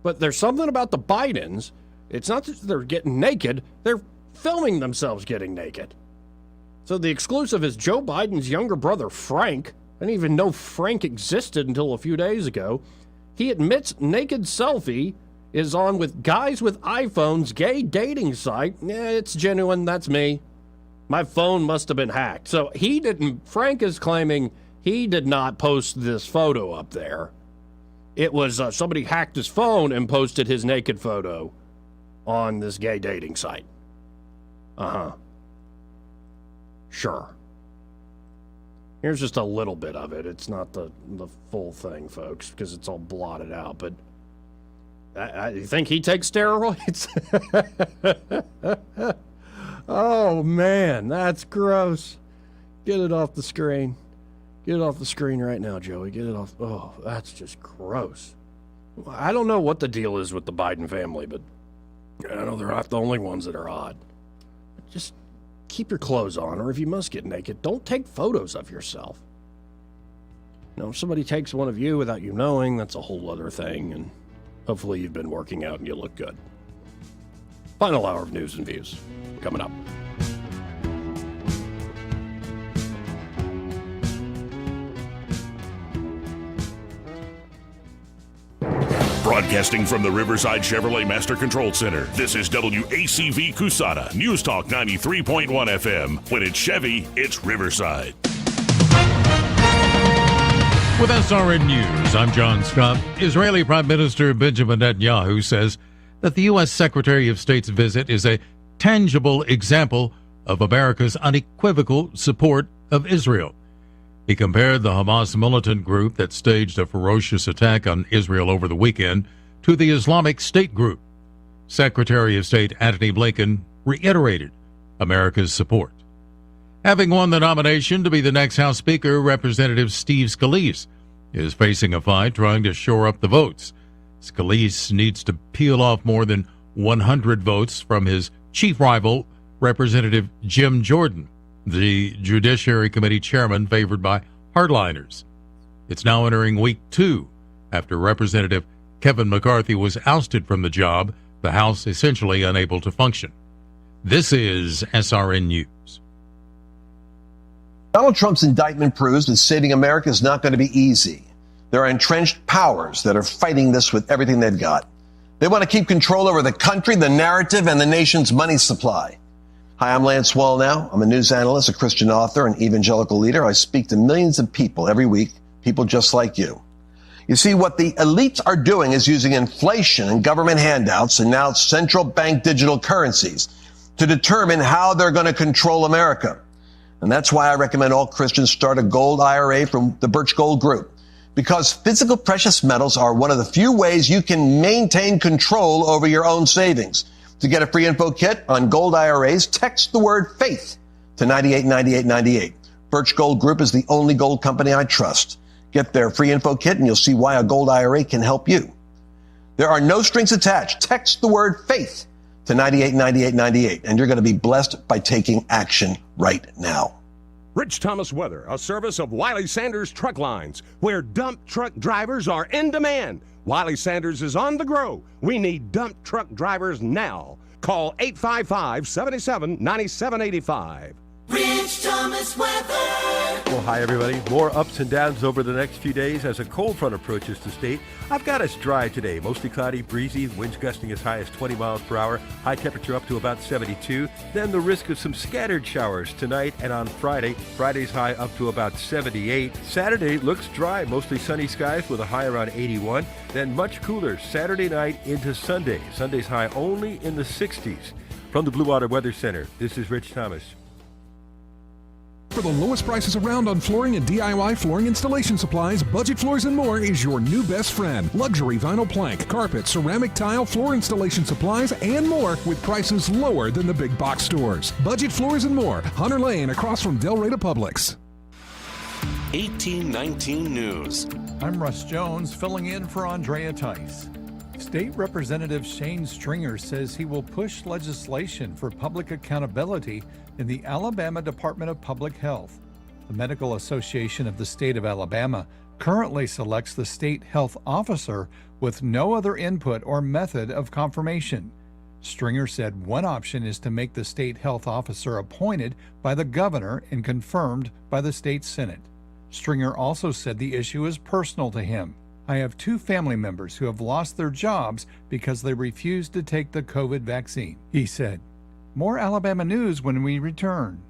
But there's something about the Bidens. It's not that they're getting naked. They're filming themselves getting naked. So the exclusive is Joe Biden's younger brother, Frank. I didn't even know Frank existed until a few days ago. He admits naked selfie is on with guys with iPhones, gay dating site. Yeah, it's genuine. That's me. My phone must have been hacked. So he didn't. Frank is claiming he did not post this photo up there. It was somebody hacked his phone and posted his naked photo on this gay dating site. Sure. Here's just a little bit of it. It's not the full thing, folks, because it's all blotted out. But I think he takes steroids? Oh, man, that's gross. Get it off the screen. Get it off the screen right now, Joey. Get it off. Oh, that's just gross. I don't know what the deal is with the Biden family, but I know they're not the only ones that are odd. Just keep your clothes on, or if you must get naked, don't take photos of yourself. If somebody takes one of you without you knowing, that's a whole other thing, and hopefully you've been working out and you look good. Final hour of News and Views coming up. Broadcasting from the Riverside Chevrolet Master Control Center, this is WACV Cusada, News Talk 93.1 FM. When it's Chevy, it's Riverside. With SRN News, I'm John Scott. Israeli Prime Minister Benjamin Netanyahu says that the U.S. Secretary of State's visit is a tangible example of America's unequivocal support of Israel. He compared the Hamas militant group that staged a ferocious attack on Israel over the weekend to the Islamic State group. Secretary of State Antony Blinken reiterated America's support. Having won the nomination to be the next House Speaker, Representative Steve Scalise is facing a fight trying to shore up the votes. Scalise needs to peel off more than 100 votes from his chief rival, Representative Jim Jordan, the Judiciary Committee chairman favored by hardliners. It's now entering week 2 after Representative Kevin McCarthy was ousted from the job, the House essentially unable to function. This is SRN News. Donald Trump's indictment proves that saving America is not going to be easy. There are entrenched powers that are fighting this with everything they've got. They want to keep control over the country, the narrative, and the nation's money supply. Hi, I'm Lance Wallnau. I'm a news analyst, a Christian author, an evangelical leader. I speak to millions of people every week, people just like you. You see, what the elites are doing is using inflation and government handouts and now central bank digital currencies to determine how they're going to control America. And that's why I recommend all Christians start a gold IRA from the Birch Gold Group. Because physical precious metals are one of the few ways you can maintain control over your own savings. To get a free info kit on gold IRAs, text the word FAITH to 989898. Birch Gold Group is the only gold company I trust. Get their free info kit and you'll see why a gold IRA can help you. There are no strings attached. Text the word FAITH to 989898 and you're going to be blessed by taking action right now. Rich Thomas Weather, a service of Wiley Sanders Truck Lines, where dump truck drivers are in demand. Wiley Sanders is on the grow. We need dump truck drivers now. Call 855-77-9785. Rich Thomas weather. Well, hi, everybody. More ups and downs over the next few days as a cold front approaches the state. I've got us dry today. Mostly cloudy, breezy, winds gusting as high as 20 miles per hour. High temperature up to about 72. Then the risk of some scattered showers tonight and on Friday. Friday's high up to about 78. Saturday looks dry, mostly sunny skies with a high around 81. Then much cooler Saturday night into Sunday. Sunday's high only in the 60s. From the Blue Water Weather Center, this is Rich Thomas. For the lowest prices around on flooring and DIY flooring installation supplies, Budget Floors and More is your new best friend. Luxury vinyl plank, carpet, ceramic tile, floor installation supplies, and more with prices lower than the big box stores. Budget Floors and More, Hunter Lane across from Del Rey to Publix. 1819 News. I'm Russ Jones, filling in for Andrea Tice. State Representative Shane Stringer says he will push legislation for public accountability in the Alabama Department of Public Health. The Medical Association of the State of Alabama currently selects the state health officer with no other input or method of confirmation. Stringer said one option is to make the state health officer appointed by the governor and confirmed by the state Senate. Stringer also said the issue is personal to him. I have 2 family members who have lost their jobs because they refused to take the COVID vaccine, he said. More Alabama news when we return.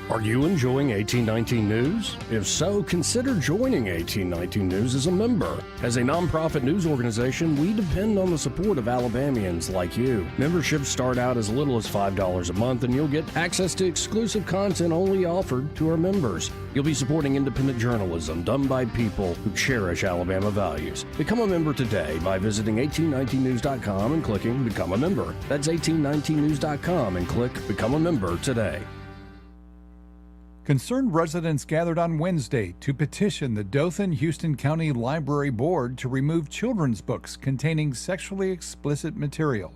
Are you enjoying 1819 News? If so, consider joining 1819 News as a member. As a nonprofit news organization, we depend on the support of Alabamians like you. Memberships start out as little as $5 a month, and you'll get access to exclusive content only offered to our members. You'll be supporting independent journalism done by people who cherish Alabama values. Become a member today by visiting 1819news.com and clicking Become a Member. That's 1819news.com and click Become a Member today. Concerned residents gathered on Wednesday to petition the Dothan-Houston County Library Board to remove children's books containing sexually explicit material.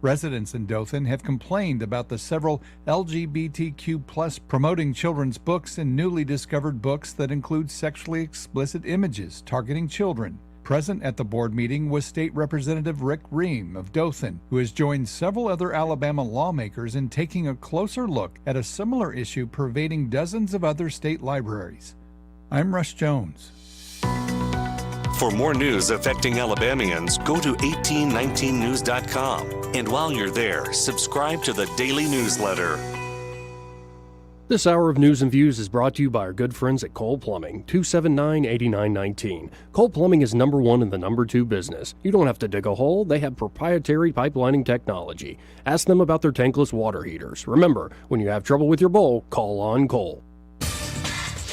Residents in Dothan have complained about the several LGBTQ+ promoting children's books and newly discovered books that include sexually explicit images targeting children. Present at the board meeting was State Representative Rick Ream of Dothan, who has joined several other Alabama lawmakers in taking a closer look at a similar issue pervading dozens of other state libraries. I'm Russ Jones. For more news affecting Alabamians, go to 1819news.com. And while you're there, subscribe to the daily newsletter. This hour of News and Views is brought to you by our good friends at Cole Plumbing, 279-8919. Cole Plumbing is number 1 in the number 2 business. You don't have to dig a hole. They have proprietary pipelining technology. Ask them about their tankless water heaters. Remember, when you have trouble with your bowl, call on Cole.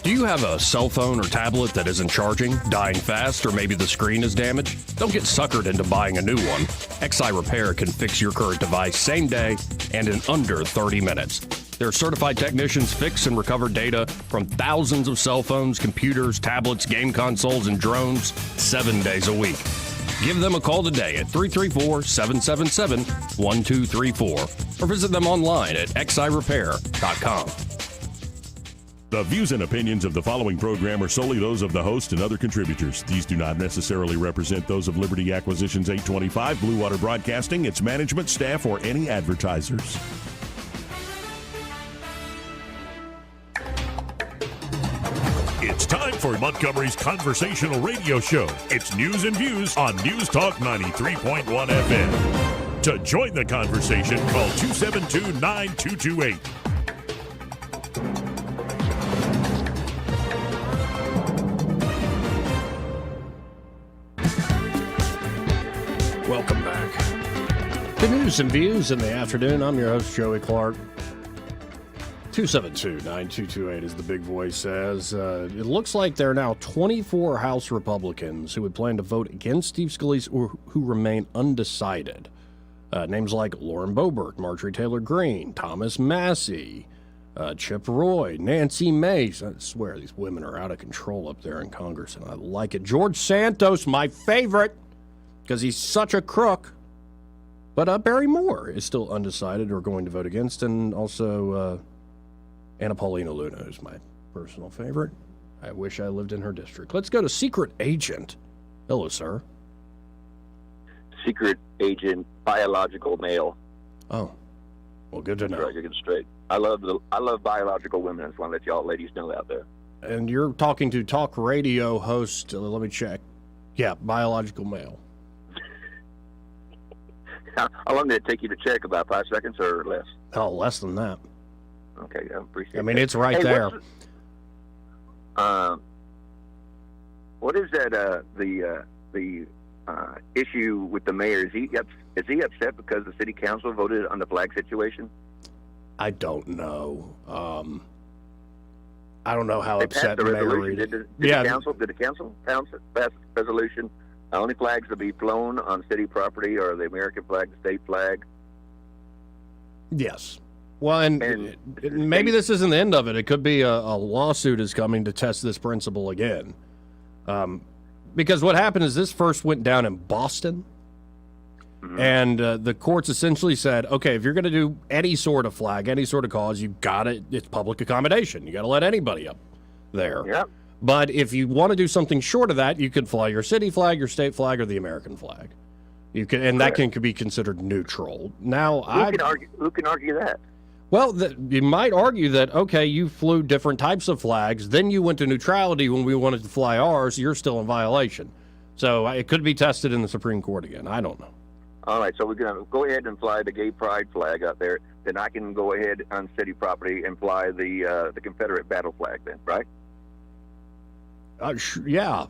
Do you have a cell phone or tablet that isn't charging, dying fast, or maybe the screen is damaged? Don't get suckered into buying a new one. XI Repair can fix your current device same day and in under 30 minutes. Their certified technicians fix and recover data from thousands of cell phones, computers, tablets, game consoles, and drones 7 days a week. Give them a call today at 334-777-1234 or visit them online at xirepair.com. The views and opinions of the following program are solely those of the host and other contributors. These do not necessarily represent those of Liberty Acquisitions 825, Blue Water Broadcasting, its management, staff, or any advertisers. It's time for Montgomery's conversational radio show. It's News and Views on News Talk 93.1 FM. To join the conversation, call 272-9228. Welcome back to News and Views in the afternoon. I'm your host, Joey Clark. 272-9228, as the big voice says. It looks like there are now 24 House Republicans who would plan to vote against Steve Scalise or who remain undecided. Names like Lauren Boebert, Marjorie Taylor Greene, Thomas Massey, Chip Roy, Nancy Mace. I swear these women are out of control up there in Congress, and I like it. George Santos, my favorite, because he's such a crook. But Barry Moore is still undecided or going to vote against, and also Anna Paulina Luna, who's my personal favorite. I wish I lived in her district. Let's go to Secret Agent. Hello, sir. secret agent biological male. Oh, well, good to know. Right, you're getting straight. I love biological women. I just want to let y'all ladies know out there. And you're talking to talk radio host. Let me check. Yeah, biological male. How long did it take you to check? About 5 seconds or less? Oh, less than that. Okay, I appreciate. I mean, that. it's right Hey, there. What is that? The issue with the mayor? Is he upset because the city council voted on the flag situation? I don't know. I don't know how They upset passed the Mayor resolution. Reed. Did Yeah, the council pass a resolution? Only flags to be flown on city property are the American flag, the state flag. yes. Well, and maybe this isn't the end of it. It could be a lawsuit is coming to test this principle again. Because what happened is this first went down in Boston. Mm-hmm. And the courts essentially said, okay, if you're going to do any sort of flag, any sort of cause, you got it. It's public accommodation. You got to let anybody up there. Yep. But if you want to do something short of that, you could fly your city flag, your state flag, or the American flag. You can, and that can be considered neutral. Now, Who can argue that? well, you might argue that, okay, you flew different types of flags, then you went to neutrality when we wanted to fly ours, you're still in violation. So it could be tested in the Supreme Court again. I don't know. All right, so we're going to go ahead and fly the gay pride flag out there. Then I can go ahead on city property and fly the Confederate battle flag then, right? Yeah.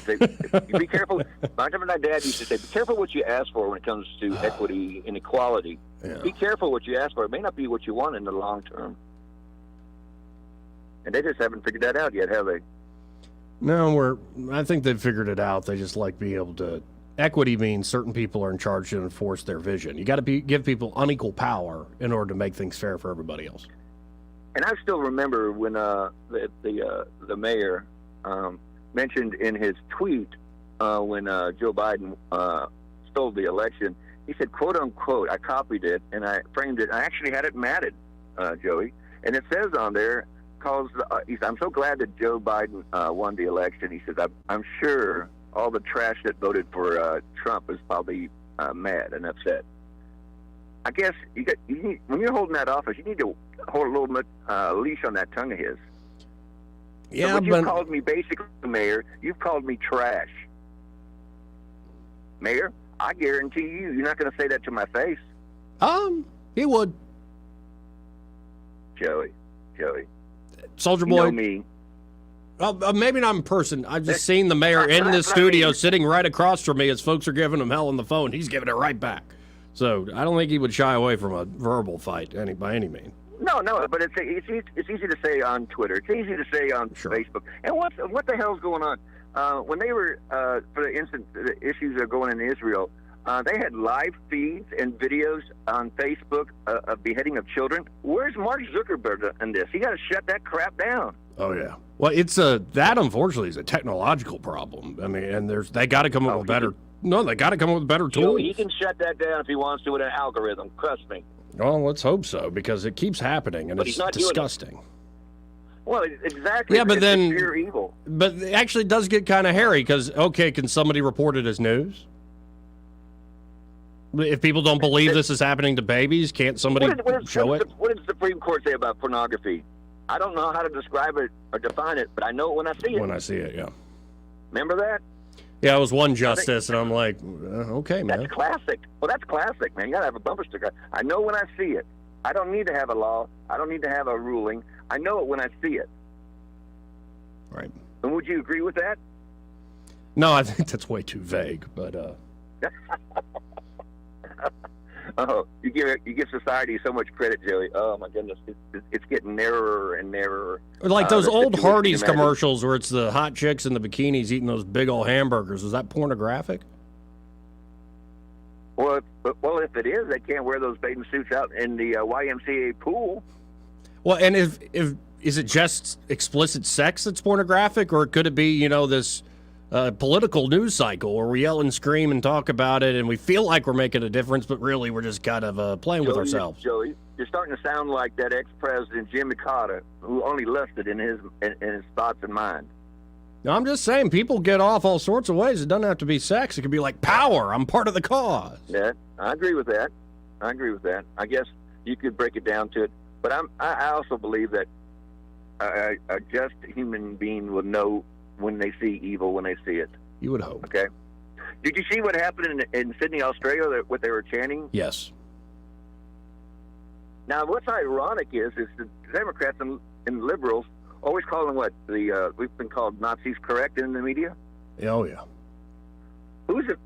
Be careful. My dad used to say, be careful what you ask for when it comes to equity and equality. Yeah. Be careful what you ask for. It may not be what you want in the long term. And they just haven't figured that out yet, have they? No, I think they've figured it out. They just like being able to. Equity means certain people are in charge to enforce their vision. You got to give people unequal power in order to make things fair for everybody else. And I still remember when the mayor mentioned in his tweet when Joe Biden stole the election, he said, quote unquote, I copied it and I framed it. I actually had it matted, Joey. And it says on there, I'm so glad that Joe Biden won the election. He says, I'm sure all the trash that voted for Trump is probably mad and upset. I guess you need, when you're holding that office, you need to hold a little bit leash on that tongue of his. Yeah, so what you've called me basically, Mayor, you've called me trash. Mayor, I guarantee you're not going to say that to my face. He would. Joey. Soldier You Boy. know me. Maybe not in person. I've just seen the mayor in the studio sitting right across from me as folks are giving him hell on the phone. He's giving it right back. So I don't think he would shy away from a verbal fight by any means. No, but it's easy to say on Twitter. It's easy to say on Facebook. And what the hell's going on? When they were, for the instance, the issues that are going in Israel, they had live feeds and videos on Facebook of beheading of children. Where's Mark Zuckerberg in this? He got to shut that crap down. Oh yeah. Well, that unfortunately is a technological problem. I mean, and they got to come up with better. No, they got to come up with better tools. He can shut that down if he wants to with an algorithm. Trust me. Well, let's hope so because it keeps happening and But it's he's not doing it. disgusting. Well, exactly. Yeah, but It's then pure evil. But it actually does get kind of hairy because can somebody report it as news? If people don't believe this is happening to babies, can't somebody show it? What did the Supreme Court say about pornography? I don't know how to describe it or define it, but I know it when I see it. When I see it, yeah. Remember that? Yeah, I was one justice, and I'm like, okay, man. That's classic. Well, that's classic, man. You got to have a bumper sticker. I know when I see it. I don't need to have a law. I don't need to have a ruling. I know it when I see it. Right. And would you agree with that? No, I think that's way too vague, but... Oh, you give society so much credit, Joey. Oh my goodness, it's getting narrower and narrower. Like those old situation Hardee's you imagine. commercials where it's the hot chicks in the bikinis eating those big old hamburgers. Is that pornographic? Well, if it is, they can't wear those bathing suits out in the YMCA pool. Well, and if is it just explicit sex that's pornographic, or could it be this political news cycle where we yell and scream and talk about it, and we feel like we're making a difference, but really we're just kind of playing with ourselves? Joey, you're starting to sound like that ex-president Jimmy Carter, who only lusted in his thoughts and mind. No, I'm just saying, people get off all sorts of ways. It doesn't have to be sex. It could be like power. I'm part of the cause. Yeah, I agree with that. I guess you could break it down to it. But I also believe that a just human being will know when they see evil, when they see it. You would hope. Okay. Did you see what happened in Sydney, Australia, what they were chanting? Yes. Now, what's ironic is the Democrats and liberals always call them we've been called Nazis, correct, in the media? Oh, yeah. Who's the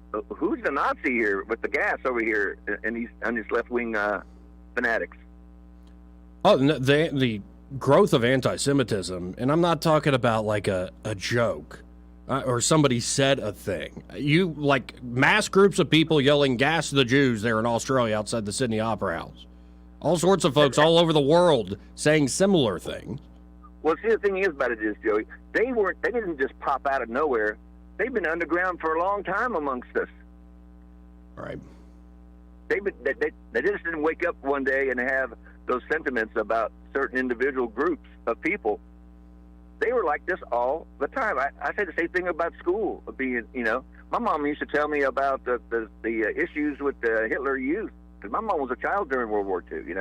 Nazi here with the gas over here and these left-wing fanatics? Oh, the growth of anti-Semitism, and I'm not talking about like a joke or somebody said a thing. You, like, mass groups of people yelling gas to the Jews there in Australia outside the Sydney Opera House. All sorts of folks all over the world saying similar things. Well, see, the thing is about it is, Joey, they didn't just pop out of nowhere. They've been underground for a long time amongst us. Right. They just didn't wake up one day and have those sentiments about certain individual groups of people. They were like this all the time. I say the same thing about school. Being, my mom used to tell me about the issues with the Hitler Youth, because my mom was a child during World War II,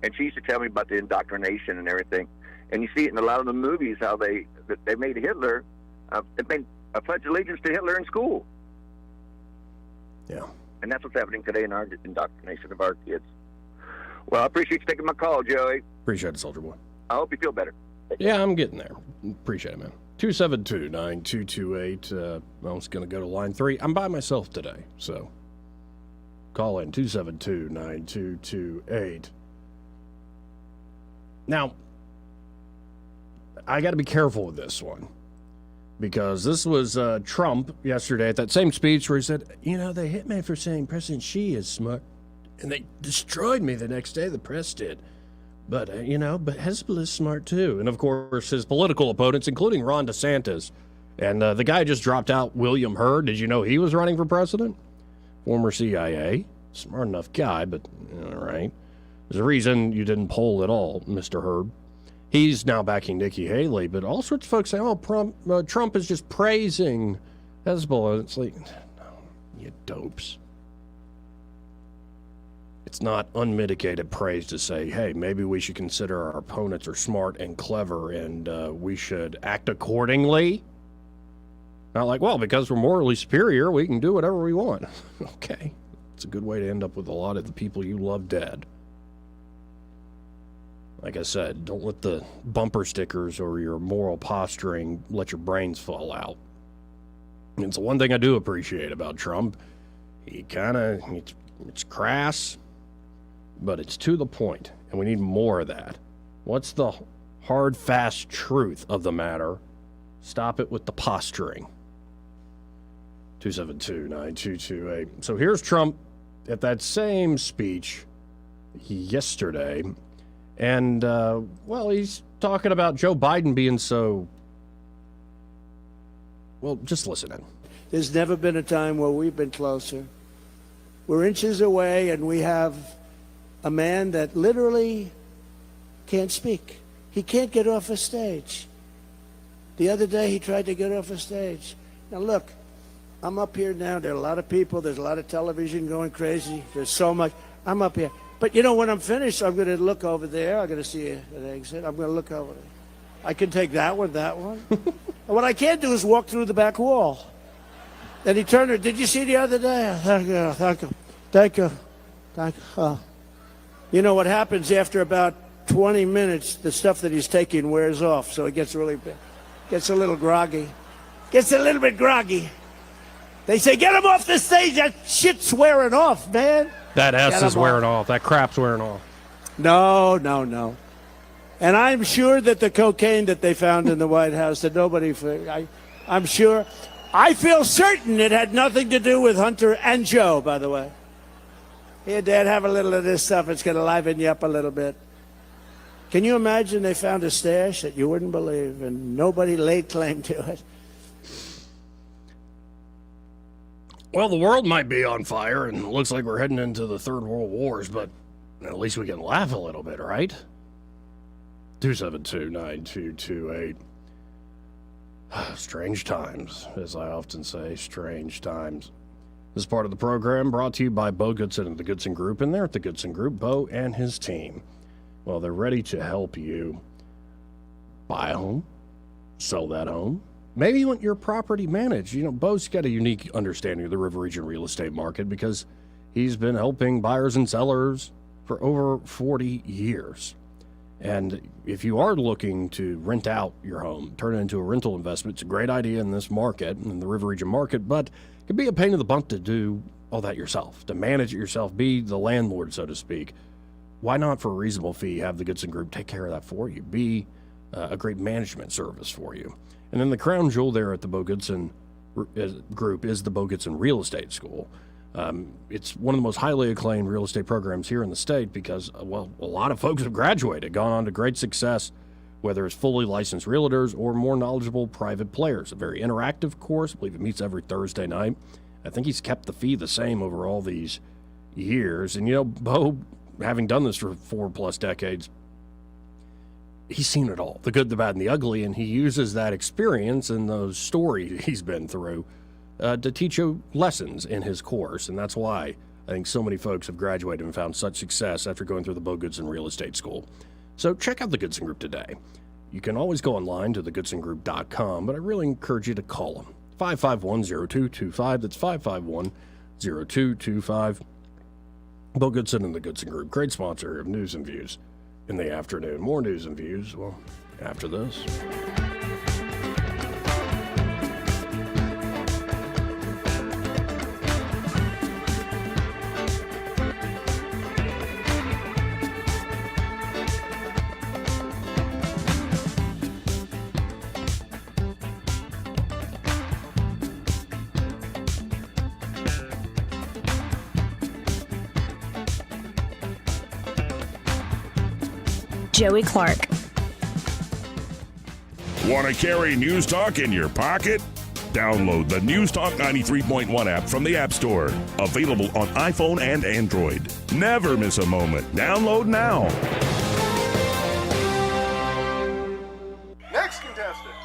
and she used to tell me about the indoctrination and everything. And you see it in a lot of the movies how they made Hitler, they made a pledge allegiance to Hitler in school. Yeah. And that's what's happening today in our indoctrination of our kids. Well, I appreciate you taking my call, Joey. Appreciate it, Soldier Boy. I hope you feel better. Yeah, I'm getting there. Appreciate it, man. 272-9228. I was going to go to line 3. I'm by myself today, so call in 272-9228. Now, I got to be careful with this one, because this was Trump yesterday at that same speech where he said, they hit me for saying President Xi is smart, and they destroyed me the next day, the press did. But, but Hezbollah is smart too. And, of course, his political opponents, including Ron DeSantis. And the guy just dropped out, William Hurd. Did you know he was running for president? Former CIA. Smart enough guy, but all right. There's a reason you didn't poll at all, Mr. Hurd. He's now backing Nikki Haley, but all sorts of folks say, Trump is just praising Hezbollah. It's like, no, you dopes. It's not unmitigated praise to say, hey, maybe we should consider our opponents are smart and clever and we should act accordingly. Not like, well, because we're morally superior, we can do whatever we want. Okay. It's a good way to end up with a lot of the people you love dead. Like I said, don't let the bumper stickers or your moral posturing let your brains fall out. And it's the one thing I do appreciate about Trump. It's crass, but it's to the point, and we need more of that. What's the hard, fast truth of the matter? Stop it with the posturing. 272-9228. So here's Trump at that same speech yesterday, and, he's talking about Joe Biden being so... Well, just listen in. There's never been a time where we've been closer. We're inches away, and we have a man that literally can't speak. He can't get off a stage. The other day, he tried to get off a stage. Now, look, I'm up here now. There are a lot of people. There's a lot of television going crazy. There's so much. I'm up here. But, when I'm finished, I'm going to look over there. I'm going to see an exit. I'm going to look over there. I can take that one. And what I can't do is walk through the back wall. And he turned her. Did you see the other day? Thank you. You know what happens after about 20 minutes, the stuff that he's taking wears off, so it gets a little groggy. Gets a little bit groggy. They say, get him off the stage. That shit's wearing off, man. That S is wearing off. That crap's wearing off. No. And I'm sure that the cocaine that they found in the White House, that nobody... I'm sure... I feel certain it had nothing to do with Hunter and Joe, by the way. Here, Dad, have a little of this stuff. It's going to liven you up a little bit. Can you imagine they found a stash that you wouldn't believe and nobody laid claim to it? Well, the world might be on fire and it looks like we're heading into the Third World Wars, but at least we can laugh a little bit, right? 272-9228. Strange times, as I often say, strange times. This part of the program brought to you by Bo Goodson and the Goodson Group, and they're at the Goodson Group, Bo and his team. Well, they're ready to help you buy a home, sell that home. Maybe you want your property managed. You know, Bo's got a unique understanding of the River Region real estate market because he's been helping buyers and sellers for over 40 years. And if you are looking to rent out your home, turn it into a rental investment, it's a great idea in this market, in the River Region market, but it can be a pain in the butt to do all that yourself, to manage it yourself, be the landlord, so to speak. Why not, for a reasonable fee, have the Goodson Group take care of that for you, be a great management service for you. And then the crown jewel there at the Bo Goodson Group is the Bo Goodson Real Estate School. It's one of the most highly acclaimed real estate programs here in the state because, well, a lot of folks have graduated, gone on to great success, whether it's fully licensed realtors or more knowledgeable private players. A very interactive course. I believe it meets every Thursday night. I think he's kept the fee the same over all these years. And, you know, Bo, having done this for 4+ decades, he's seen it all, the good, the bad, and the ugly, and he uses that experience and those stories he's been through to teach you lessons in his course, and that's why I think so many folks have graduated and found such success after going through the Bo Goodson Real Estate School. So check out the Goodson Group today. You can always go online to thegoodsongroup.com, but I really encourage you to call them. 551-0225, that's 551-0225. Bo Goodson and the Goodson Group, great sponsor of News and Views in the afternoon. More news and views, well, after this. Joey Clark. Want to carry News Talk in your pocket? Download the News Talk 93.1 app from the App Store. Available on iPhone and Android. Never miss a moment. Download now. Next contestant.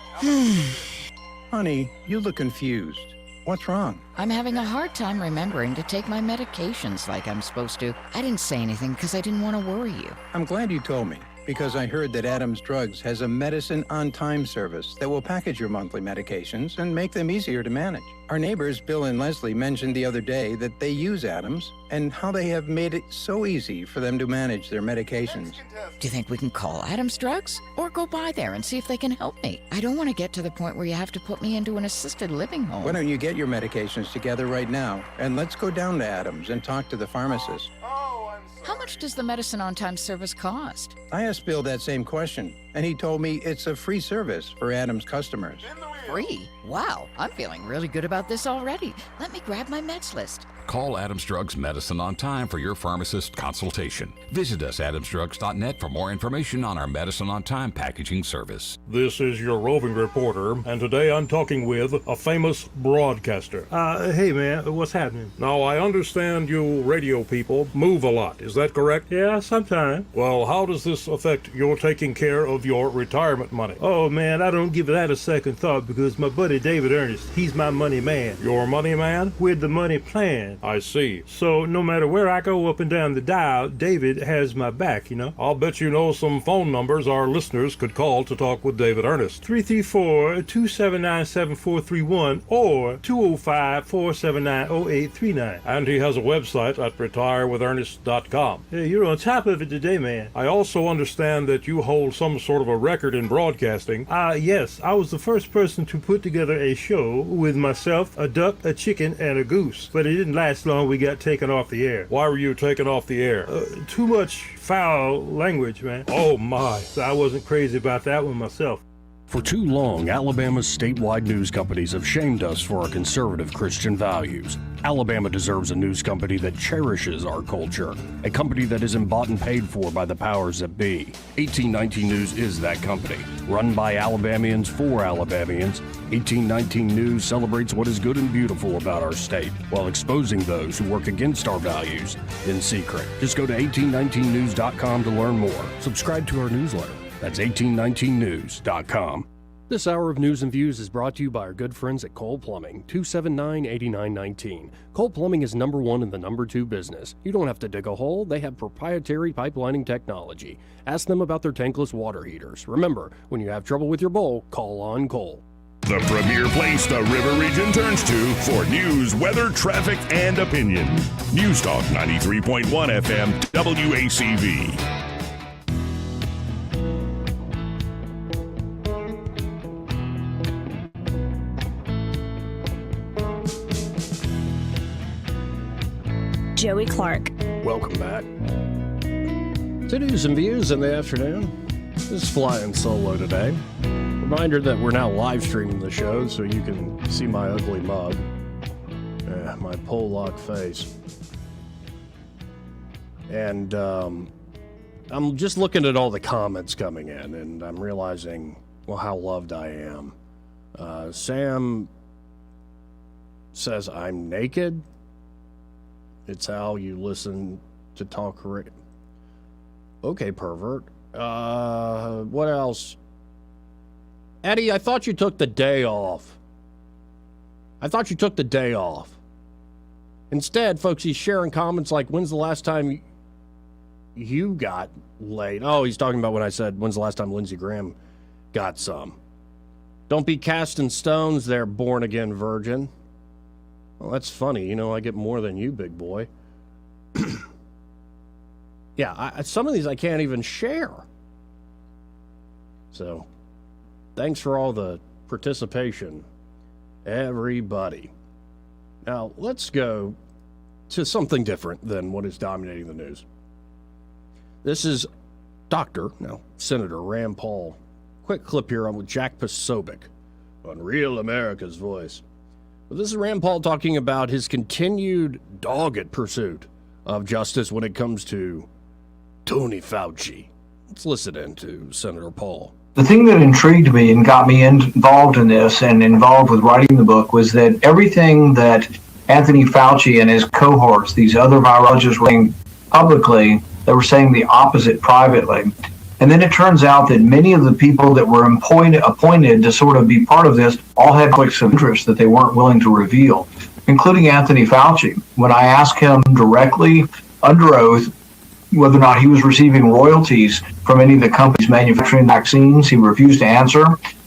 Honey, you look confused. What's wrong? I'm having a hard time remembering to take my medications like I'm supposed to. I didn't say anything because I didn't want to worry you. I'm glad you told me, because I heard that Adams Drugs has a medicine on time service that will package your monthly medications and make them easier to manage. Our neighbors, Bill and Leslie, mentioned the other day that they use Adams and how they have made it so easy for them to manage their medications. Do you think we can call Adams Drugs or go by there and see if they can help me? I don't want to get to the point where you have to put me into an assisted living home. Why don't you get your medications together right now, and let's go down to Adams and talk to the pharmacist. How much does the medicine on time service cost? I asked Bill that same question, and he told me it's a free service for Adams customers. Free? Wow, I'm feeling really good about this already. Let me grab my meds list. Call Adams Drugs Medicine on Time for your pharmacist consultation. Visit us at adamsdrugs.net for more information on our Medicine on Time packaging service. This is your roving reporter, and today I'm talking with a famous broadcaster. Hey man, what's happening? Now, I understand you radio people move a lot, is that correct? Yeah, sometimes. Well, how does this affect your taking care of your retirement money? Oh man, I don't give that a second thought because my buddy David Ernest, he's my money man. Your money man? With the money plan. I see. So no matter where I go up and down the dial, David has my back, you know? I'll bet you know some phone numbers our listeners could call to talk with David Ernest. 334-279-7431 or 205-479-0839. And he has a website at retirewithernest.com. Hey, you're on top of it today, man. I also understand that you hold some sort of a record in broadcasting. Yes, I was the first person to put together a show with myself, a duck, a chicken, and a goose. But it didn't last long. We got taken off the air. Why were you taken off the air? Too much foul language, man. Oh my. So I wasn't crazy about that one myself. For too long, Alabama's statewide news companies have shamed us for our conservative Christian values. Alabama deserves a news company that cherishes our culture, a company that isn't bought and paid for by the powers that be. 1819 News is that company. Run by Alabamians for Alabamians, 1819 News celebrates what is good and beautiful about our state, while exposing those who work against our values in secret. Just go to 1819news.com to learn more. Subscribe to our newsletter. That's 1819news.com. This hour of News and Views is brought to you by our good friends at Cole Plumbing, 279-8919. Cole Plumbing is number one in the number two business. You don't have to dig a hole. They have proprietary pipelining technology. Ask them about their tankless water heaters. Remember, when you have trouble with your bowl, call on Cole. The premier place the River Region turns to for news, weather, traffic, and opinion. News Talk 93.1 FM, WACV. Joey Clark. Welcome back to News and Views in the afternoon. This is flying solo today. Reminder that we're now live streaming the show so you can see my ugly mug. My pole lock face. And I'm just looking at all the comments coming in, and I'm realizing, well, how loved I am. Sam says I'm naked. It's how you listen to talk. Okay, pervert. What else? Eddie, I thought you took the day off. Instead, folks, he's sharing comments like, when's the last time you got laid? Oh, he's talking about when I said, when's the last time Lindsey Graham got some? Don't be casting stones there, born-again virgin. Well, that's funny. You know, I get more than you, big boy. Yeah, some of these I can't even share. So, thanks for all the participation, everybody. Now, let's go to something different than what is dominating the news. This is Senator Rand Paul. Quick clip here on with Jack Posobiec on Real America's Voice. This is Rand Paul talking about his continued dogged pursuit of justice when it comes to Tony Fauci. Let's listen in to Senator Paul. The thing that intrigued me and got me involved in this and involved with writing the book was that everything that Anthony Fauci and his cohorts, these other virologists, were saying publicly, they were saying the opposite privately. And then it turns out that many of the people that were appointed to sort of be part of this all had conflicts of interest that they weren't willing to reveal, including Anthony Fauci. When I asked him directly under oath whether or not he was receiving royalties from any of the companies manufacturing vaccines, he refused to answer.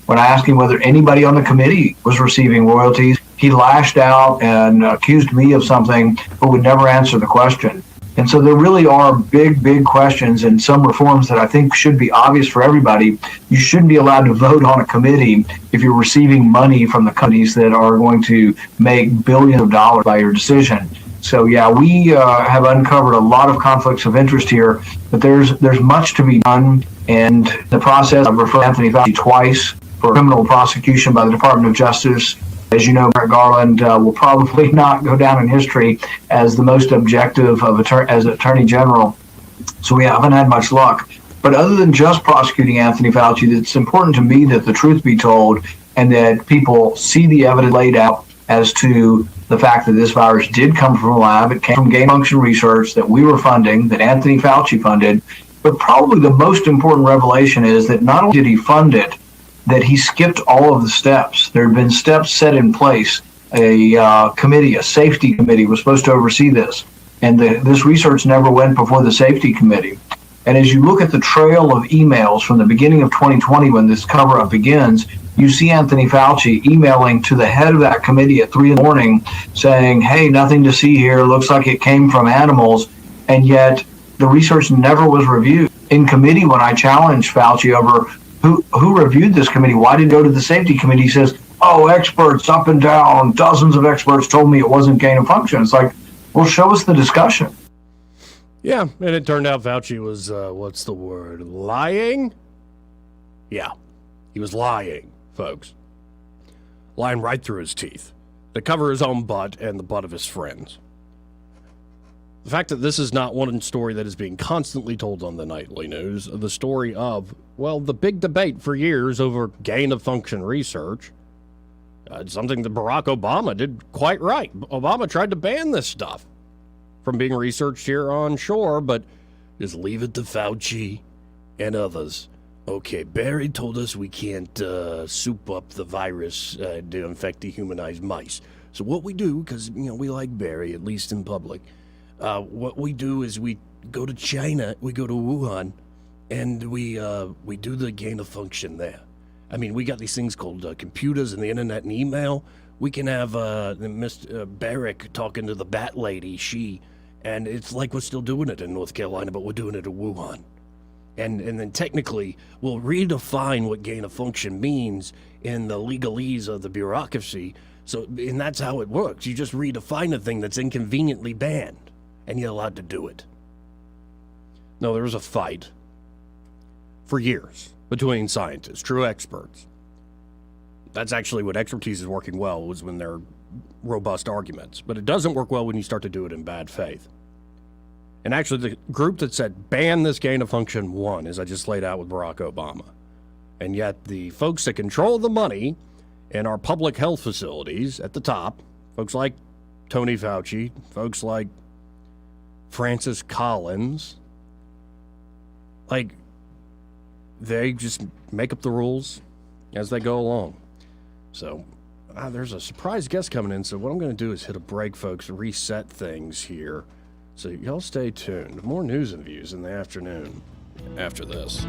When I asked him whether anybody on the committee was receiving royalties, he lashed out and accused me of something, but would never answer the question. And so there really are big, big questions and some reforms that I think should be obvious for everybody. You shouldn't be allowed to vote on a committee if you're receiving money from the companies that are going to make billions of dollars by your decision. So, yeah, we have uncovered a lot of conflicts of interest here, but there's much to be done. And the process, I've referred to Anthony Fauci twice for criminal prosecution by the Department of Justice. As you know, Merrick Garland will probably not go down in history as the most objective as Attorney General. So we haven't had much luck. But other than just prosecuting Anthony Fauci, it's important to me that the truth be told and that people see the evidence laid out as to the fact that this virus did come from a lab. It came from gain function research that we were funding, that Anthony Fauci funded. But probably the most important revelation is that not only did he fund it, that he skipped all of the steps. There had been steps set in place. A committee, a safety committee, was supposed to oversee this. And this research never went before the safety committee. And as you look at the trail of emails from the beginning of 2020 when this cover-up begins, you see Anthony Fauci emailing to the head of that committee at 3 a.m. saying, hey, nothing to see here. Looks like it came from animals. And yet the research never was reviewed. In committee, when I challenged Fauci over who reviewed this committee, why didn't it go to the safety committee, he says, oh, experts up and down, dozens of experts told me it wasn't gain of function. It's like, well, show us the discussion. Yeah, and it turned out Fauci was, what's the word, lying? Yeah, he was lying, folks. Lying right through his teeth to cover his own butt and the butt of his friends. The fact that this is not one story that is being constantly told on the nightly news, the story of, well, the big debate for years over gain-of-function research, something that Barack Obama did quite right. Obama tried to ban this stuff from being researched here on shore, but just leave it to Fauci and others. Okay, Barry told us we can't soup up the virus to infect dehumanized mice. So what we do, because we like Barry, at least in public, what we do is we go to China, we go to Wuhan, and we do the gain of function there. I mean, we got these things called computers and the internet and email. We can have Mr. Barrick talking to the bat lady, and it's like we're still doing it in North Carolina, but we're doing it in Wuhan. And then technically, we'll redefine what gain of function means in the legalese of the bureaucracy. And that's how it works. You just redefine a thing that's inconveniently banned, and you're allowed to do it. No, there was a fight for years between scientists, true experts. That's actually what expertise is working well, was when they're robust arguments. But it doesn't work well when you start to do it in bad faith. And actually, the group that said ban this gain of function won, as I just laid out with Barack Obama. And yet the folks that control the money in our public health facilities at the top, folks like Tony Fauci, folks like Francis Collins, they just make up the rules as they go along. So there's a surprise guest coming in, so what I'm going to do is hit a break, folks, reset things here. So y'all stay tuned. More news and views in the afternoon after this.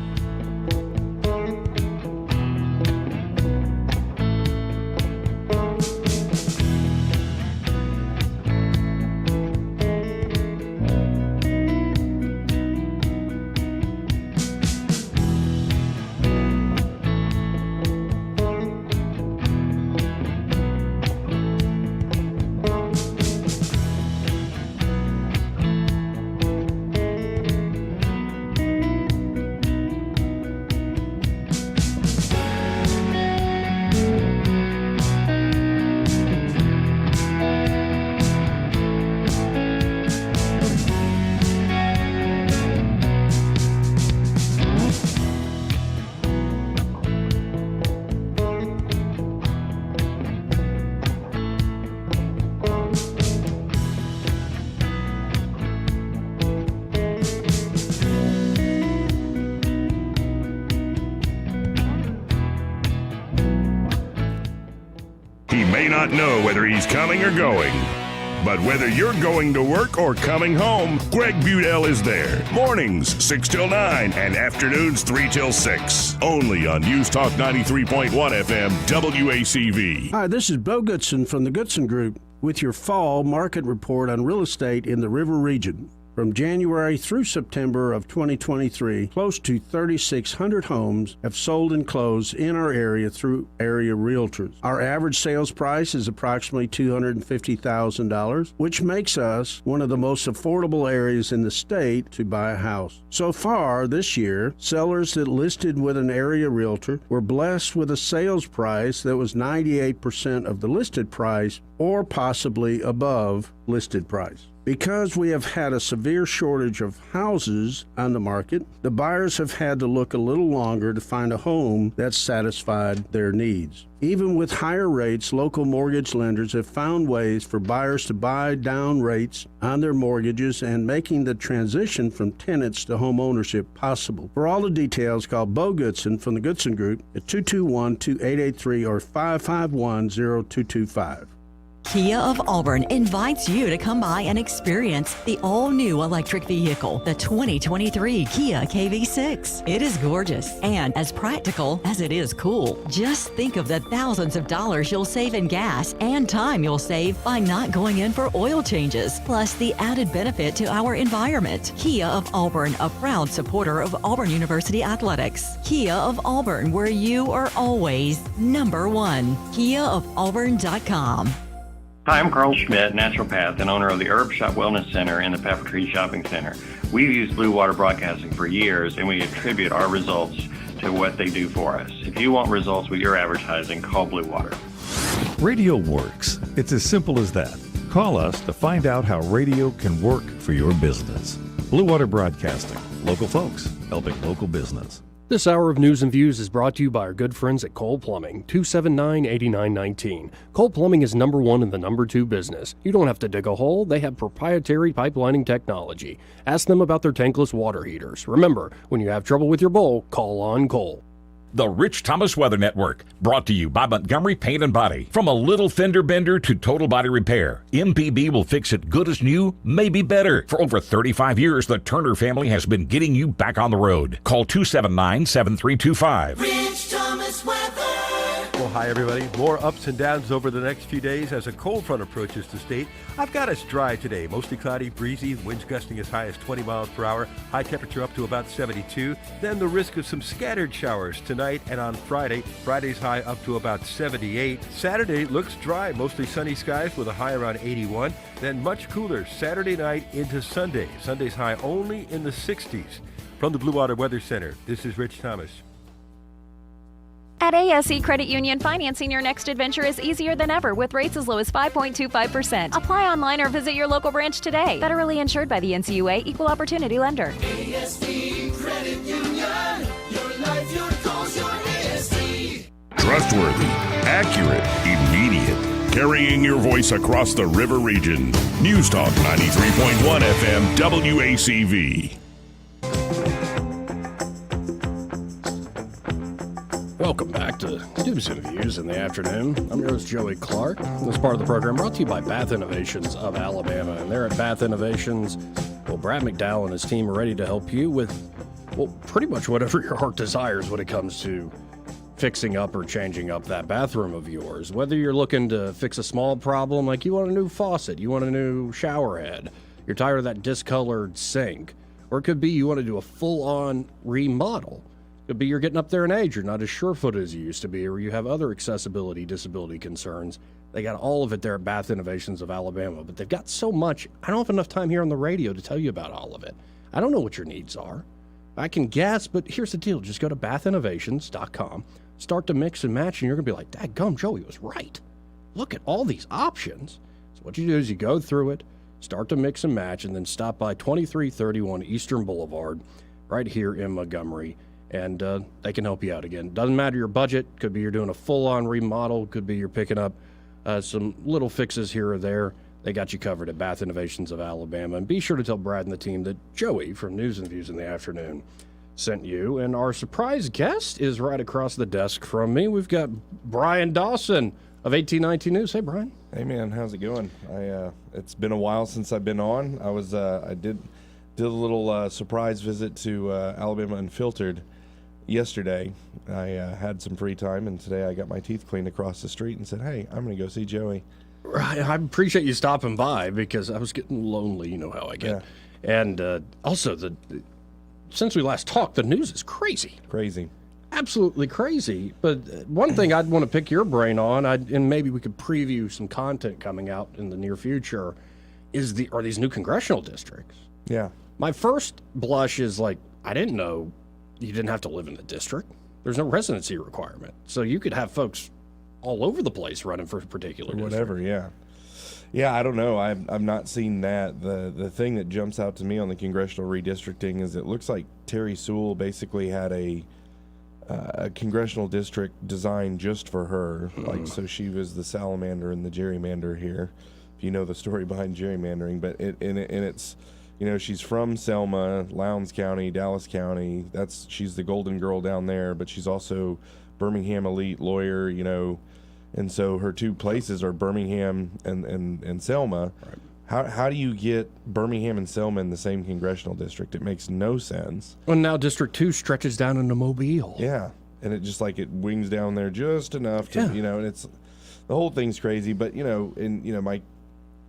Not know whether he's coming or going. But whether you're going to work or coming home, Greg Budell is there. Mornings, 6 till 9, and afternoons, 3 till 6. Only on News Talk 93.1 FM, WACV. Hi, this is Bo Goodson from the Goodson Group with your fall market report on real estate in the River Region. From January through September of 2023, close to 3,600 homes have sold and closed in our area through area realtors. Our average sales price is approximately $250,000, which makes us one of the most affordable areas in the state to buy a house. So far this year, sellers that listed with an area realtor were blessed with a sales price that was 98% of the listed price or possibly above listed price. Because we have had a severe shortage of houses on the market, the buyers have had to look a little longer to find a home that satisfied their needs. Even with higher rates, local mortgage lenders have found ways for buyers to buy down rates on their mortgages and making the transition from tenants to home ownership possible. For all the details, call Bo Goodson from the Goodson Group at 221-2883 or 551-0225. Kia of Auburn invites you to come by and experience the all-new electric vehicle, the 2023 Kia KV6. It is gorgeous and as practical as it is cool. Just think of the thousands of dollars you'll save in gas and time you'll save by not going in for oil changes, plus the added benefit to our environment. Kia of Auburn, a proud supporter of Auburn University Athletics. Kia of Auburn, where you are always number one. KiaofAuburn.com. Hi, I'm Carl Schmidt, naturopath and owner of the Herb Shop Wellness Center in the Pepper Tree Shopping Center. We've used Blue Water Broadcasting for years, and we attribute our results to what they do for us. If you want results with your advertising, call Blue Water. Radio works. It's as simple as that. Call us to find out how radio can work for your business. Blue Water Broadcasting. Local folks helping local business. This hour of News and Views is brought to you by our good friends at Cole Plumbing, 279-8919. Cole Plumbing is number one in the number two business. You don't have to dig a hole. They have proprietary pipelining technology. Ask them about their tankless water heaters. Remember, when you have trouble with your bowl, call on Cole. The Rich Thomas Weather Network, brought to you by Montgomery Paint and Body. From a little fender bender to total body repair, MPB will fix it good as new, maybe better. For over 35 years, the Turner family has been getting you back on the road. Call 279-7325. Rich Thomas Weather. Well, hi, everybody. More ups and downs over the next few days as a cold front approaches the state. I've got us dry today. Mostly cloudy, breezy, winds gusting as high as 20 miles per hour. High temperature up to about 72. Then the risk of some scattered showers tonight and on Friday. Friday's high up to about 78. Saturday looks dry, mostly sunny skies with a high around 81. Then much cooler Saturday night into Sunday. Sunday's high only in the 60s. From the Blue Water Weather Center, this is Rich Thomas. At ASE Credit Union, financing your next adventure is easier than ever with rates as low as 5.25%. Apply online or visit your local branch today. Federally insured by the NCUA, Equal Opportunity Lender. ASE Credit Union. Your life, your goals, your ASE. Trustworthy, accurate, immediate. Carrying your voice across the river region. News Talk 93.1 FM WACV. Welcome back to News and Views in the afternoon. I'm your host, Joey Clark. This part of the program brought to you by Bath Innovations of Alabama. And there at Bath Innovations, well, Brad McDowell and his team are ready to help you with, well, pretty much whatever your heart desires when it comes to fixing up or changing up that bathroom of yours. Whether you're looking to fix a small problem, like you want a new faucet, you want a new shower head, you're tired of that discolored sink, or it could be you want to do a full-on remodel. Could be you're getting up there in age, you're not as sure-footed as you used to be, or you have other accessibility, disability concerns. They got all of it there at Bath Innovations of Alabama, but they've got so much. I don't have enough time here on the radio to tell you about all of it. I don't know what your needs are. I can guess, but here's the deal. Just go to bathinnovations.com, start to mix and match, and you're going to be like, dadgum, Joey was right. Look at all these options. So what you do is you go through it, start to mix and match, and then stop by 2331 Eastern Boulevard right here in Montgomery. And they can help you out again. Doesn't matter your budget. Could be you're doing a full-on remodel. Could be you're picking up some little fixes here or there. They got you covered at Bath Innovations of Alabama. And be sure to tell Brad and the team that Joey from News and Views in the Afternoon sent you. And our surprise guest is right across the desk from me. We've got Brian Dawson of 1819 News. Hey, Brian. Hey, man. How's it going? It's been a while since I've been on. I did a little surprise visit to Alabama Unfiltered yesterday. I had some free time, and today I got my teeth cleaned across the street and said, hey, I'm going to go see Joey. Right. I appreciate you stopping by because I was getting lonely. You know how I get. Yeah. And also, since we last talked, the news is crazy. Crazy. Absolutely crazy. But one thing I'd want to pick your brain on, and maybe we could preview some content coming out in the near future, are these new congressional districts. Yeah. My first blush is like, I didn't know you didn't have to live in the district. There's no residency requirement. So you could have folks all over the place running for a particular district. Whatever, yeah. Yeah, I don't know. I've not seen that. The thing that jumps out to me on the congressional redistricting is it looks like Terry Sewell basically had a congressional district designed just for her. Like, so she was the salamander and the gerrymander here, if you know the story behind gerrymandering. But it's... You know, she's from Selma, Lowndes County, Dallas County. She's the golden girl down there, but she's also Birmingham elite lawyer, you know. And so her two places are Birmingham and Selma. Right. How do you get Birmingham and Selma in the same congressional district? It makes no sense. Well, now District 2 stretches down into Mobile. Yeah. And it just like it wings down there just enough to, you know, and it's the whole thing's crazy. But, you know,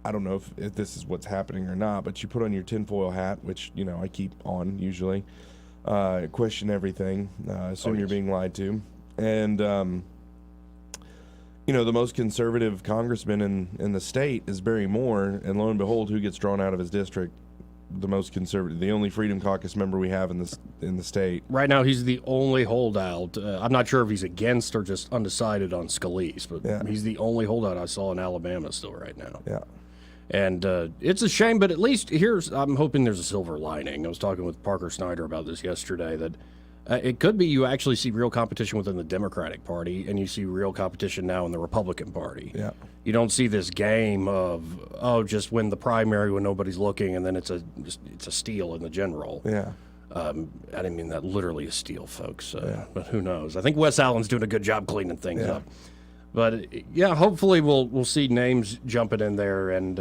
I don't know if this is what's happening or not, but you put on your tinfoil hat, which, you know, I keep on usually, question everything, assume you're being lied to. And, you know, the most conservative congressman in the state is Barry Moore, and lo and behold, who gets drawn out of his district? The most conservative, the only Freedom Caucus member we have in the state. Right now, he's the only holdout. I'm not sure if he's against or just undecided on Scalise, but he's the only holdout I saw in Alabama still right now. Yeah. And it's a shame, but at least I'm hoping there's a silver lining. I was talking with Parker Snyder about this yesterday, that It could be you actually see real competition within the Democratic Party, and you see real competition now in the Republican Party. Yeah. You don't see this game of just win the primary when nobody's looking, and then it's a steal in the general. Yeah. I didn't mean that literally a steal, folks. But who knows? I think Wes Allen's doing a good job cleaning things up. But yeah, hopefully we'll see names jumping in there and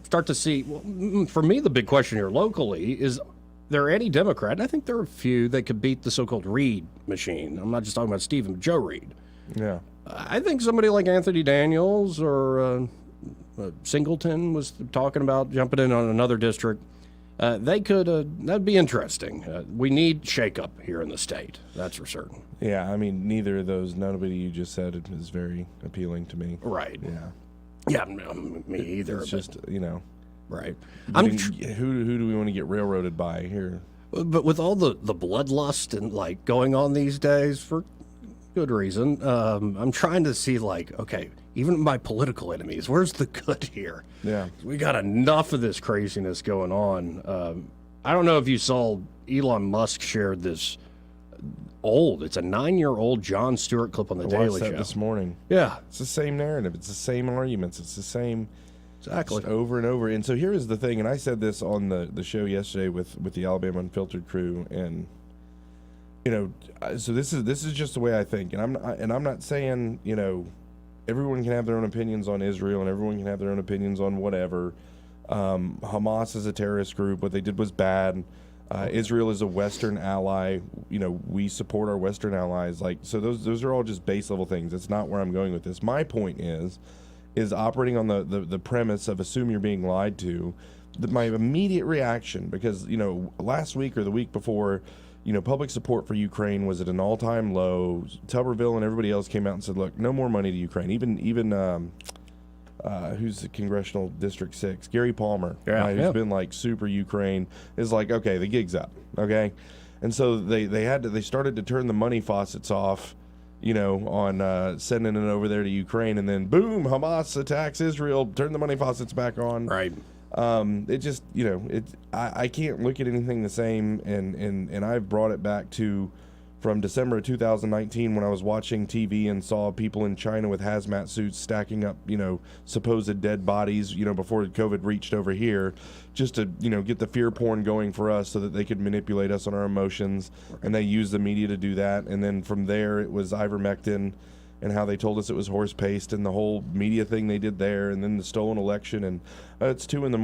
start to see. Well, for me, the big question here locally is: there any Democrat, and I think there are a few that could beat the so-called Reid machine. I'm not just talking about Stephen, but Joe Reid. Yeah. I think somebody like Anthony Daniels or Singleton was talking about jumping in on another district. They could, that'd be interesting. We need shakeup here in the state. That's for certain. Yeah, I mean, neither of those, nobody you just said is very appealing to me. Right. Yeah. Yeah, me either. It's just, Right. Who do we want to get railroaded by here? But with all the bloodlust and like going on these days for good reason, I'm trying to see okay, even my political enemies, where's the good here? Yeah. We got enough of this craziness going on. I don't know if you saw Elon Musk shared this it's a 9-year-old Jon Stewart clip on the Daily Show this morning. Yeah. It's the same narrative. It's the same arguments. It's the same. Exactly. Over and over. And so here is the thing, and I said this on the show yesterday with the Alabama Unfiltered crew, and so this is just the way I think, and I'm not saying everyone can have their own opinions on Israel, and everyone can have their own opinions on whatever. Hamas is a terrorist group. What they did was bad. Israel is a Western ally. We support our Western allies. So those are all just base level things. That's not where I'm going with this. My point is operating on the premise of assume you're being lied to. My immediate reaction, because last week or the week before, public support for Ukraine was at an all-time low. Tuberville and everybody else came out and said, look, no more money to Ukraine. Even who's the Congressional District 6? Gary Palmer, who's been super Ukraine, is okay, the gig's up, okay? And so they started to turn the money faucets off, on sending it over there to Ukraine, and then boom, Hamas attacks Israel, turn the money faucets back on. Right. It just, I can't look at anything the same, and I've brought it back to from December of 2019 when I was watching TV and saw people in China with hazmat suits stacking up, supposed dead bodies, before COVID reached over here, just to, get the fear porn going for us so that they could manipulate us on our emotions. And they used the media to do that. And then from there, it was ivermectin and how they told us it was horse paste and the whole media thing they did there, and then the stolen election. And it's 2 a.m.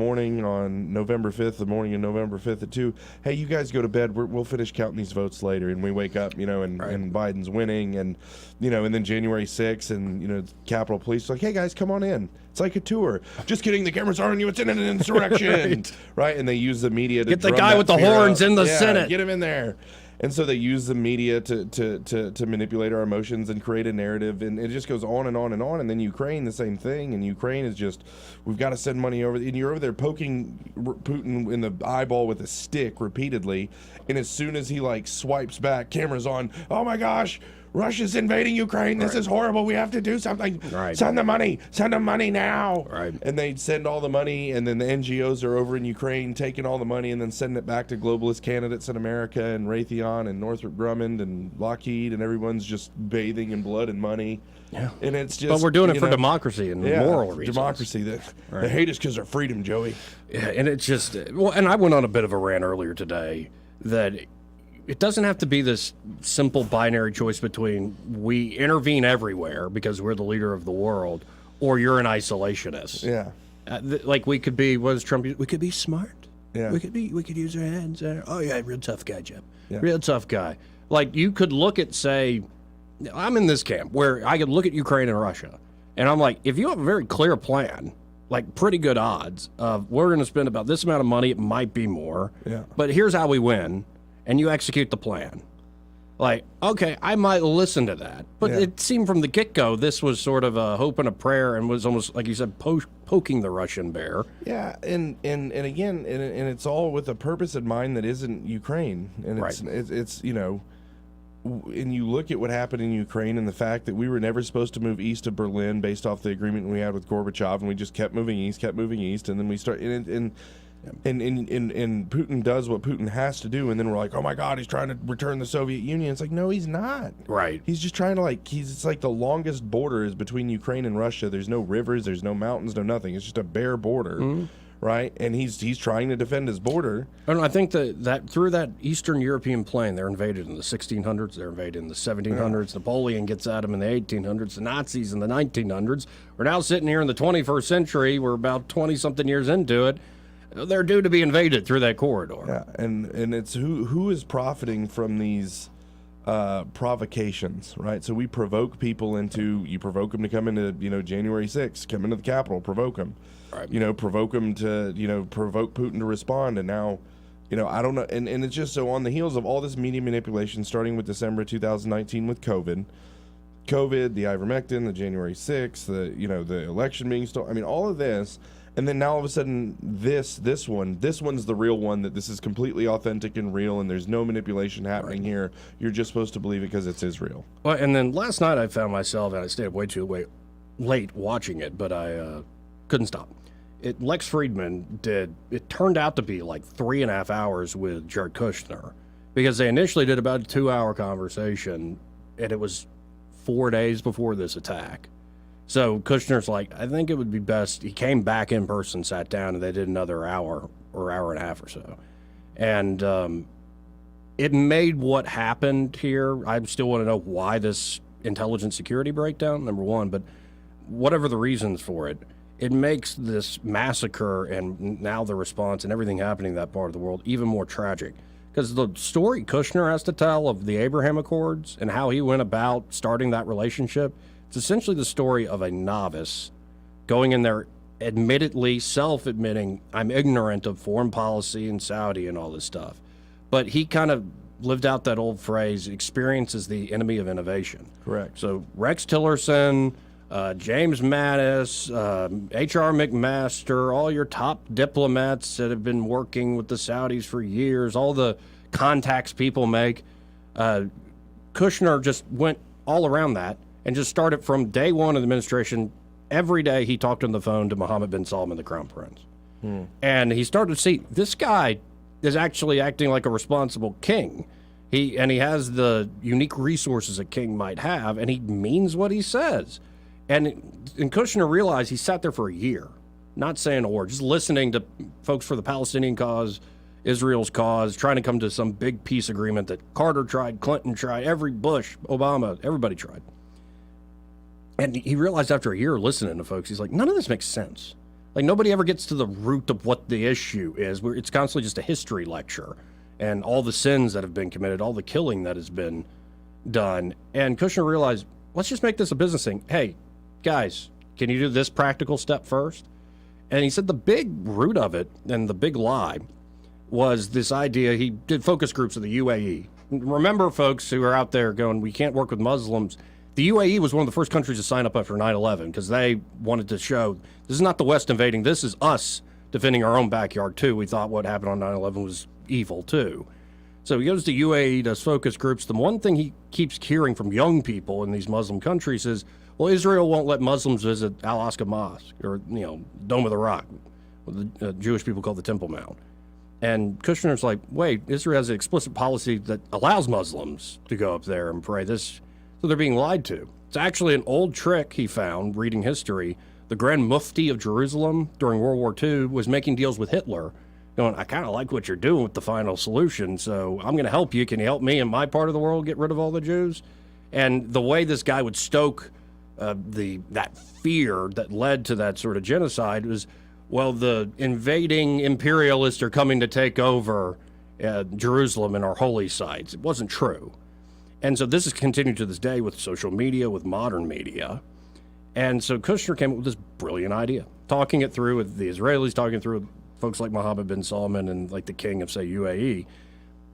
on November 5th, the morning of November 5th at 2. Hey, you guys go to bed. We'll finish counting these votes later. And we wake up, and Biden's winning, and and then January 6th, and Capitol Police are like, hey guys, come on in. It's like a tour. Just kidding. The cameras are on you. It's an insurrection, right? And they use the media to get the guy with the horns in the Senate. Get him in there. And so they use the media to manipulate our emotions and create a narrative, and it just goes on and on and on. And then Ukraine, the same thing. And Ukraine is just, we've got to send money over. And you're over there poking Putin in the eyeball with a stick repeatedly. And as soon as he swipes back, cameras on. Oh my gosh, Russia's invading Ukraine. This is horrible. We have to do something. Right. Send the money. Send them money now. Right. And they send all the money, and then the NGOs are over in Ukraine taking all the money and then sending it back to globalist candidates in America and Raytheon and Northrop Grumman and Lockheed, and everyone's just bathing in blood and money. Yeah. And it's just. But we're doing it for democracy and moral reasons. Democracy. They hate us because of freedom, Joey. Yeah, and it's just. Well, and I went on a bit of a rant earlier today that it doesn't have to be this simple binary choice between we intervene everywhere because we're the leader of the world, or you're an isolationist. Yeah. We could be, what does Trump use? We could be smart. Yeah. We could use our hands. Oh yeah, real tough guy, Jeb. Yeah. Real tough guy. You could look at, say, I'm in this camp where I could look at Ukraine and Russia, and I'm like, if you have a very clear plan, pretty good odds of we're going to spend about this amount of money, it might be more. Yeah. But here's how we win. And you execute the plan. Okay, I might listen to that. But it seemed from the get-go this was sort of a hope and a prayer and was almost, like you said, poking the Russian bear. Yeah, and again, and it's all with a purpose in mind that isn't Ukraine. And it's and you look at what happened in Ukraine and the fact that we were never supposed to move east of Berlin based off the agreement we had with Gorbachev, and we just kept moving east, and then we start and And Putin does what Putin has to do, and then we're like, oh my God, he's trying to return the Soviet Union. It's like, no, he's not. Right. He's just trying to it's like the longest border is between Ukraine and Russia. There's no rivers, there's no mountains, no nothing. It's just a bare border, right? And he's trying to defend his border. And I think that through that Eastern European plain, they're invaded in the 1600s, they're invaded in the 1700s. Napoleon gets at them in the 1800s, the Nazis in the 1900s. We're now sitting here in the 21st century. We're about 20-something years into it. They're due to be invaded through that corridor. Yeah, and it's who is profiting from these provocations, right? So we provoke people you provoke them to come into, January 6th, come into the Capitol, provoke them. Right. Provoke them to, provoke Putin to respond. And now, I don't know. And it's just so on the heels of all this media manipulation, starting with December 2019 with COVID, the ivermectin, the January 6th, the election being stolen. I mean, all of this. And then now all of a sudden, this one's the real one, that this is completely authentic and real, and there's no manipulation happening here. You're just supposed to believe it because it's Israel. Well, and then last night I found myself, and I stayed up way too late watching it, but I couldn't stop. Lex Friedman it turned out to be like 3.5 hours with Jared Kushner, because they initially did about a 2-hour conversation, and it was 4 days before this attack. So Kushner's like, I think it would be best. He came back in person, sat down, and they did another hour or hour and a half or so. And it made what happened here. I still want to know why this intelligence security breakdown, number one, but whatever the reasons for it, it makes this massacre and now the response and everything happening in that part of the world even more tragic. Because the story Kushner has to tell of the Abraham Accords and how he went about starting that relationship, it's essentially the story of a novice going in there, admittedly, self-admitting, I'm ignorant of foreign policy and Saudi and all this stuff. But he kind of lived out that old phrase, experience is the enemy of innovation. Correct. So Rex Tillerson, James Mattis, H.R. McMaster, all your top diplomats that have been working with the Saudis for years, all the contacts people make, Kushner just went all around that and just started from day one of the administration. Every day he talked on the phone to Mohammed bin Salman, the crown prince. And he started to see this guy is actually acting like a responsible king. He has the unique resources a king might have, and he means what he says. And Kushner realized he sat there for a year, not saying a word, just listening to folks for the Palestinian cause, Israel's cause, trying to come to some big peace agreement that Carter tried, Clinton tried, Bush, Obama, everybody tried. And he realized after a year listening to folks, he's like, none of this makes sense. Like, nobody ever gets to the root of what the issue is. It's constantly just a history lecture and all the sins that have been committed, all the killing that has been done. And Kushner realized, let's just make this a business thing. Hey, guys, can you do this practical step first? And he said the big root of it and the big lie was this idea. He did focus groups of the UAE. Remember, folks who are out there going, we can't work with Muslims. The UAE was one of the first countries to sign up after 9/11 because they wanted to show this is not the West invading. This is us defending our own backyard, too. We thought what happened on 9/11 was evil, too. So he goes to UAE, does focus groups. The one thing he keeps hearing from young people in these Muslim countries is, well, Israel won't let Muslims visit Al-Aqsa Mosque or, Dome of the Rock, what the Jewish people call the Temple Mount. And Kushner's like, wait, Israel has an explicit policy that allows Muslims to go up there and pray. So they're being lied to. It's actually an old trick he found reading history. The Grand Mufti of Jerusalem during World War II was making deals with Hitler, going, I kind of like what you're doing with the final solution, so I'm going to help you. Can you help me in my part of the world get rid of all the Jews? And the way this guy would stoke that fear that led to that sort of genocide was, well, the invading imperialists are coming to take over Jerusalem and our holy sites. It wasn't true. And so this is continued to this day with social media, with modern media. And so Kushner came up with this brilliant idea, talking it through with the Israelis, talking it through with folks like Mohammed bin Salman and like the king of, say, UAE.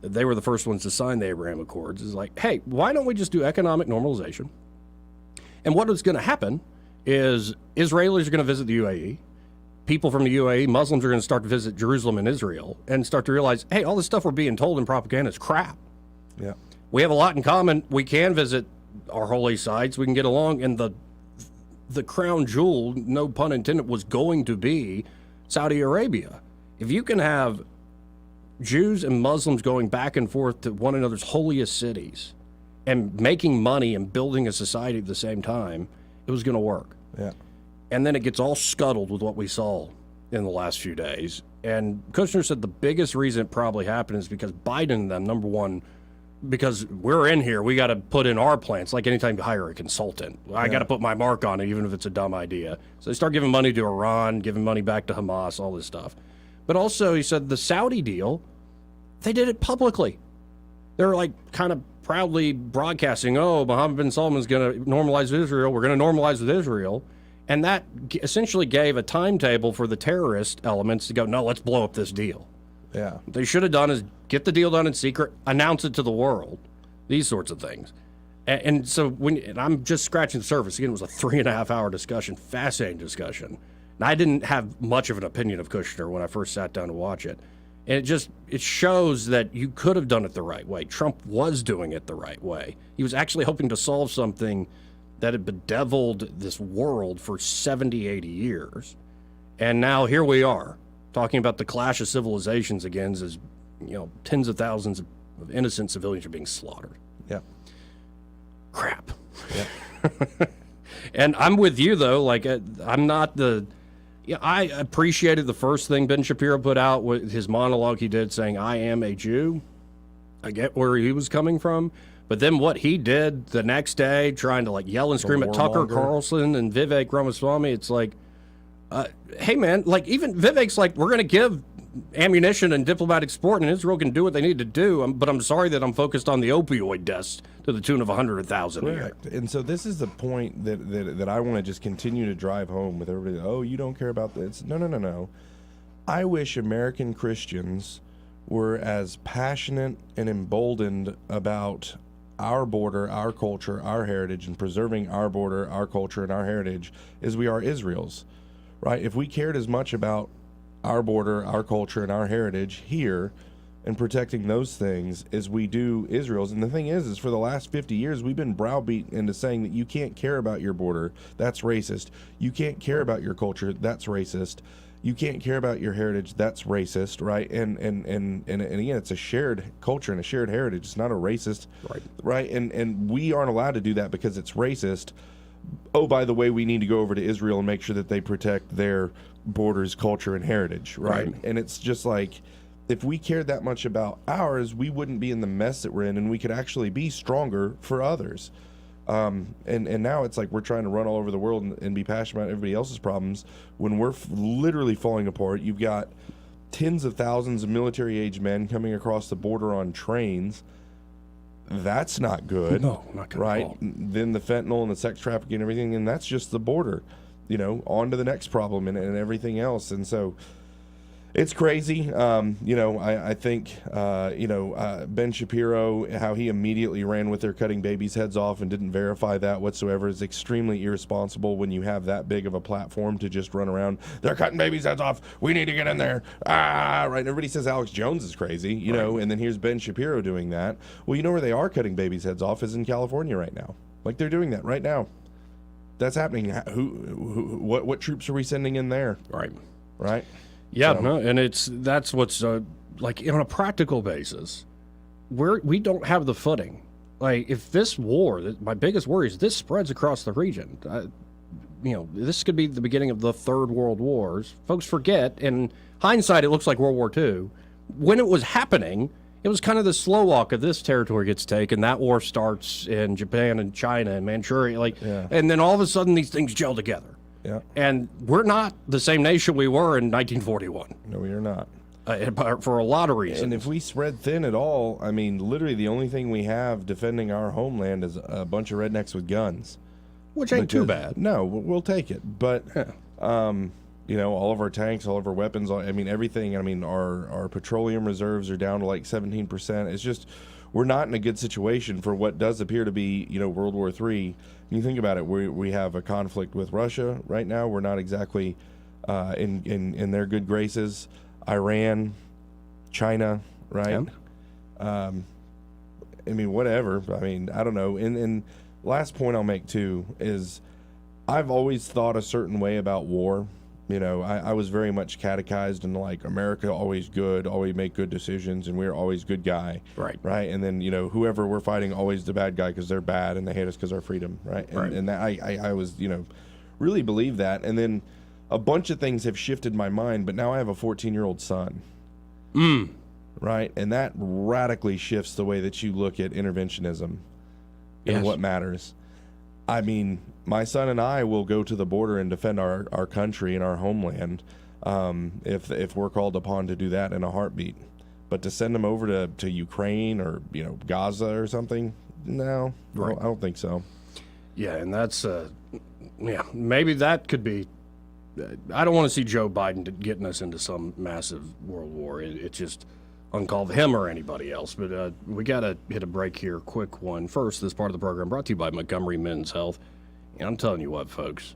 They were the first ones to sign the Abraham Accords. It's like, hey, why don't we just do economic normalization? And what is going to happen is Israelis are going to visit the UAE. People from the UAE, Muslims are going to start to visit Jerusalem and Israel and start to realize, hey, all this stuff we're being told in propaganda is crap. Yeah. We have a lot in common. We can visit our holy sites. We can get along. And the crown jewel, no pun intended, was going to be Saudi Arabia. If you can have Jews and Muslims going back and forth to one another's holiest cities and making money and building a society at the same time, it was going to work. Yeah. And then it gets all scuttled with what we saw in the last few days. And Kushner said the biggest reason it probably happened is because Biden and them, number one, because we're in here, we got to put in our plans. Like anytime you hire a consultant, I got to put my mark on it, even if it's a dumb idea. So they start giving money to Iran, giving money back to Hamas, all this stuff. But also, he said the Saudi deal, they did it publicly. They're like kind of proudly broadcasting, oh, Mohammed bin Salman is going to normalize with Israel. We're going to normalize with Israel. And that essentially gave a timetable for the terrorist elements to go, no, let's blow up this deal. Yeah. What they should have done is get the deal done in secret, announce it to the world, these sorts of things. And so and I'm just scratching the surface. Again, it was a 3.5-hour discussion, fascinating discussion. And I didn't have much of an opinion of Kushner when I first sat down to watch it. And it shows that you could have done it the right way. Trump was doing it the right way. He was actually hoping to solve something that had bedeviled this world for 70, 80 years. And now here we are, talking about the clash of civilizations again as, tens of thousands of innocent civilians are being slaughtered. Yeah. Crap. Yeah. And I'm with you, though. Like, I'm not the... I appreciated the first thing Ben Shapiro put out with his monologue he did saying, I am a Jew. I get where he was coming from. But then what he did the next day, trying to yell and scream at Tucker Carlson and Vivek Ramaswamy, it's like, hey man, even Vivek's like, we're going to give ammunition and diplomatic support, and Israel can do what they need to do. But I'm sorry that I'm focused on the opioid deaths to the tune of 100,000 a year. And so this is the point that I want to just continue to drive home with everybody. Oh, you don't care about this. No. I wish American Christians were as passionate and emboldened about our border, our culture, our heritage, and preserving our border, our culture, and our heritage as we are Israel's, right? If we cared as much about our border, our culture, and our heritage here and protecting those things as we do Israel's. And the thing is for the last 50 years, we've been browbeaten into saying that you can't care about your border. That's racist. You can't care about your culture. That's racist. You can't care about your heritage. That's racist, right? And again, it's a shared culture and a shared heritage. It's not a racist, right? And we aren't allowed to do that because it's racist. Oh, by the way, we need to go over to Israel and make sure that they protect their borders, culture, and heritage, right? And it's just like, if we cared that much about ours, we wouldn't be in the mess that we're in, and we could actually be stronger for others. And now it's like we're trying to run all over the world and be passionate about everybody else's problems when we're literally falling apart. You've got tens of thousands of military-age men coming across the border on trains. That's not good. No, not good right? at all. Then the fentanyl and the sex trafficking and everything, and that's just the border. On to the next problem and everything else. And so it's crazy. I think, Ben Shapiro, how he immediately ran with their cutting babies' heads off and didn't verify that whatsoever is extremely irresponsible when you have that big of a platform to just run around. They're cutting babies' heads off. We need to get in there. Right. And everybody says Alex Jones is crazy, and then here's Ben Shapiro doing that. Well, where they are cutting babies' heads off is in California right now. Like, they're doing that right now. That's happening. What troops are we sending in there? Right. Yeah, no, and that's what's like on a practical basis. We don't have the footing. Like, if this war, my biggest worry is this spreads across the region. This could be the beginning of the Third World Wars. Folks forget. In hindsight, it looks like World War II. When it was happening, it was kind of the slow walk of this territory gets taken. That war starts in Japan and China and Manchuria, and then all of a sudden these things gel together. Yeah. And we're not the same nation we were in 1941. No, we are not. For a lot of reasons. And if we spread thin at all, I mean, literally the only thing we have defending our homeland is a bunch of rednecks with guns. Which ain't too bad. No, we'll take it. But, all of our tanks, all of our weapons, everything. Our petroleum reserves are down to 17%. It's just, we're not in a good situation for what does appear to be, World War III. When you think about it, we have a conflict with Russia right now. We're not exactly in their good graces. Iran, China, right? Yeah. Whatever. I don't know. And last point I'll make too is I've always thought a certain way about war, You know, I was very much catechized in like America always good, always make good decisions, and we're always good guy. Right. Right. And then, you know, whoever we're fighting, always the bad guy because they're bad and they hate us because our freedom. Right. And that I was, you know, really believe that. And then a bunch of things have shifted my mind, but now I have a 14-year-old son. Right. And that radically shifts the way that you look at interventionism and what matters. I mean, my son and I will go to the border and defend our country and our homeland if we're called upon to do that in a heartbeat. But to send them over to Ukraine or, you know, Gaza or something, no, I don't think so. Yeah, and that's, maybe that could be. I don't want to see Joe Biden getting us into some massive world war. It's just uncalled for him or anybody else. But we got to hit a break here, quick one. First, this part of the program brought to you by Montgomery Men's Health. And I'm telling you what, folks,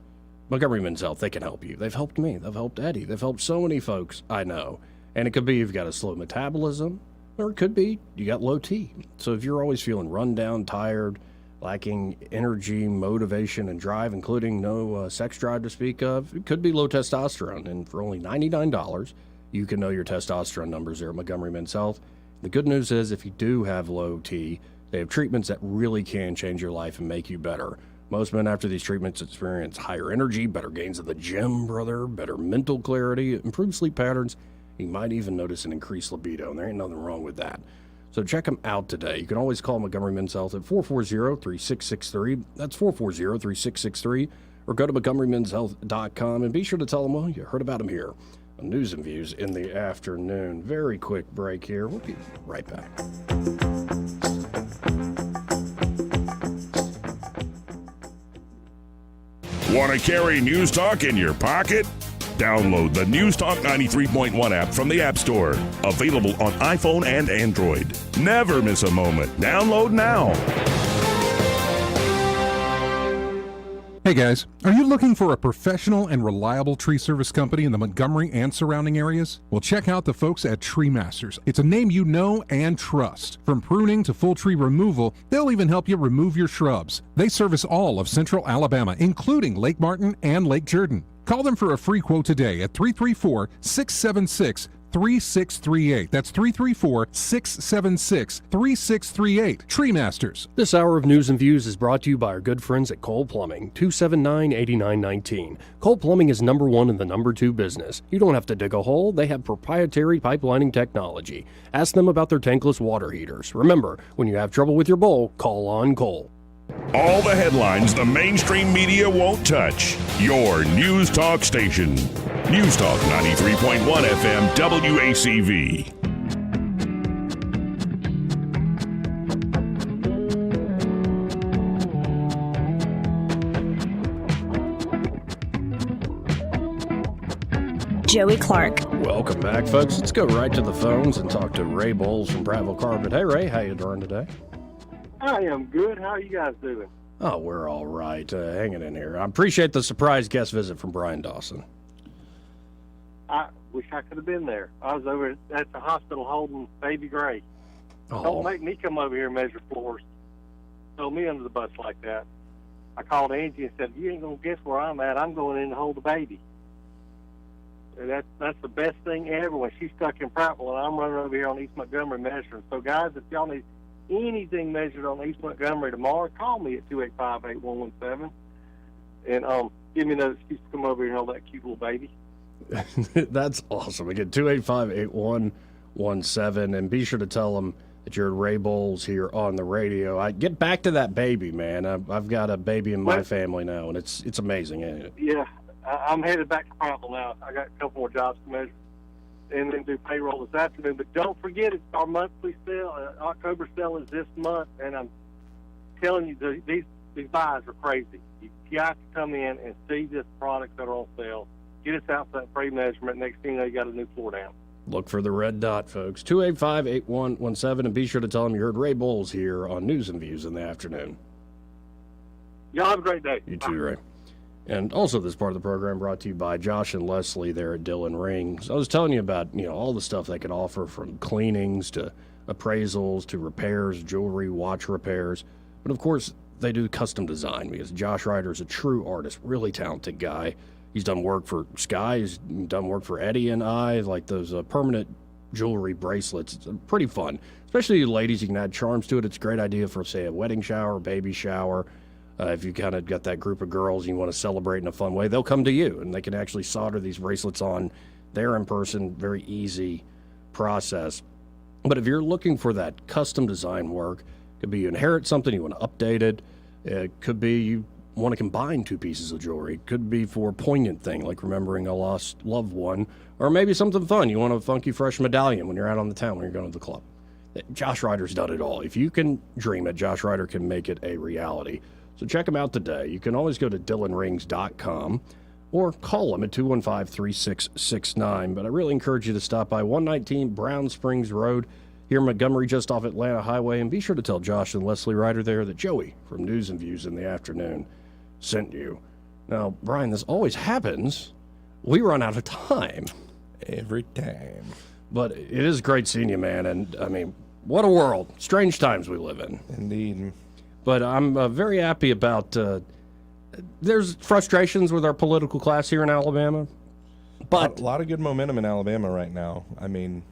Montgomery Men's Health, they can help you. They've helped me. They've helped Eddie. They've helped so many folks I know. And it could be you've got a slow metabolism, or it could be you got low T. So if you're always feeling run down, tired, lacking energy, motivation, and drive, including no sex drive to speak of, it could be low testosterone. And for only $99, you can know your testosterone numbers there at Montgomery Men's Health. The good news is if you do have low T, they have treatments that really can change your life and make you better. Most men after these treatments experience higher energy, better gains in the gym, brother, better mental clarity, improved sleep patterns. You might even notice an increased libido, and there ain't nothing wrong with that. So check them out today. You can always call Montgomery Men's Health at 440-3663. That's 440-3663. Or go to MontgomeryMen'sHealth.com and be sure to tell them, well, you heard about them here on News and Views in the afternoon. Very quick break here. We'll be right back. Want to carry News Talk in your pocket? Download the News Talk 93.1 app from the App Store. Available on iPhone and Android. Never miss a moment. Download now. Hey guys, are you looking for a professional and reliable tree service company in the Montgomery and surrounding areas? Well, check out the folks at Tree Masters. It's a name you know and trust. From pruning to full tree removal, they'll even help you remove your shrubs. They service all of Central Alabama, including Lake Martin and Lake Jordan. Call them for a free quote today at 334-676-3638. That's 334-676-3638. Tree Masters. This hour of News and Views is brought to you by our good friends at Cole Plumbing, 279-8919. Cole Plumbing is number one in the number two business. You don't have to dig a hole. They have proprietary pipelining technology. Ask them about their tankless water heaters. Remember, when you have trouble with your bowl, call on Cole. All the headlines the mainstream media won't touch. Your News Talk station. News Talk 93.1 FM WACV. Joey Clark. Welcome back, folks. Let's go right to the phones and talk to Ray Bowles from Prattville Carpet. Hey, Ray, how you doing today? I am good. How are you guys doing? Oh, we're all right. Hanging in here. I appreciate the surprise guest visit from Brian Dawson. I wish I could have been there. I was over at the hospital holding baby Gray. Oh. Don't make me come over here and measure floors. Throw me under the bus like that. I called Angie and said, you ain't going to guess where I'm at. I'm going in to hold the baby. And that's the best thing ever when she's stuck in Prattville and I'm running over here on East Montgomery measuring. So, guys, if y'all need anything measured on East Montgomery tomorrow, call me at 285-8117 and give me another excuse to come over here and hold that cute little baby. That's awesome. Again, 285-8117, and be sure to tell them that you're Ray Bowles here on the radio. I get back to that baby, man. I've got a baby in my family now, and it's amazing, ain't it? Yeah, I'm headed back to Prattville now. I got a couple more jobs to measure and then do payroll this afternoon. But don't forget, it's our monthly sale. October sale is this month, and I'm telling you, these buys are crazy. You got to come in and see this products that are on sale. Get us out for that free measurement. Next thing you know, you got a new floor down. Look for the red dot, folks. 285-8117, and be sure to tell them you heard Ray Bowles here on News and Views in the afternoon. Y'all have a great day. You too, Ray. And also this part of the program brought to you by Josh and Leslie there at Dillon Rings. I was telling you about, all the stuff they can offer, from cleanings to appraisals to repairs, jewelry, watch repairs. But of course, they do custom design because Josh Ryder is a true artist, really talented guy. He's done work for Sky. He's done work for Eddie and I, like those permanent jewelry bracelets. It's pretty fun. Especially you ladies, you can add charms to it. It's a great idea for, say, a wedding shower, baby shower. If you kind of got that group of girls and you want to celebrate in a fun way, they'll come to you, and they can actually solder these bracelets on there in person. Very easy process. But if you're looking for that custom design work, it could be you inherit something, you want to update it. It could be you want to combine two pieces of jewelry. It could be for a poignant thing, like remembering a lost loved one, or maybe something fun. You want a funky, fresh medallion when you're out on the town, when you're going to the club. Josh Ryder's done it all. If you can dream it, Josh Ryder can make it a reality. So check him out today. You can always go to DylanRings.com or call him at 215-3669. But I really encourage you to stop by 119 Brown Springs Road here in Montgomery, just off Atlanta Highway. And be sure to tell Josh and Leslie Ryder there that Joey from News and Views in the Afternoon sent you. Now, Brian, this always happens. We run out of time. Every time. But it is great seeing you, man. And, I mean, what a world. Strange times we live in. Indeed. But I'm very happy about there's frustrations with our political class here in Alabama. But a lot of good momentum in Alabama right now. I mean,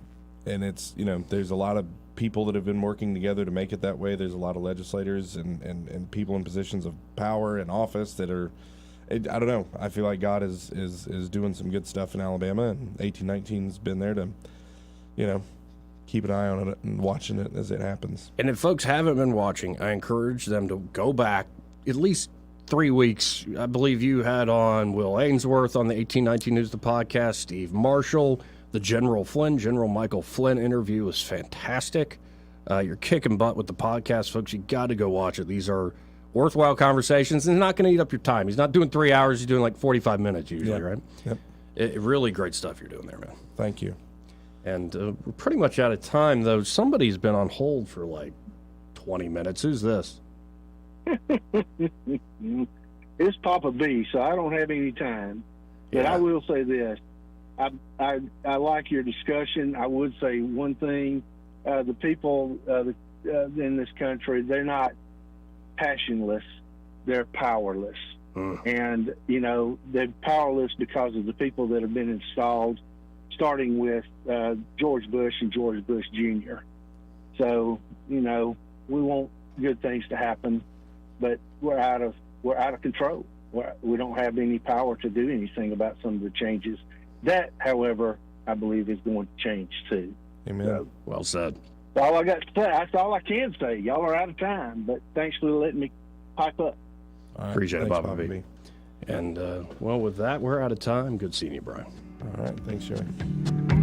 and it's, there's a lot of people that have been working together to make it that way. There's a lot of legislators and people in positions of power and office that are, I don't know. I feel like God is doing some good stuff in Alabama, and 1819's been there to, keep an eye on it and watching it as it happens. And if folks haven't been watching, I encourage them to go back at least 3 weeks. I believe you had on Will Ainsworth on the 1819 News, the podcast, Steve Marshall, the General Michael Flynn interview was fantastic. You're kicking butt with the podcast, folks. You got to go watch it. These are worthwhile conversations, and it's not going to eat up your time. He's not doing 3 hours. He's doing like 45 minutes usually, right? Yep. Really great stuff you're doing there, man. Thank you. And we're pretty much out of time, though. Somebody's been on hold for like 20 minutes. Who's this? It's Papa B, so I don't have any time. But I will say this. I like your discussion. I would say one thing. The people in this country, they're not passionless. They're powerless. And, they're powerless because of the people that have been installed, starting with George Bush and George Bush Jr. So, we want good things to happen, but we're out of control. We don't have any power to do anything about some of the changes. That, however, I believe is going to change too. Amen. So, well said. That's all I got to say. That's all I can say. Y'all are out of time, but thanks for letting me pipe up. Right, appreciate it, Papa B. B. And, with that, we're out of time. Good seeing you, Brian. All right. Thanks, Joey.